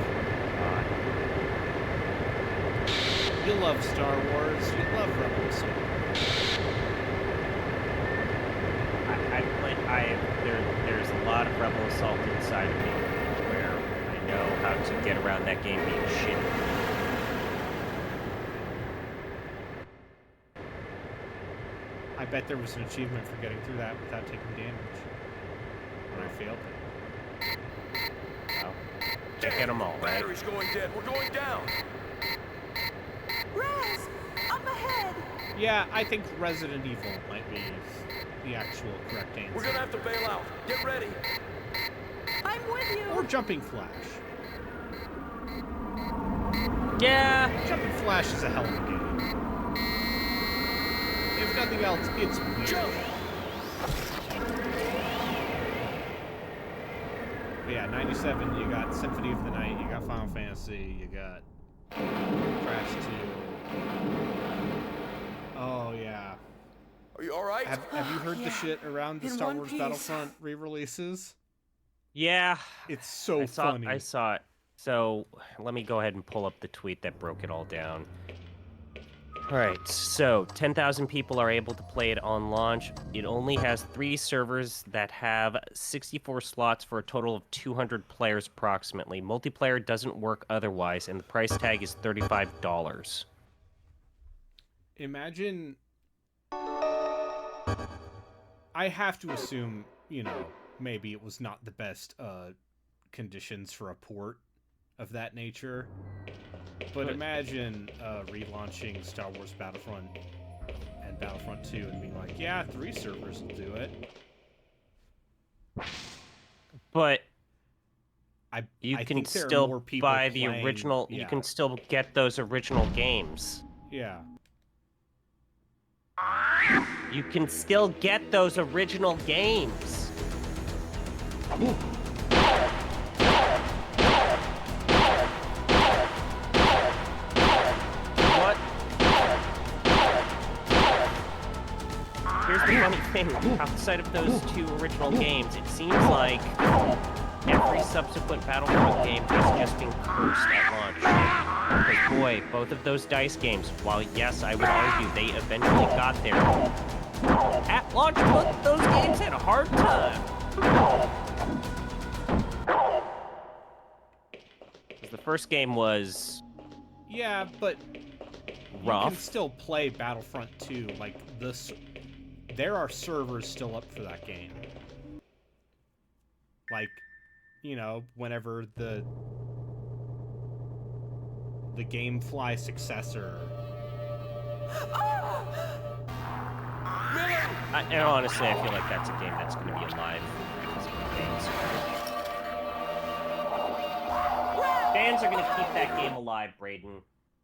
B: You love Star Wars. You love Rebel Assault.
H: There's a lot of Rebel Assault inside of me where I know how to get around that game being shitty.
B: I bet there was an achievement for getting through that without taking damage. And I failed it.
H: Well, can't get them all, right?
L: Battery's going dead. We're going down.
I: Raz, up ahead.
B: Yeah, I think Resident Evil might be the actual correct answer.
L: We're gonna have to bail out. Get ready.
I: I'm with you.
B: Or Jumping Flash.
H: Yeah.
B: Jumping Flash is a hell of a game. If nothing else, it's weird.
L: Jump.
B: But yeah, 97, you got Symphony of the Night, you got Final Fantasy, you got Crash 2. Oh, yeah.
L: Are you alright?
B: Have you heard the shit around the Star Wars Battlefront re-releases?
H: Yeah.
B: It's so funny.
H: I saw it. So, let me go ahead and pull up the tweet that broke it all down. Alright, so 10,000 people are able to play it on launch. It only has 3 servers that have 64 slots for a total of 200 players approximately. Multiplayer doesn't work otherwise, and the price tag is $35.
B: Imagine... I have to assume, you know, maybe it was not the best conditions for a port of that nature. But imagine relaunching Star Wars Battlefront and Battlefront 2 and being like, yeah, 3 servers will do it.
H: But
B: I
H: can
B: think there are
H: still
B: more people
H: buy the
B: playing-
H: original.
B: yeah.
H: You can still get those original games.
B: Yeah.
H: You can still get those original games. What? Here's the funny thing. Outside of those 2 original games, it seems like every subsequent Battlefront game has just been cursed at launch. Because boy, both of those DICE games, while yes, I would argue they eventually got there, at launch, both of those games had a hard time. Because the first game was...
B: Yeah, but
H: rough.
B: you can still play Battlefront 2. Like, there are servers still up for that game. Like, you know, whenever the GameFly successor.
H: And honestly, I feel like that's a game that's going to be alive because of the fans. Fans are going to keep that game alive, Brayden,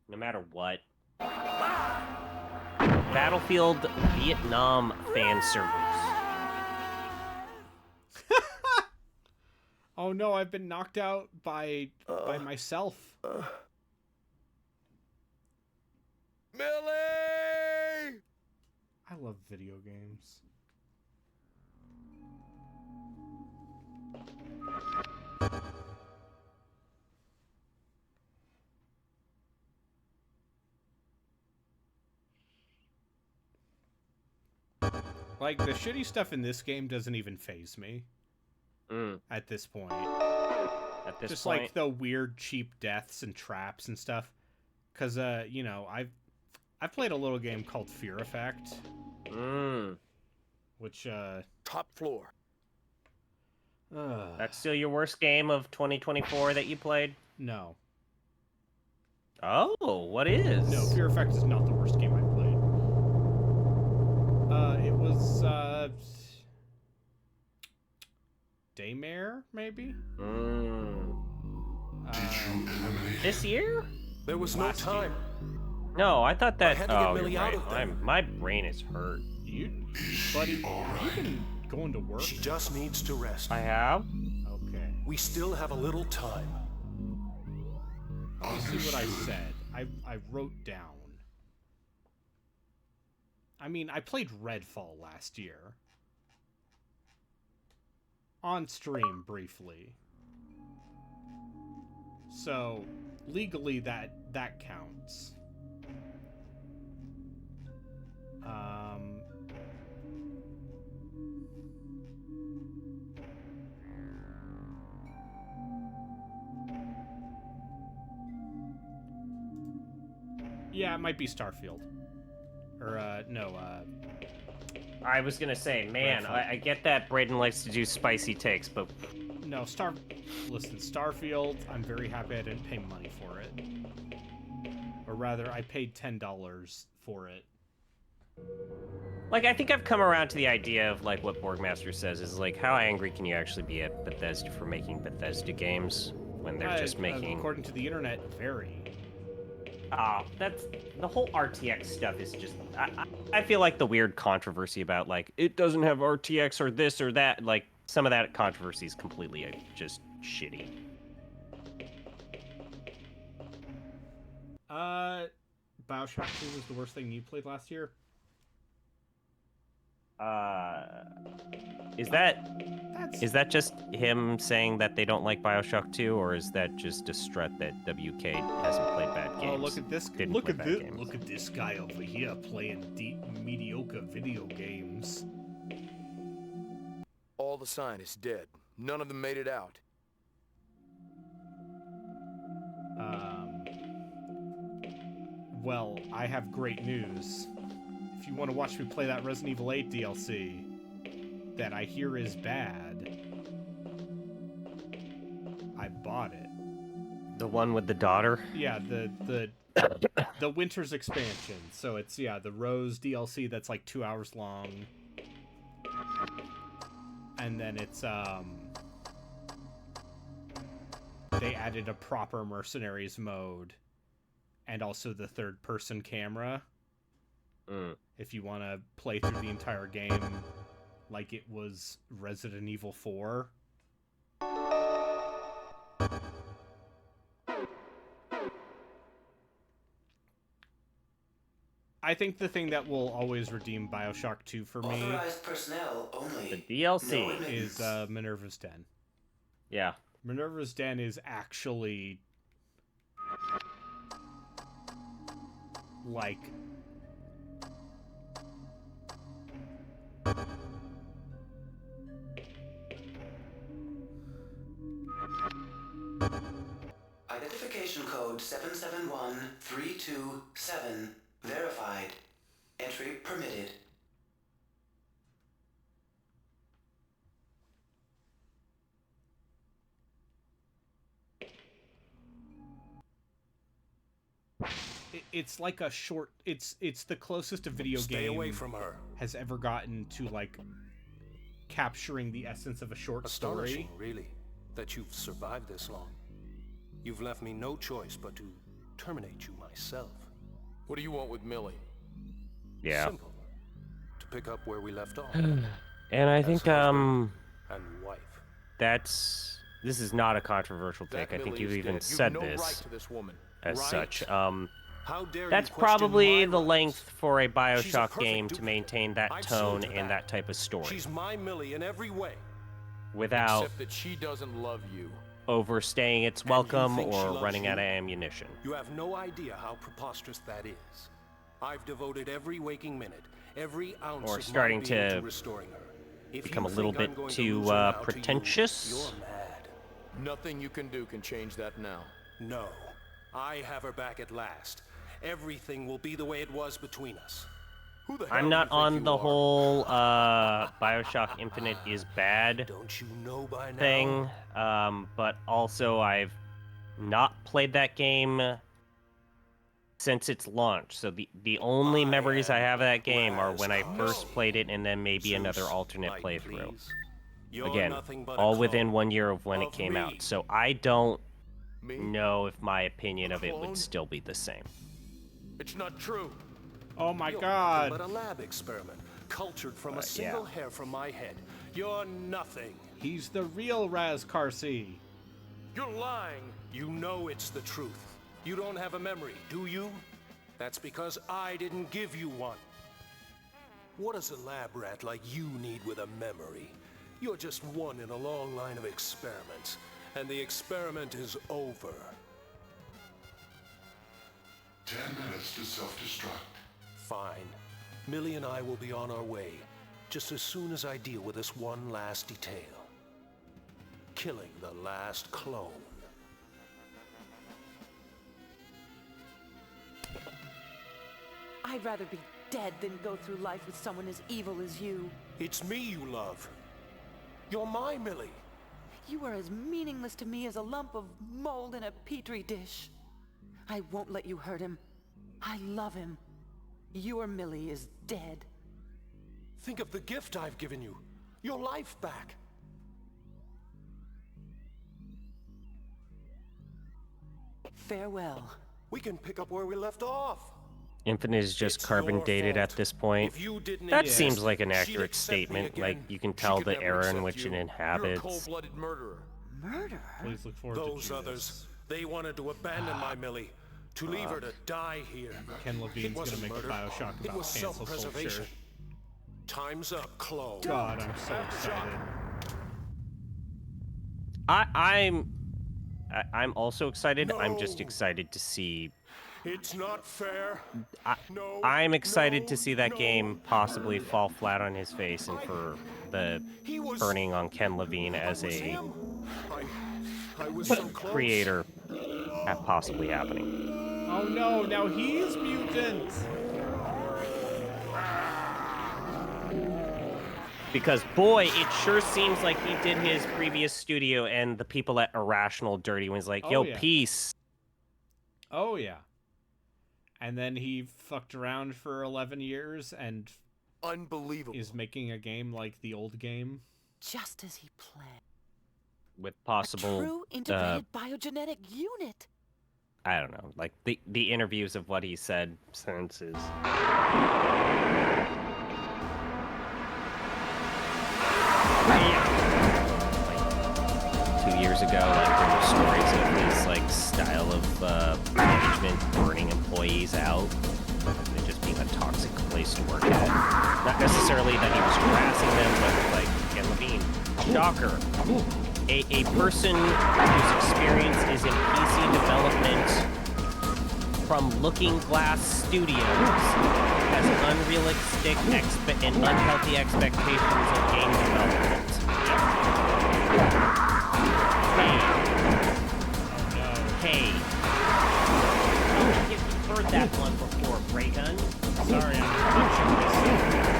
H: no matter what. Battlefield Vietnam fan servers.
B: Oh no, I've been knocked out by myself.
L: Millie!
B: I love video games. Like, the shitty stuff in this game doesn't even faze me. At this point.
H: At this
B: Just
H: point.
B: like the weird cheap deaths and traps and stuff. Cause you know, I've played a little game called Fear Effect. Which
L: top floor.
H: That's still your worst game of 2024 that you played?
B: No.
H: Oh, what is?
B: No, Fear Effect is not the worst game I played. It was Daymare, maybe?
H: This year?
L: There was no time.
H: No, I thought that.
L: I had to get
H: Oh,
L: Millie
H: you're
L: out
H: right.
L: of there.
H: My brain is hurt.
B: Buddy, you've been going to work?
L: She just needs to rest.
H: I have?
B: Okay.
L: We still have a little time.
B: I'll see what I said. I wrote down. I mean, I played Redfall last year. On stream, briefly. So, legally, that counts. Yeah, it might be Starfield. Or, no,
H: I was gonna say, man, I get that Brayden likes to do spicy takes, but...
B: No, listen, Starfield, I'm very happy I didn't pay money for it. Or rather, I paid $10 for it.
H: Like, I think I've come around to the idea of, like, what Borgmaster says is, like, how angry can you actually be at Bethesda for making Bethesda games when they're just making...
B: According to the internet, very.
H: That's... The whole RTX stuff is just... I feel like the weird controversy about, like, it doesn't have RTX or this or that, like, some of that controversy is completely just shitty.
B: BioShock 2 was the worst thing you played last year?
H: Is that just him saying that they don't like BioShock 2, or is that just a strut that WK hasn't played bad games?
B: Oh, look at this! Look at this guy over here playing mediocre video games.
D: All the scientists dead. None of them made it out.
B: Well, I have great news. If you want to watch me play that Resident Evil 8 DLC that I hear is bad, I bought it.
H: The one with the daughter?
B: Yeah, the Winter's expansion. So it's, yeah, the Rose DLC that's like 2 hours long. And then it's, they added a proper Mercenaries mode. And also the third-person camera. If you want to play through the entire game like it was Resident Evil 4. I think the thing that will always redeem BioShock 2 for me
E: Authorized personnel only.
H: The DLC
E: No
B: is Minerva's Den.
H: Yeah.
B: Minerva's Den is actually like
E: Identification code 771327 verified. Entry permitted.
B: it's like a short. It's the closest a video
L: Stay
B: game
L: away from her.
B: has ever gotten to like capturing the essence of a short
L: Astonishing,
B: story.
L: really, that you've survived this long. You've left me no choice but to terminate you myself.
D: What do you want with Millie?
H: Yeah.
L: Simple. To pick up where we left off.
H: And I think
L: and wife.
H: this is not a controversial take. I think you even said this as such.
L: How dare
H: That's
L: you question
H: probably
L: my
H: the
L: rights?
H: length for a
L: She's a
H: BioShock
L: perfect
H: game to
L: duplicate.
H: maintain that
L: I've
H: tone
L: sold her
H: and that type of story
L: She's my Millie in every way.
H: without
D: Except that she doesn't love you.
H: overstaying its
L: And you
H: welcome
L: think she
H: or
L: loves
H: running
L: you?
H: out of ammunition.
L: You have no idea how preposterous that is. I've devoted every waking minute, every ounce
H: Or
L: of
H: starting
L: my being
H: to
L: restoring her. If
H: become
L: you
H: a little
L: think I'm
H: bit
L: going to
H: too
L: lose her now to you,
H: pretentious.
L: you're mad.
D: Nothing you can do can change that now.
L: No. I have her back at last. Everything will be the way it was between us.
D: Who the hell
H: I'm
D: do
H: not
D: you think
H: on
D: you
H: the
D: are?
H: whole BioShock Infinite is bad
L: Don't you know by now?
H: thing, but also I've not played that game since its launch. So the only memories I have of that game are when I first played it and then maybe another alternate
L: light,
H: playthrough.
L: please. You're
H: Again,
L: nothing but a
H: all within
L: clone
H: 1 year of when it
L: of
H: came
L: me.
H: out. So I don't
D: Me?
H: know if my opinion of it
D: clone?
H: would still be the same.
D: It's not true.
B: Oh my
L: You're
B: god!
L: nothing but a lab experiment, cultured from a
H: yeah.
L: single hair from my head. You're nothing.
B: He's the real Raz Karsi.
D: You're lying.
L: You know it's the truth. You don't have a memory, do you? That's because I didn't give you one. What does a lab rat like you need with a memory? You're just one in a long line of experiments, and the experiment is over.
M: 10 minutes to self-destruct.
L: Fine. Millie and I will be on our way, just as soon as I deal with this one last detail. Killing the last clone.
I: I'd rather be dead than go through life with someone as evil as you.
L: It's me you love. You're my Millie.
I: You are as meaningless to me as a lump of mold in a petri dish. I won't let you hurt him. I love him. Your Millie is dead.
L: Think of the gift I've given you. Your life back.
I: Farewell.
L: We can pick up where we left off.
H: Infinite is just
L: It's
H: carbon
L: your
H: dated
L: fault.
H: at this point.
L: If you didn't
H: That
L: exist,
H: seems like an
L: she'd
H: accurate
L: accept me
H: statement.
L: again.
H: Like, you can
D: She
H: tell
D: could
H: the
D: never
H: era in
D: accept
H: which
D: you.
H: it
D: You're a
H: inhabits.
D: cold-blooded murderer.
N: murderer?
B: Please look forward
L: Those
B: to
L: others, they wanted to abandon my Millie, to leave her to die here.
B: Ken
L: It
B: Levine's gonna
L: wasn't
B: make
L: murder.
B: a Bioshock
L: It
B: about
L: was
B: cancel
L: self-preservation.
B: culture.
L: Time's up, Chloe.
B: God, I'm so excited.
H: I'm also excited.
L: No.
H: I'm just excited to see.
L: It's not fair.
H: I'm excited to see that game possibly fall flat on his face, and for the burning on Ken Levine as a
L: I was so close.
H: creator possibly happening.
B: Oh no, now he's mutant!
H: Because, boy, it sure seems like he did his previous studio and the people at Irrational dirty when he's like, yo,
B: yeah.
H: peace.
B: Oh yeah. And then he fucked around for 11 years and
L: unbelievable
B: is making a game like the old game.
N: Just as he planned.
H: With possible...
N: A true integrated biogenetic unit.
H: I don't know, like, the interviews of what he said since is... Like, 2 years ago, like, there were stories of his, like, style of management burning employees out. And just being a toxic place to work at. Not necessarily that he was harassing them, but, like, Ken Levine. Shocker. A person whose experience is in PC development from Looking Glass Studios has unrealistic and unhealthy expectations of game development. Hey. I think you've heard that one before, Raygun.
B: Sorry, I'm punching myself.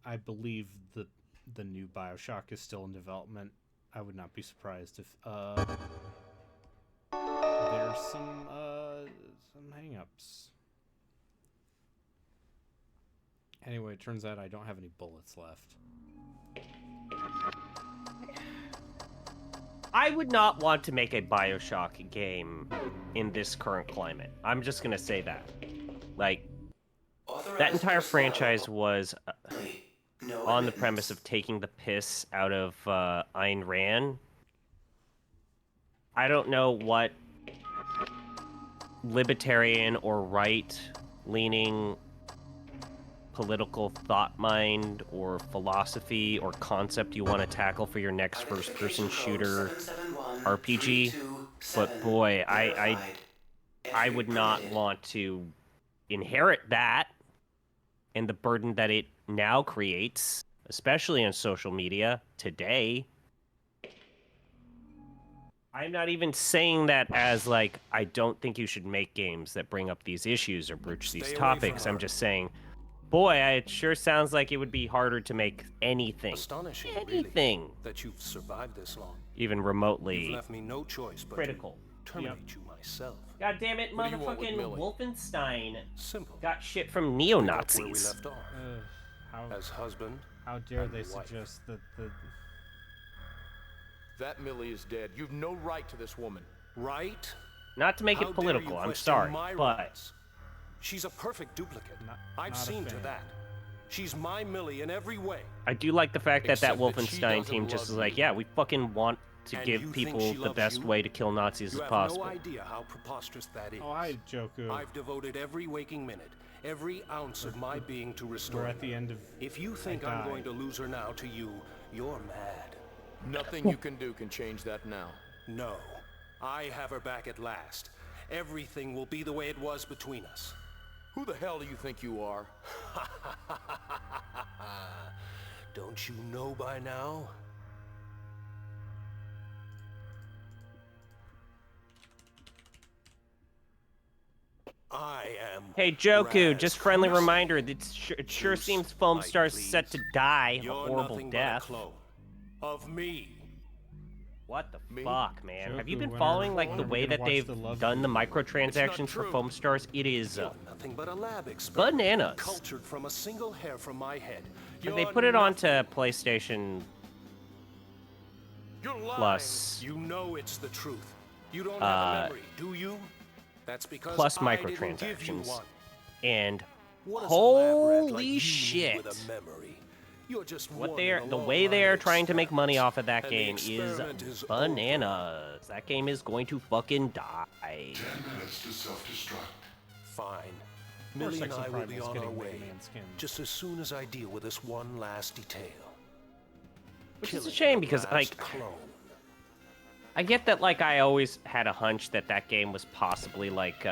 B: I believe that the new Bioshock is still in development. I would not be surprised if there's some hang-ups. Anyway, it turns out I don't have any bullets left.
H: I would not want to make a Bioshock game in this current climate. I'm just gonna say that. Like, that entire franchise was on the premise of taking the piss out of Ayn Rand. I don't know what libertarian or right-leaning political thought mind or philosophy or concept you want to tackle for your next first-person shooter RPG, but boy, I would not want to inherit that and the burden that it now creates, especially on social media today. I'm not even saying that as, like, I don't think you should make games that bring up these issues or broach these topics. I'm just saying, boy, it sure sounds like it would be harder to make anything.
L: Astonishing,
H: anything.
L: Really, that you've survived this long.
H: Even remotely
L: You've left me no choice but
H: critical.
L: To terminate you myself.
H: God damn it, motherfucking Wolfenstein
L: Simple.
H: got shit from neo-Nazis.
L: Where we left off. As husband.
B: How dare they
L: wife.
B: suggest that the...
D: That Millie is dead. You've no right to this woman.
L: Right?
H: Not to make it political, I'm sorry, but...
L: She's a perfect duplicate. I've seen to that. She's my Millie in every way.
H: I do like the fact that Wolfenstein team just is like, yeah, we fucking want to give people the best way to kill Nazis as possible.
L: You have no idea how preposterous that is.
B: Oh, hi, Joku.
L: I've devoted every waking minute, every ounce of my being to restore
B: her. We're at the end of...
L: If you think I'm going to lose her now to you, you're mad.
D: Nothing you can do can change that now.
L: No. I have her back at last. Everything will be the way it was between us.
D: Who the hell do you think you are?
L: Don't you know by now? I am.
H: Hey Joku,
L: Raz
H: just friendly
L: Cruz.
H: reminder that it sure seems Foamstar's set to die a
L: You're
H: horrible
L: nothing but
H: death.
L: a clone of me.
H: What the fuck, man? Have you
B: Joku,
H: been
B: when
H: following
B: are-
H: like
B: when
H: the
B: are we
H: way
B: gonna
H: that
B: watch
H: they've
B: the Love
H: done the
B: Video?
H: microtransactions for
L: true.
H: foam stars? It is
L: You're nothing but a lab experiment.
H: bananas.
L: Cultured from a single hair from my head.
H: Like, they
L: You're
H: put it onto
L: nothing.
H: PlayStation
L: You're lying.
H: Plus.
L: You know it's the truth. You don't have a memory, do you? That's because
H: Plus
L: I didn't give you
H: microtransactions.
L: one.
H: And
L: What does a lab rat
H: holy
L: like you need
H: shit.
L: with a memory? You're just
H: What
L: one
H: they're
L: in a
H: the
L: long
H: way
L: line
H: they are
L: of
H: trying to make money
L: experiments.
H: off of that
L: And the
H: game is
L: experiment is
H: bananas. That game is going to fucking die.
M: 10 minutes to self-destruct.
L: Fine.
B: Of course
L: Millie and I will
B: Exoprimal's
L: be on our
B: getting
L: way.
B: Mega Man skin.
L: Just as soon as I deal with this one last detail.
H: Which is a
L: Killing
H: shame
L: the
H: because,
L: last
H: like,
L: clone.
H: I get that, like, I always had a hunch that that game was possibly, like,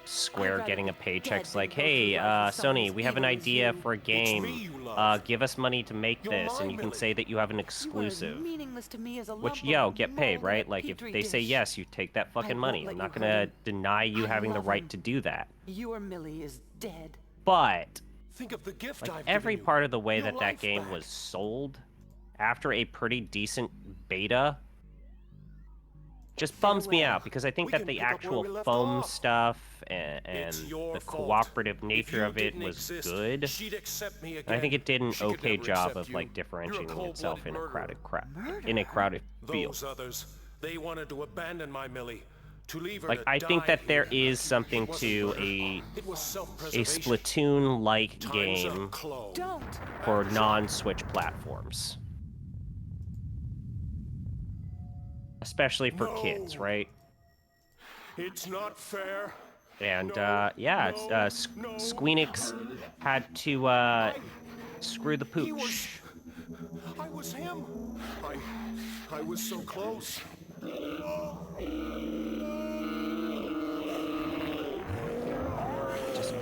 H: Square
N: rather
H: getting a
N: be
H: paycheck.
N: dead
H: It's like,
N: than go
H: hey,
N: through life with someone
H: Sony,
N: as
H: we have an
N: evil as
H: idea
N: you."
H: for a
L: me
H: game.
L: you love.
H: Give us money to make
L: You're
H: this, and
L: mine,
H: you can
L: Millie.
H: say that you have an
N: You are as
H: exclusive.
N: meaningless to me as a
H: Which,
N: lump
H: yo,
N: of
H: get paid,
N: mold in a
H: right? Like, if
N: petri
H: they say
N: dish.
H: yes, you take that fucking
N: won't
H: money.
N: let
H: I'm
N: you
H: not
N: hurt
H: gonna
N: him.
H: deny you
N: I
H: having the
N: love
H: right
N: him.
H: to do that.
N: Your Millie is dead.
H: But
L: Think of the gift
H: like
L: I've
H: every
L: given you.
H: part of the way
L: Your
H: that that
L: life
H: game
L: back.
H: was sold after a pretty decent beta just bums me
N: Farewell.
H: out because I think
L: We
H: that
L: can
H: the
L: pick up where
H: actual
L: we left
H: foam
L: off.
H: stuff and
L: It's your
H: the
L: fault.
H: cooperative
L: If
H: nature
L: you
H: of it
L: didn't
H: was
L: exist,
H: good.
L: she'd accept me
H: And I think
L: again.
H: it did an
L: She could
H: okay
L: never
H: job
L: accept
H: of like
L: you.
H: differentiating
L: You're a
H: itself in a
L: cold-blooded
H: crowded in a crowded field.
L: Those others, they wanted to abandon my Millie, to leave her
H: Like
L: to
H: I think
L: die
H: that there
L: here.
H: is something
L: It wasn't
H: to
L: murder.
H: a
L: It was self-preservation.
H: Splatoon-like
L: Time's
H: game
L: up, clone.
N: Don't.
H: for non-Switch platforms. Especially for kids,
L: No.
H: right?
L: It's not fair.
H: And
L: No,
H: yeah,
L: no,
H: Squeenix had to screw the
L: He
H: pooch.
L: was. I was him. I was so close.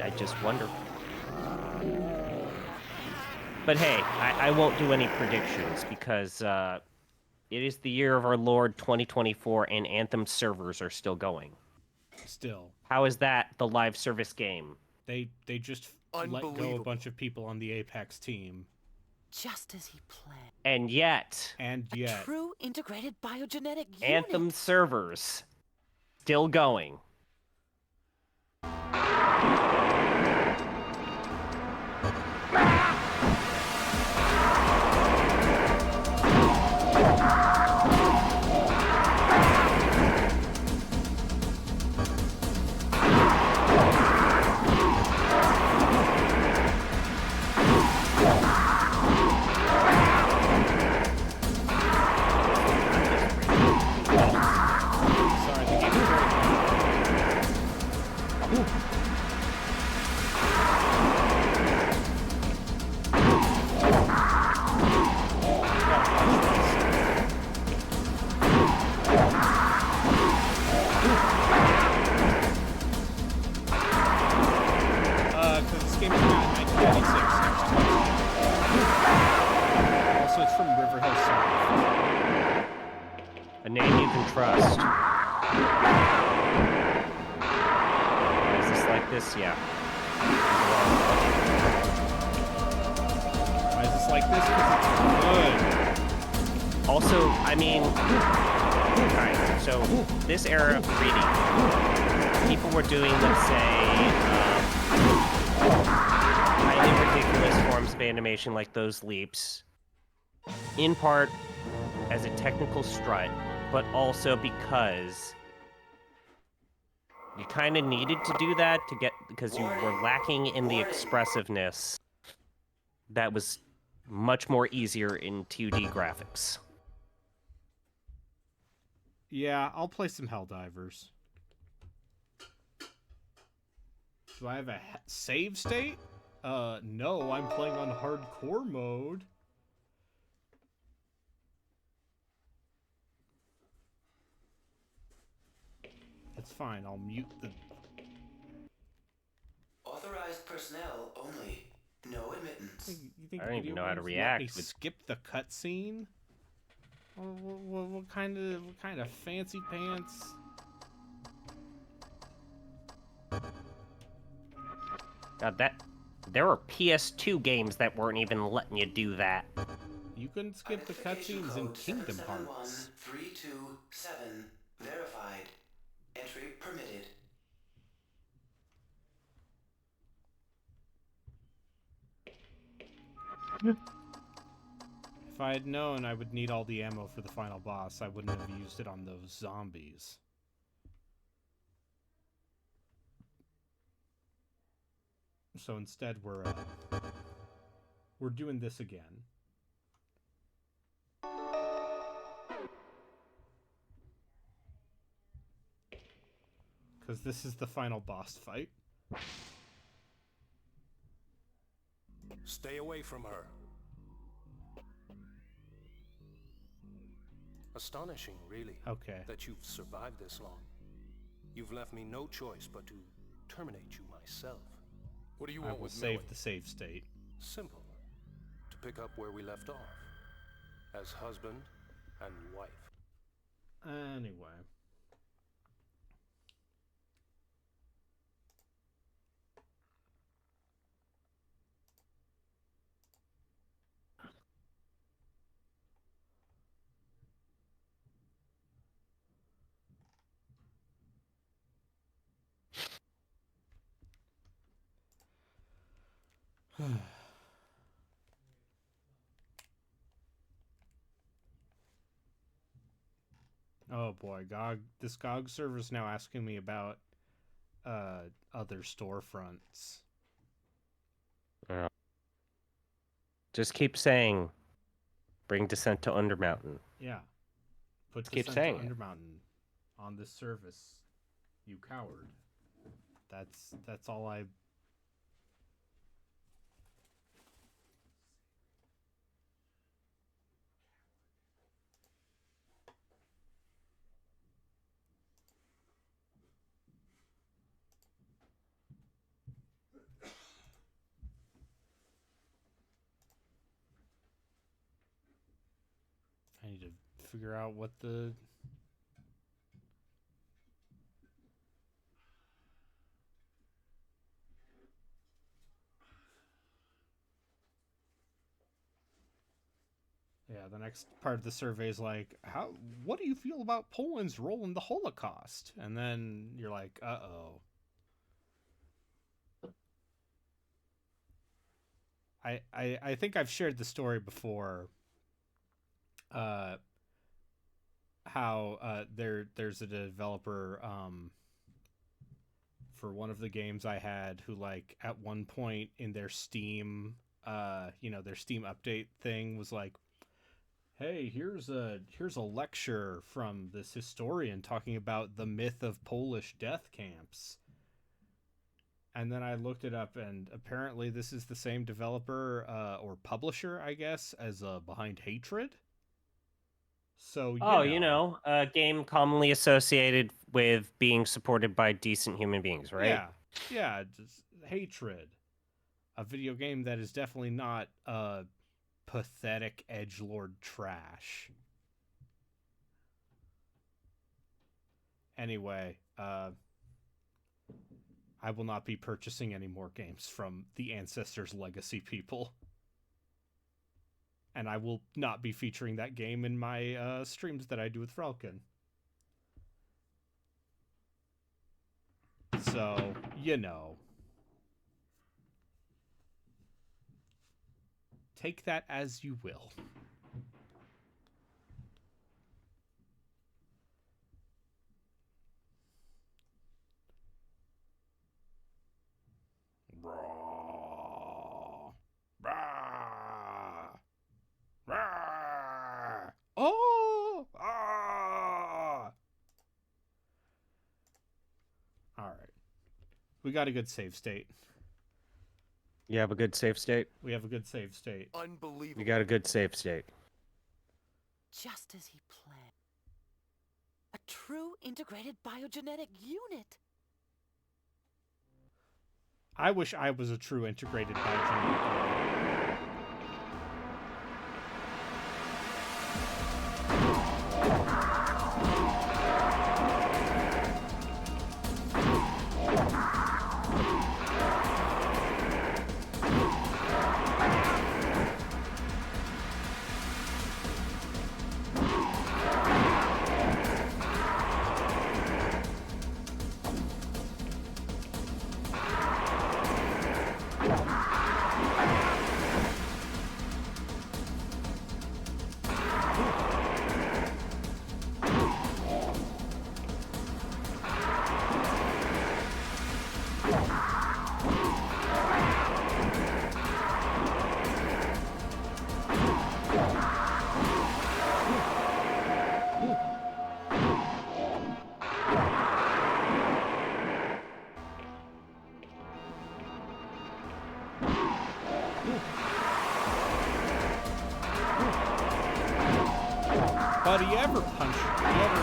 H: I just wonder. But hey, I won't do any predictions because it is the year of our Lord 2024 and Anthem servers are still going.
B: Still,
H: How is that the live service game?
B: they just let go a
L: Unbelievable.
B: bunch of people on the Apex team,
N: Just as he planned.
H: And yet,
B: and
N: A
B: yet
N: true integrated biogenetic unit.
H: Anthem servers still going.
B: sorry, the game is very fun. Because this game came out in 1996. Also, it's from Riverhill South.
H: A name you can trust. Is this like this? Yeah.
B: Why is this like this? Because it's good.
H: Also, I mean, alright, so this era of 3D, people were doing, let's say, highly ridiculous forms of animation like those leaps, in part as a technical strut, but also because you kind of needed to do that to get, because you were lacking in the expressiveness that was much more easier in 2D graphics.
B: Yeah, I'll play some Helldivers. Do I have a save state? No, I'm playing on hardcore mode. It's fine, I'll mute the...
E: Authorized personnel only. No admittance.
B: You think
H: I don't even
B: video
H: know how to
B: games let
H: react
B: me
H: with-
B: skip the cutscene? What kind of fancy pants?
H: God, there were PS2 games that weren't even letting you do that.
B: You couldn't skip the cutscenes in Kingdom Hearts.
E: 77132
B: If I had known I would need all the ammo for the final boss, I wouldn't have used it on those zombies. So instead, we're doing this again. Because this is the final boss fight.
L: Stay away from her. Astonishing, really.
B: Okay.
L: That you've survived this long. You've left me no choice but to terminate you myself. What do you want with Millie?
B: Save the save state.
L: Simple. To pick up where we left off. As husband and wife.
B: Anyway. Oh boy, this GOG server is now asking me about other storefronts.
H: Just keep saying, bring Descent to Undermountain.
B: Yeah. Put
H: keep
B: Descent
H: saying
B: to
H: it.
B: Undermountain on this service, you coward. That's all I... I need to figure out what the... Yeah, the next part of the survey is like, what do you feel about Poland's role in the Holocaust? And then you're like, uh-oh. I think I've shared the story before. How there's a developer for one of the games I had who, like, at one point in their Steam their Steam update thing was like, hey, here's a lecture from this historian talking about the myth of Polish death camps. And then I looked it up, and apparently this is the same developer or publisher, I guess, as Behind Hatred. So,
H: a game commonly associated with being supported by decent human beings, right?
B: Yeah, just Hatred. A video game that is definitely not pathetic edgelord trash. Anyway, I will not be purchasing any more games from the Ancestors Legacy people. And I will not be featuring that game in my streams that I do with Frelkin. So, take that as you will. Oh! Alright. We got a good save state.
H: You have a good save state?
B: We have a good save state.
L: Unbelievable.
H: You got a good save state.
N: Just as he planned. A true integrated biogenetic unit.
B: I wish I was a true integrated biogenetic unit. But do you ever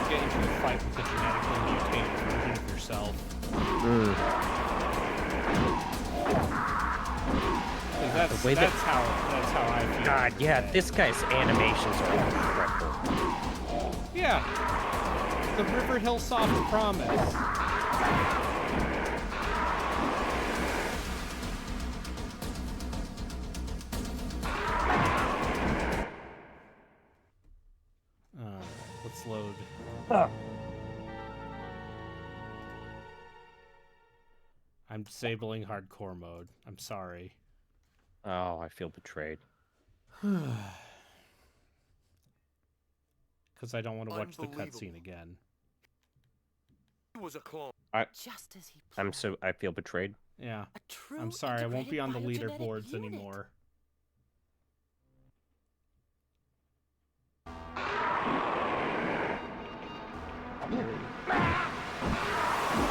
B: get into a fight with a genetically mutated version of yourself? That's how I feel.
H: God, yeah, this guy's animations are incredible.
B: Yeah. The River Hillsoft Promise. Let's load. I'm disabling hardcore mode. I'm sorry.
H: Oh, I feel betrayed.
B: Because I don't want to watch the cutscene again.
L: He was a clone.
N: Just as he
H: I feel betrayed.
B: Yeah.
N: A true
B: I'm sorry, I won't be on the
N: integrated
B: leaderboards
N: biogenetic unit.
B: anymore.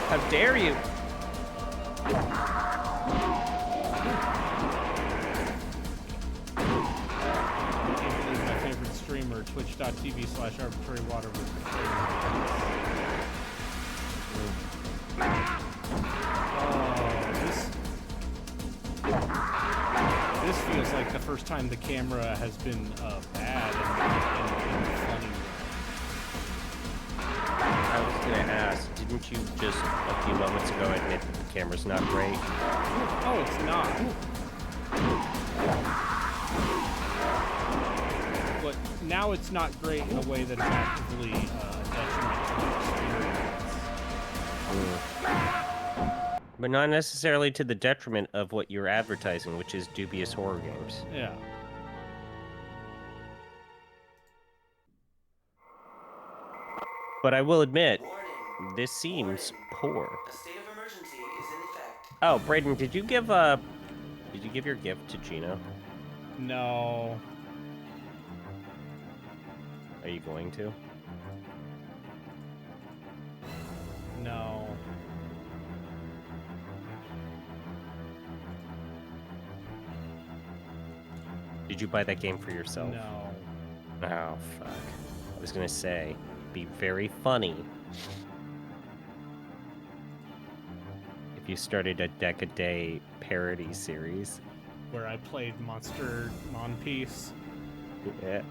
H: How dare you?
B: My favorite streamer, twitch.tv/arbitrarywater was betrayed. This feels like the first time the camera has been bad and funny.
H: I was gonna ask, didn't you just a few moments ago admit that the camera's not great?
B: Oh, it's not. But now it's not great in a way that is actively detrimental to the experience.
H: But not necessarily to the detriment of what you're advertising, which is dubious horror games.
B: Yeah.
H: But I will admit, this seems poor.
E: A state of emergency is in effect.
H: Oh, Brayden, did you give your gift to Gino?
B: No.
H: Are you going to?
B: No.
H: Did you buy that game for yourself?
B: No.
H: Oh, fuck. I was gonna say, be very funny if you started a Deck-a-Day parody series.
B: Where I played Monster Monpiece.
H: Yeah.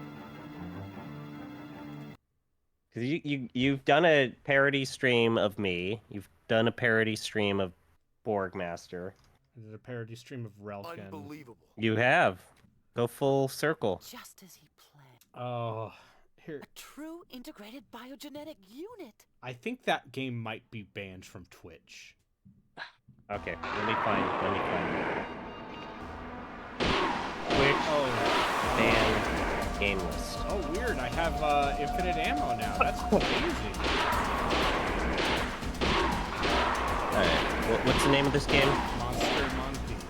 H: Because you've done a parody stream of me. You've done a parody stream of Borgmaster.
B: I did a parody stream of Relkin.
L: Unbelievable.
H: You have. Go full circle.
N: Just as he planned.
B: Oh, here.
N: A true integrated biogenetic unit.
B: I think that game might be banned from Twitch.
H: Okay, let me find it. Twitch ban game list.
B: Oh, weird. I have infinite ammo now. That's crazy.
H: Alright, what's the name of this game?
B: Monster Monpiece.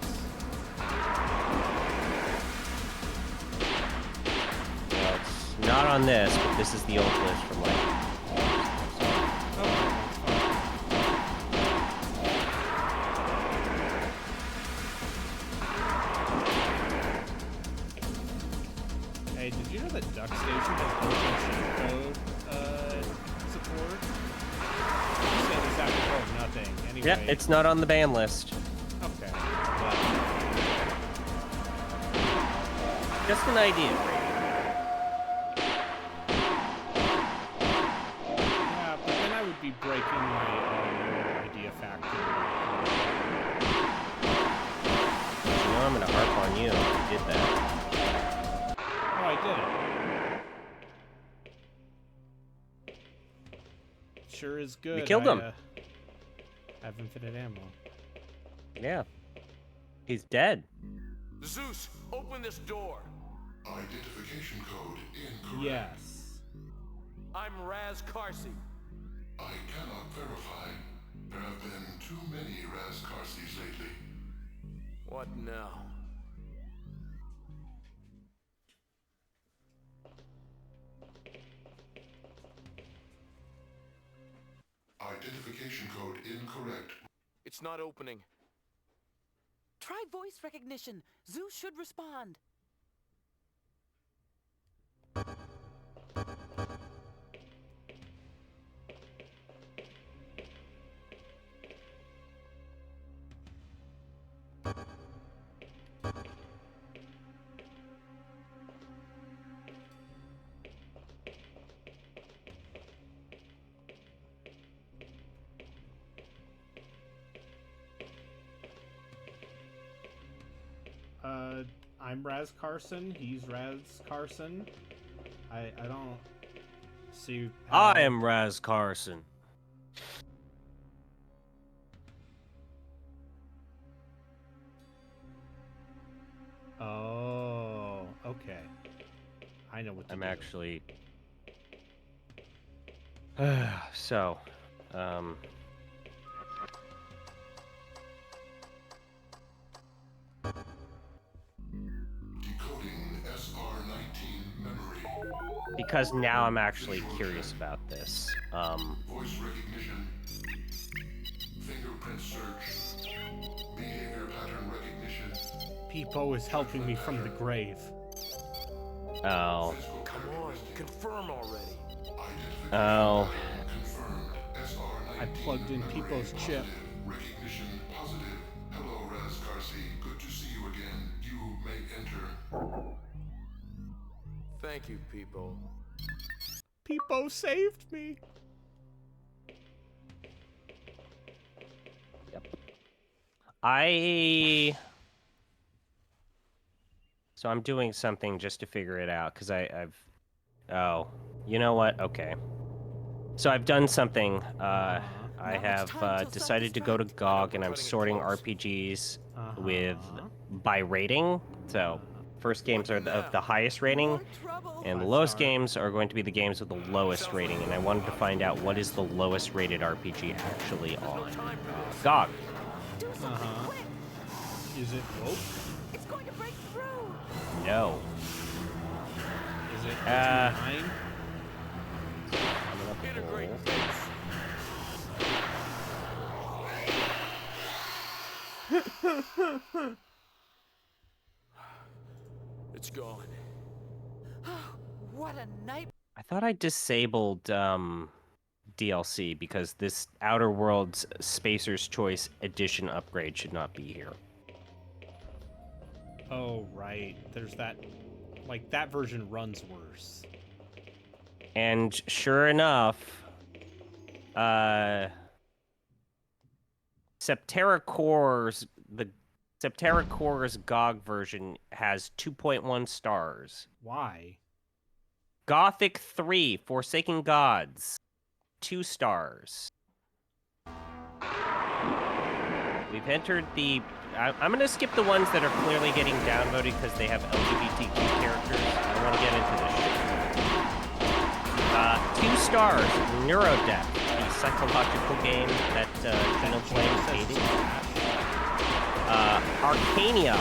H: Well, it's not on this, but this is the old list from like...
B: Hey, did you know that Duck Station has built-in cheat code support? You say this apropos of nothing. Anyway.
H: Yeah, it's not on the ban list.
B: Okay.
H: Just an idea, Brady.
B: Yeah, but then I would be breaking my no idea factory.
H: You know I'm gonna harp on you if you did that.
B: Oh, I did it. Sure is good.
H: You killed him.
B: Have infinite ammo.
H: Yeah. He's dead.
L: Zeus, open this door.
M: Identification code incorrect.
B: Yes.
L: I'm Raz Karsi.
M: I cannot verify. There have been too many Razcarces lately.
L: What now?
M: Identification code incorrect.
L: It's not opening.
N: Try voice recognition. Zeus should respond.
B: I'm Raz Carson. He's Raz Carson. I don't see. How...
H: I am Raz Carson.
B: Oh, okay. I know what to
H: I'm
B: do.
H: actually. So,
M: Decoding SR19 memory.
H: because now I'm actually curious about this.
M: Voice recognition. Fingerprint search. Behavior pattern recognition.
B: RIPipo is helping me from the grave.
H: Oh.
L: Come on, confirm already.
H: Oh.
M: Confirmed. SR19
B: I plugged in
M: memory.
B: RIPipo's chip.
M: Recognition positive. Hello, Razcarce. Good to see you again. You may enter.
L: Thank you, people.
B: RIPipo saved me.
H: Yep. So I'm doing something just to figure it out, because I've... Oh. You know what? Okay. So I've done something. I have decided to go to GOG, and I'm sorting RPGs by rating. So first games are of the highest rating, and the lowest games are going to be the games with the lowest rating. And I wanted to find out what is the lowest rated RPG actually on GOG.
B: Is it woke?
N: It's going to break through.
H: No.
B: Is it 9?
L: Integrate. It's gone.
N: What a night.
H: I thought I disabled DLC because this Outer Worlds Spacer's Choice Edition upgrade should not be here.
B: Oh, right. There's that... Like, that version runs worse.
H: And sure enough, Septerra Core's GOG version has 2.1 stars.
B: Why?
H: Gothic 3, Forsaken Gods, 2 stars. We've entered the... I'm going to skip the ones that are clearly getting downvoted because they have LGBTQ characters. I don't want to get into this shit. 2 stars, Neurodeath, the psychological game that Gino Flames hated. Arcania,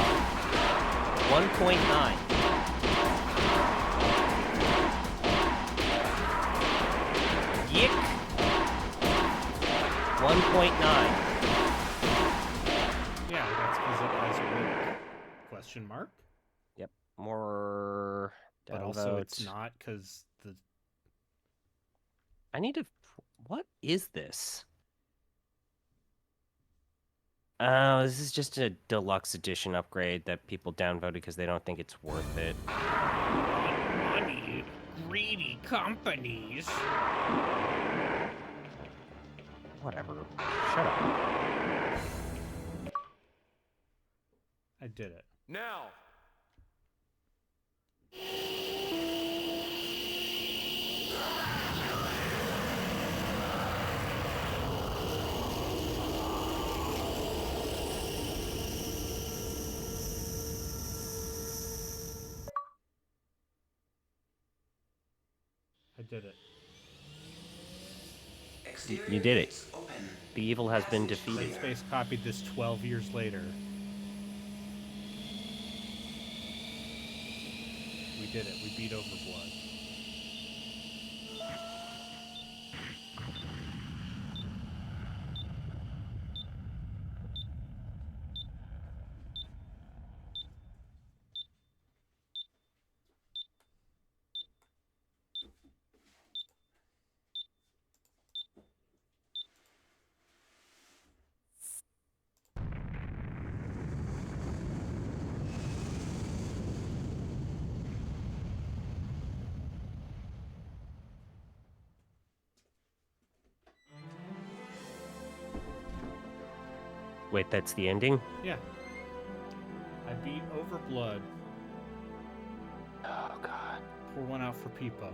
H: 1.9. Yick, 1.9.
B: Yeah, that's because it has woke. Question mark?
H: Yep, more downvotes.
B: But also it's not because the...
H: I need to... What is this? Oh, this is just a deluxe edition upgrade that people downvoted because they don't think it's worth it.
B: Money, greedy companies.
H: Whatever. Shut up.
B: I did it.
L: Now.
B: I did it.
H: You did it.
E: Gates open.
H: The evil has been
E: Passage
H: defeated.
E: clear.
B: Space copied this 12 years later. We did it. We beat Overblood.
H: Wait, that's the ending?
B: Yeah. I beat Overblood.
H: Oh, God.
B: Pour one out for Pipo.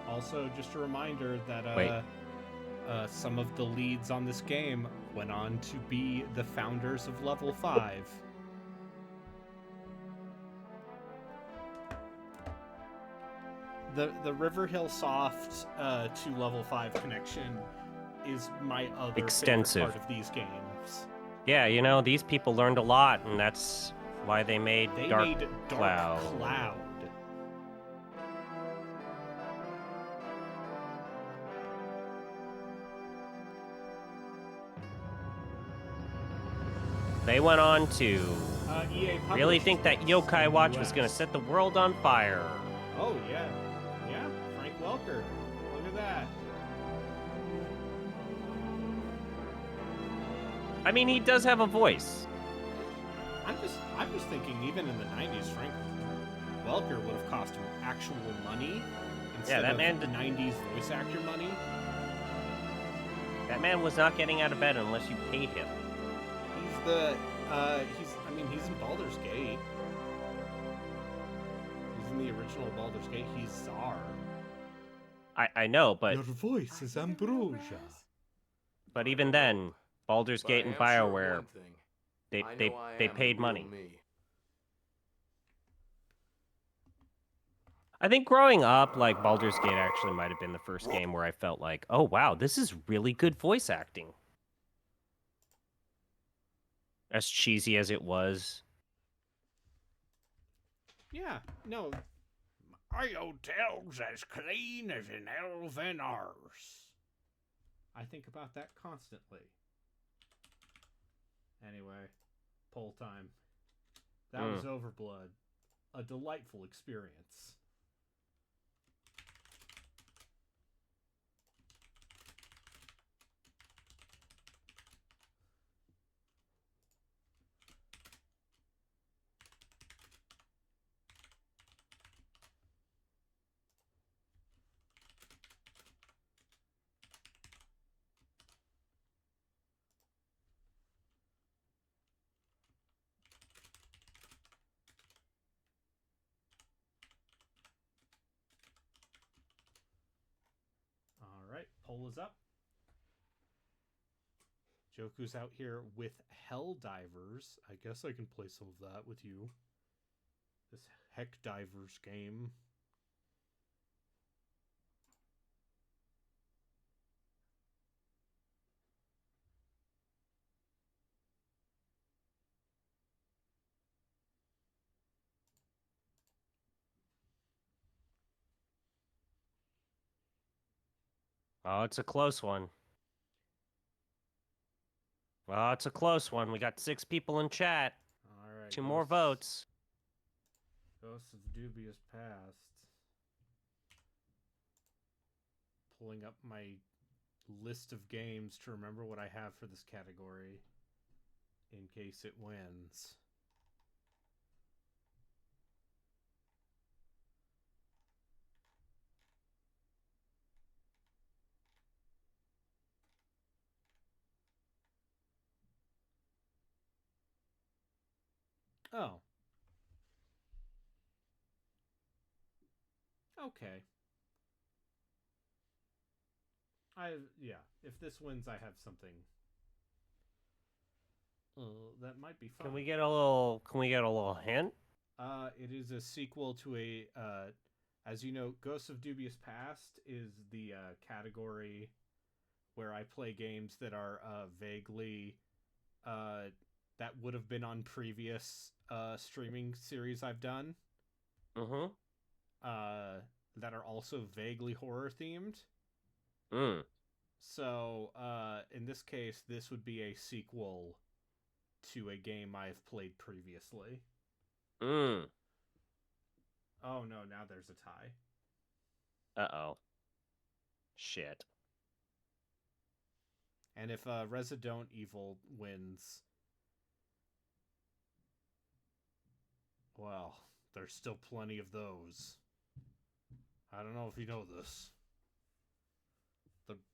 B: Also, just a reminder that some of the leads on this game went on to be the founders of Level 5. The River Hill Soft to Level 5 connection is my other
H: Extensive.
B: favorite part of these games.
H: Yeah, you know, these people learned a lot, and that's why they made Dark Cloud. They went on to
B: EA
H: really
B: published
H: think that
B: this
H: Yokai
B: in
H: Watch
B: the
H: was
B: US.
H: going to set the world on fire.
B: Oh, yeah. Yeah, Frank Welker. Look at that.
H: I mean, he does have a voice.
B: I'm just thinking, even in the 90s, Frank Welker would have cost him actual money instead
H: that
B: of
H: man
B: 90s voice actor money.
H: That man was not getting out of bed unless you paid him.
B: He's in Baldur's Gate. He's in the original Baldur's Gate. He's Czar.
H: I know, but
B: Your voice is Ambrosia.
H: but even then, Baldur's Gate and BioWare, they paid money. I think growing up, like, Baldur's Gate actually might have been the first game where I felt like, oh wow, this is really good voice acting. As cheesy as it was.
B: Yeah, no. My hotel's as clean as an elven arse. I think about that constantly. Anyway, poll time. That was Overblood. A delightful experience. Alright, poll is up. Joku's out here with Helldivers. I guess I can play some of that with you. This Heck Divers game.
H: Oh, it's a close one. Well, it's a close one. We got 6 people in chat.
B: Alright.
H: 2 more votes.
B: Ghosts of Dubious Past. Pulling up my list of games to remember what I have for this category in case it wins. Oh. Okay. If this wins, I have something. That might be fun.
H: Can we get a little hint?
B: It is a sequel to a As you know, Ghosts of Dubious Past is the category where I play games that are vaguely that would have been on previous streaming series I've done.
H: Mm-hmm.
B: That are also vaguely horror themed.
H: Mm.
B: So, in this case, this would be a sequel to a game I've played previously.
H: Mm.
B: Oh no, now there's a tie.
H: Uh-oh. Shit.
B: And if Resident Evil wins, well, there's still plenty of those. I don't know if you know this.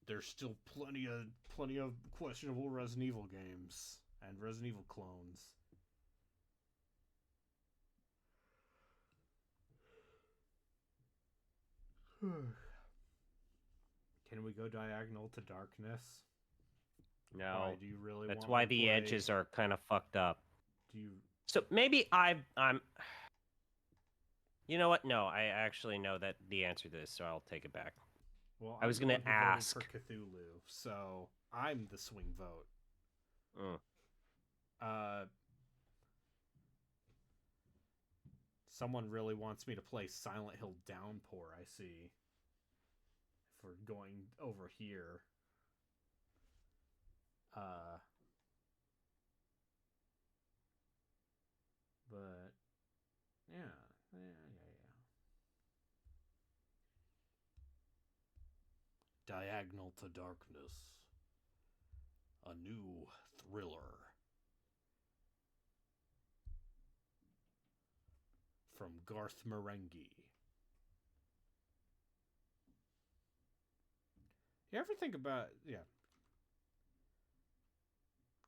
B: There's still plenty of questionable Resident Evil games and Resident Evil clones. Can we go diagonal to darkness?
H: No.
B: Why, do you really
H: That's
B: want
H: why
B: to
H: the
B: play...
H: edges are kind of fucked up.
B: Do you...
H: So maybe I'm... You know what? No, I actually know that the answer to this, so I'll take it back.
B: Well,
H: I was going to ask.
B: For Cthulhu, so I'm the swing vote. Someone really wants me to play Silent Hill Downpour, I see. If we're going over here. But, yeah. Diagonal to Darkness. A new thriller. From Garth Marenghi. You ever think about... Yeah.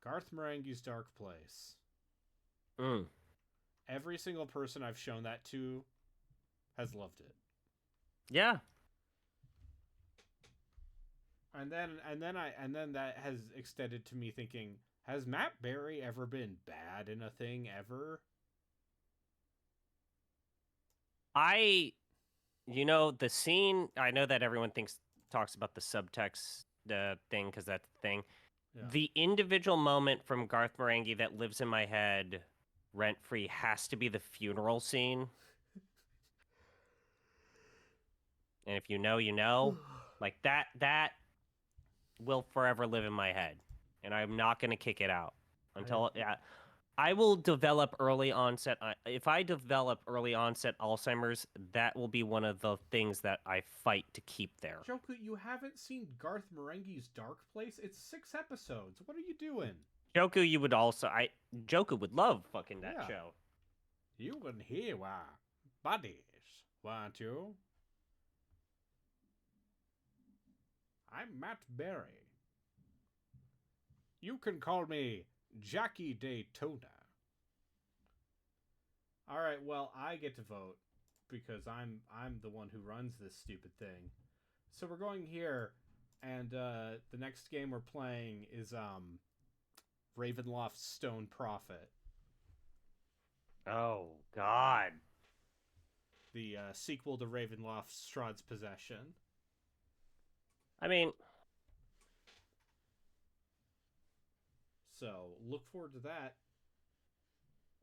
B: Garth Marenghi's Dark Place. Every single person I've shown that to has loved it.
H: Yeah.
B: And then that has extended to me thinking, has Matt Berry ever been bad in a thing ever?
H: The scene, I know that everyone talks about the subtext thing because that's the thing. Yeah. The individual moment from Garth Marenghi that lives in my head rent-free has to be the funeral scene. And if you know, you know. Like, that will forever live in my head. And I'm not going to kick it out until... I will develop early onset... if I develop early onset Alzheimer's, that will be one of the things that I fight to keep there.
B: Joku, you haven't seen Garth Marenghi's Dark Place? It's 6 episodes. What are you doing?
H: Joku, you would also... Joku would love fucking that show.
B: You and he were buddies, weren't you? I'm Matt Berry. You can call me Jackie Daytona. All right, well, I get to vote because I'm the one who runs this stupid thing. So we're going here, and the next game we're playing is Ravenloft's Stone Prophet.
H: Oh God!
B: The sequel to Ravenloft's Strahd's Possession.
H: I mean,
B: so look forward to that.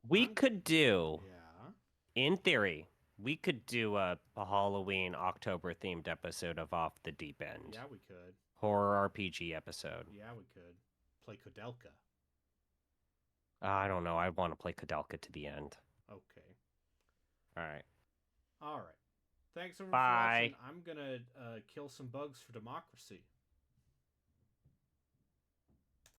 H: We could do,
B: yeah.
H: In theory, we could do a Halloween October themed episode of Off the Deep End.
B: Yeah, we could.
H: Horror RPG episode.
B: Yeah, we could. Play Kodelka.
H: I don't know. I want to play Kodelka to the end.
B: Okay.
H: All right.
B: All right. Thanks everyone
H: Bye.
B: for watching. I'm gonna kill some bugs for democracy.